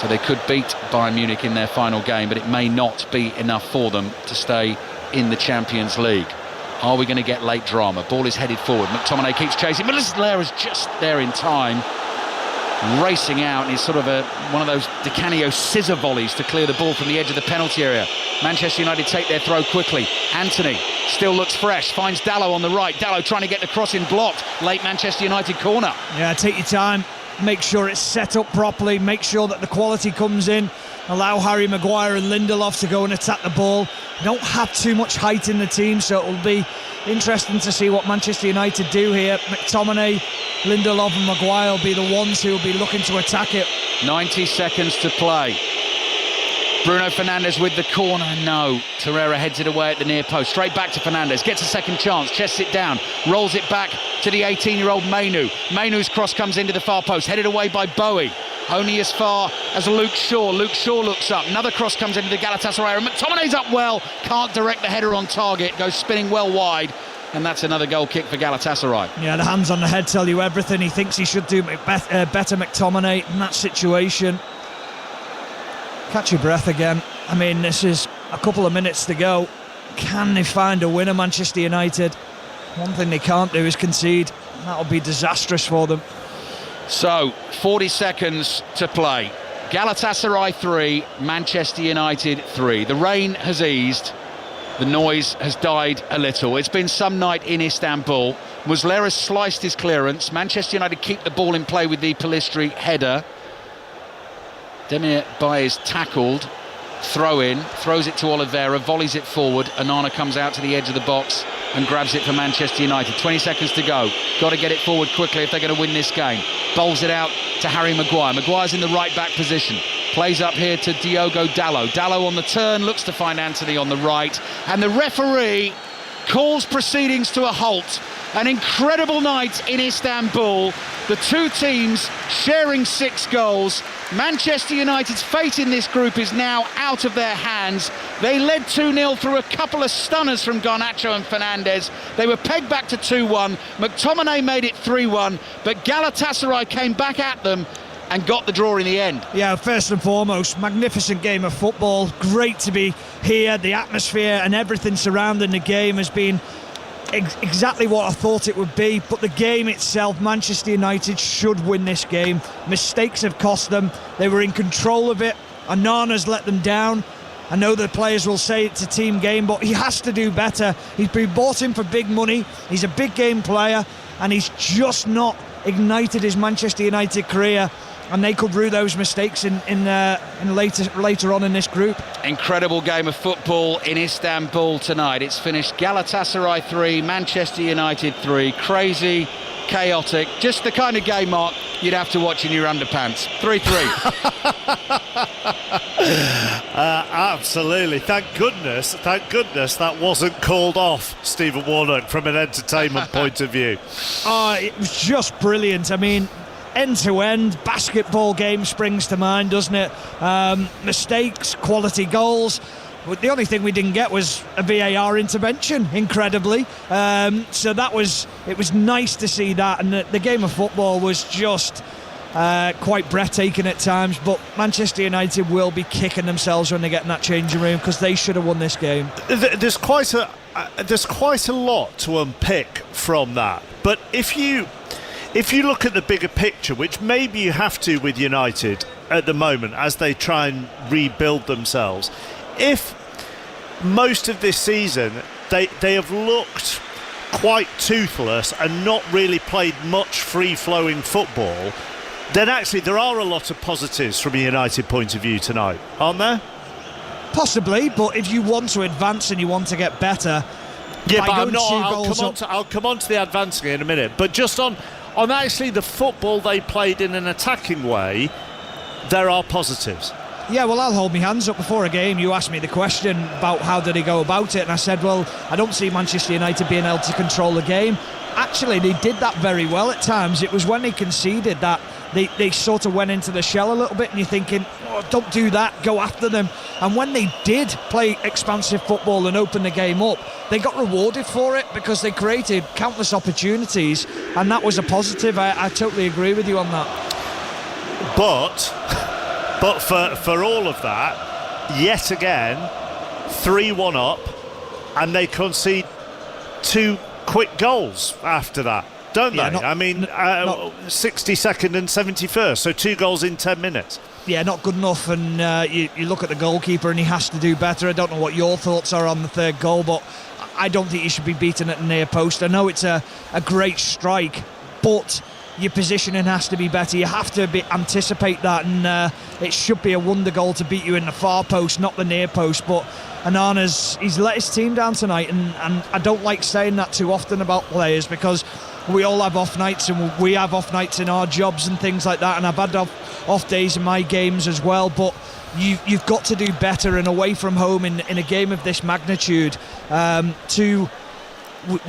So they could beat Bayern Munich in their final game, but it may not be enough for them to stay in the Champions League. Are we going to get late drama? Ball is headed forward. McTominay keeps chasing. Muslera's just there in time, racing out, and he's sort of one of those Di Canio scissor volleys to clear the ball from the edge of the penalty area. Manchester United take their throw quickly. Antony still looks fresh, finds Dalot on the right. Dalot trying to get the cross in blocked. Late Manchester United corner. Yeah, take your time. Make sure it's set up properly. Make sure that the quality comes in. Allow Harry Maguire and Lindelof to go and attack the ball. Don't have too much height in the team, so it will be interesting to see what Manchester United do here. McTominay, Lindelof and Maguire will be the ones who will be looking to attack it. 90 seconds to play. Bruno Fernandes with the corner, no. Torreira heads it away at the near post. Straight back to Fernandes, gets a second chance, chests it down, rolls it back to the 18-year-old Mainu. Mainu's cross comes into the far post, headed away by Bowie. Only as far as Luke Shaw. Luke Shaw looks up. Another cross comes into the Galatasaray area. McTominay's up well. Can't direct the header on target. Goes spinning well wide. And that's another goal kick for Galatasaray. Yeah, the hands on the head tell you everything. He thinks he should do better McTominay in that situation. Catch your breath again. I mean, this is a couple of minutes to go. Can they find a winner, Manchester United? One thing they can't do is concede. That'll be disastrous for them. So, 40 seconds to play. Galatasaray 3, Manchester United 3. The rain has eased. The noise has died a little. It's been some night in Istanbul. Muslera sliced his clearance. Manchester United keep the ball in play with the Pellistri header. Demir Bay is tackled. Throw in, throws it to Oliveira, volleys it forward. Onana comes out to the edge of the box and grabs it for Manchester United. 20 seconds to go. Got to get it forward quickly if they're going to win this game. Bowls it out to Harry Maguire. Maguire's in the right back position. Plays up here to Diogo Dalot. Dalot on the turn, looks to find Antony on the right. And the referee calls proceedings to a halt. An incredible night in Istanbul. The two teams sharing 6 goals. Manchester United's fate in this group is now out of their hands. They led 2-0 through a couple of stunners from Garnacho and Fernandes. They were pegged back to 2-1. McTominay made it 3-1, but Galatasaray came back at them and got the draw in the end. Yeah, first and foremost, magnificent game of football. Great to be here. The atmosphere and everything surrounding the game has been exactly what I thought it would be, but the game itself, Manchester United should win this game. Mistakes have cost them. They were in control of it. Onana's let them down. I know the players will say it's a team game, but he has to do better. He's been bought in for big money. He's a big game player, and he's just not ignited his Manchester United career. And they could rue those mistakes in later on in this group. Incredible game of football in Istanbul tonight. It's finished Galatasaray 3, Manchester United 3. Crazy, chaotic, just the kind of game, Mark, you'd have to watch in your underpants. 3-3. Absolutely. Thank goodness that wasn't called off, Stephen Warnock, from an entertainment point of view. Oh, it was just brilliant. I mean, end-to-end basketball game springs to mind, doesn't it? Mistakes, quality goals. The only thing we didn't get was a VAR intervention, incredibly. So it was nice to see that, and the game of football was just quite breathtaking at times, but Manchester United will be kicking themselves when they get in that changing room because they should have won this game. There's quite a lot to unpick from that, but if you look at the bigger picture, which maybe you have to with United at the moment as they try and rebuild themselves, if most of this season they have looked quite toothless and not really played much free-flowing football, then actually there are a lot of positives from a United point of view tonight, aren't there? Possibly, but if you want to advance and you want to get better, yeah, but I'm not. I'll come on to the advancing in a minute. But just on actually the football they played in an attacking way, there are positives. Yeah, well, I'll hold my hands up. Before a game, you asked me the question about how did he go about it, and I said, well, I don't see Manchester United being able to control the game. Actually, they did that very well at times. It was when they conceded that they sort of went into the shell a little bit, and you're thinking, oh, don't do that, go after them. And when they did play expansive football and open the game up, they got rewarded for it because they created countless opportunities, and that was a positive. I totally agree with you on that. But for all of that, yet again, 3-1 up, and they concede 2 quick goals after that, don't they? I mean, 62nd and 71st, so 2 goals in 10 minutes. Yeah, not good enough, and you look at the goalkeeper and he has to do better. I don't know what your thoughts are on the third goal, but I don't think he should be beaten at the near post. I know it's a great strike, but your positioning has to be better. You have to anticipate that, and it should be a wonder goal to beat you in the far post, not the near post. But he's let his team down tonight, and I don't like saying that too often about players because we all have off nights, and we have off nights in our jobs and things like that, and I've had off days in my games as well. But you've got to do better, and away from home in a game of this magnitude,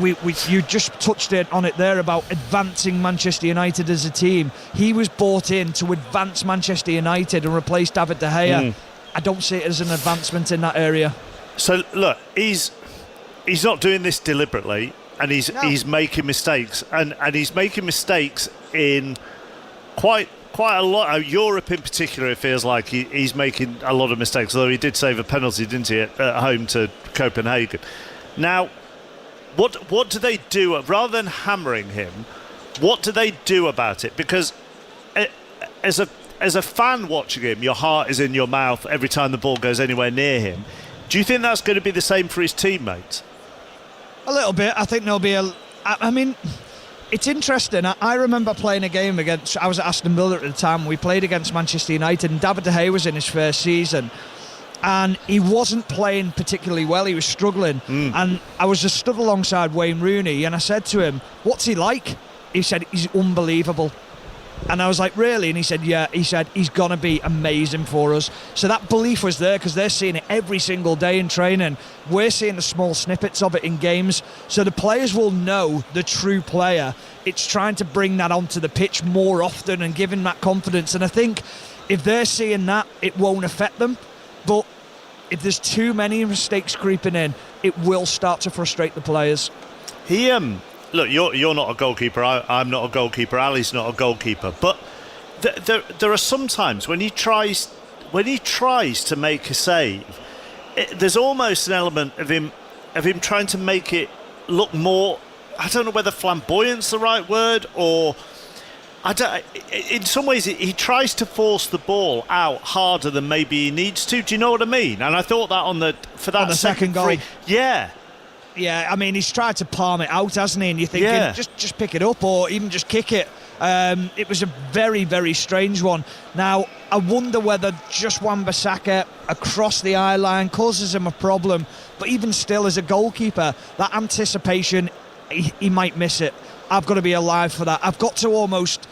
you just touched on it there about advancing Manchester United as a team. He was brought in to advance Manchester United and replace David De Gea. I don't see it as an advancement in that area. So look, he's not doing this deliberately, and he's making mistakes, and he's making mistakes in quite a lot. Europe in particular, it feels like he's making a lot of mistakes, although he did save a penalty, didn't he, at home to Copenhagen. Now, what do they do rather than hammering him? What do they do about it? Because as a fan watching him, your heart is in your mouth every time the ball goes anywhere near him. Do you think that's going to be the same for his teammates? A little bit. I think there'll be I mean, it's interesting. I remember playing a game I was at Aston Villa at the time. We played against Manchester United, and David De Gea was in his first season. And he wasn't playing particularly well. He was struggling. And I was just stood alongside Wayne Rooney, and I said to him, what's he like? He said, he's unbelievable. And I was like, really? And he said, yeah. He said, he's going to be amazing for us. So that belief was there because they're seeing it every single day in training. We're seeing the small snippets of it in games. So the players will know the true player. It's trying to bring that onto the pitch more often and give him that confidence. And I think if they're seeing that, it won't affect them. But if there's too many mistakes creeping in, it will start to frustrate the players. Look, you're not a goalkeeper. I'm not a goalkeeper. Ali's not a goalkeeper. But there are some times when he tries to make a save, there's almost an element of him trying to make it look more. I don't know whether flamboyant's the right word, or in some ways he tries to force the ball out harder than maybe he needs to. Do you know what I mean? And I thought that for that second goal. Yeah, I mean, he's tried to palm it out, hasn't he? And you're thinking, just pick it up or even just kick it. It was a very, very strange one. Now, I wonder whether just Wan-Bissaka across the eye line causes him a problem. But even still, as a goalkeeper, that anticipation, he might miss it. I've got to be alive for that. I've got to almost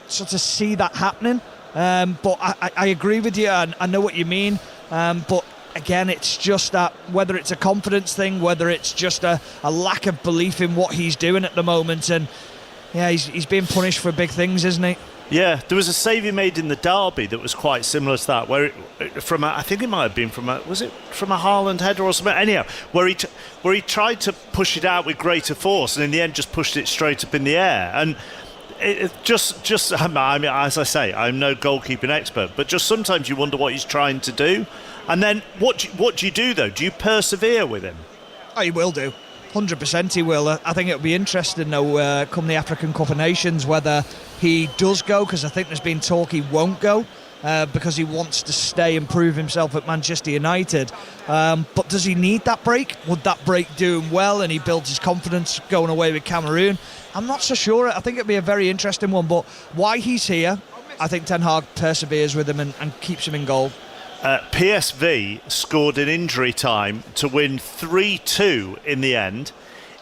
sort of see that happening. But I agree with you. I know what you mean. But again, it's just that, whether it's a confidence thing, whether it's just a lack of belief in what he's doing at the moment. And yeah, he's being punished for big things, isn't he? Yeah, there was a save he made in the derby that was quite similar to that, where I think it might have been from a Haaland header or something. Anyhow, where he tried to push it out with greater force, and in the end just pushed it straight up in the air. And I mean, as I say, I'm no goalkeeping expert, but just sometimes you wonder what he's trying to do. And then what do you do, though? Do you persevere with him? Oh, he will do. 100% he will. I think it'll be interesting, though, come the African Cup of Nations, whether he does go, because I think there's been talk he won't go. Because he wants to stay and prove himself at Manchester United. But does he need that break? Would that break do him well and he builds his confidence going away with Cameroon? I'm not so sure. I think it'd be a very interesting one. But why he's here, I think Ten Hag perseveres with him and keeps him in goal. PSV scored in injury time to win 3-2 in the end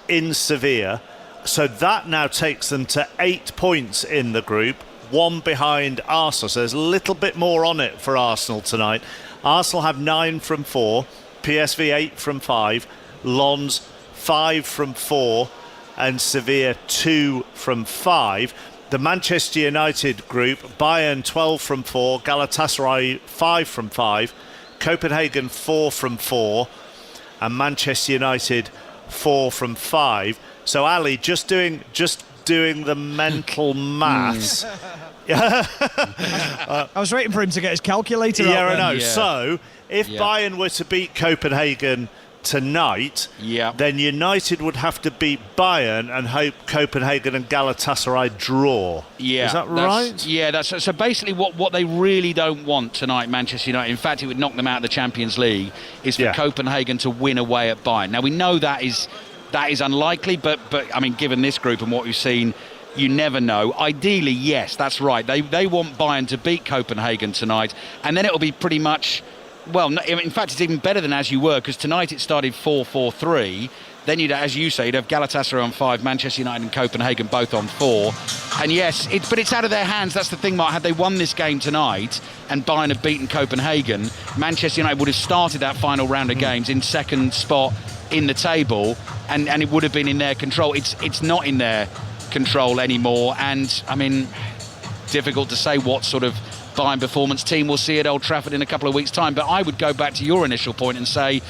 in Sevilla. So that now takes them to 8 points in the group. 1 behind Arsenal, so there's a little bit more on it for Arsenal tonight. Arsenal have 9 from 4, PSV 8 from 5, Lens 5 from 4, and Sevilla 2 from 5. The Manchester United group, Bayern 12 from 4, Galatasaray 5 from 5, Copenhagen 4 from 4, and Manchester United 4 from 5. So Ali, just doing the mental maths. I was waiting for him to get his calculator out. Yeah, I know. Yeah. So, if Bayern were to beat Copenhagen tonight, then United would have to beat Bayern and hope Copenhagen and Galatasaray draw. Yeah, is that right? Yeah, that's so basically what they really don't want tonight, Manchester United. In fact, it would knock them out of the Champions League. Is for Copenhagen to win away at Bayern. Now we know that is unlikely, but I mean, given this group and what we've seen, you never know. Ideally, yes, that's right. They want Bayern to beat Copenhagen tonight, and then it'll be pretty much, well, in fact, it's even better than as you were, because tonight it started 4-4-3. Then you'd, as you say, you'd have Galatasaray on 5, Manchester United and Copenhagen both on 4. And yes, but it's out of their hands. That's the thing, Mark. Had they won this game tonight and Bayern had beaten Copenhagen, Manchester United would have started that final round of games in second spot in the table, and it would have been in their control. It's not in their control anymore, and I mean, difficult to say what sort of Bayern performance team we'll see at Old Trafford in a couple of weeks' time. But I would go back to your initial point and say,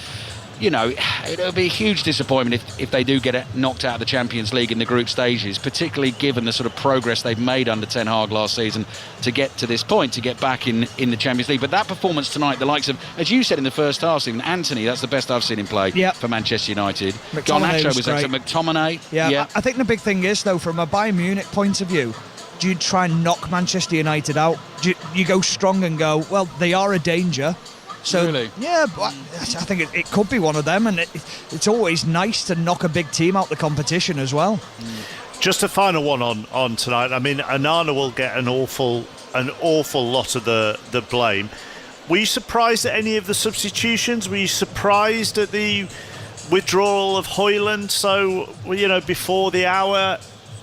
you know, it'll be a huge disappointment if they do get knocked out of the Champions League in the group stages, particularly given the sort of progress they've made under Ten Hag last season to get to this point, to get back in the Champions League. But that performance tonight, the likes of, as you said in the first half, Stephen, Anthony, that's the best I've seen him play for Manchester United. McTominay was excellent. McTominay. Yeah. I think the big thing is, though, from a Bayern Munich point of view, do you try and knock Manchester United out? Do you go strong and go, well, they are a danger. So, really? Yeah, I think it could be one of them, and it's always nice to knock a big team out the competition as well. Just a final one on tonight. I mean, Onana will get an awful lot of the blame. Were you surprised at any of the substitutions? Were you surprised at the withdrawal of Højlund? So, you know, before the hour,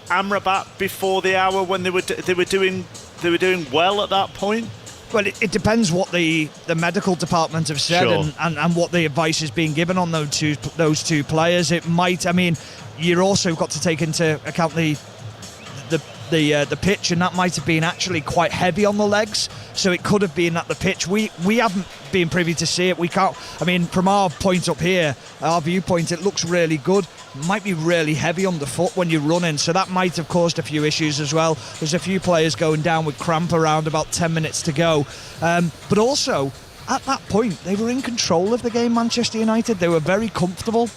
Amrabat before the hour, when they were doing well at that point. Well, it depends what the medical department have said, Sure. and what the advice is being given on those two players. It might, I mean, you've also got to take into account the pitch, and that might have been actually quite heavy on the legs, so it could have been at the pitch. We haven't been privy to see it. We can't, I mean, from our point up here, our viewpoint, it looks really good. Might be really heavy on the foot when you're running, so that might have caused a few issues as well. There's a few players going down with cramp around about 10 minutes to go, but also at that point they were in control of the game. Manchester United, they were very comfortable.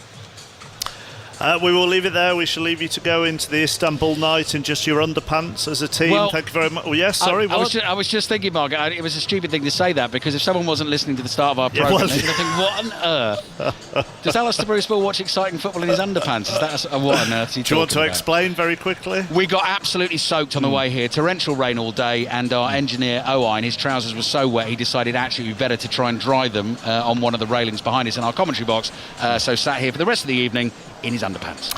We will leave it there. We shall leave you to go into the Istanbul night in just your underpants as a team. Well, thank you very much. Oh, yes, sorry. I was just thinking, Mark, it was a stupid thing to say that, because if someone wasn't listening to the start of our programme, they're going to think, what on earth? Does Alistair Bruce Bill watch exciting football in his underpants? Is that what on earth? Do you want to explain very quickly? We got absolutely soaked on the way here. Torrential rain all day, and our engineer Owain, his trousers were so wet he decided actually it'd be better to try and dry them on one of the railings behind us in our commentary box. So sat here for the rest of the evening in his underpants.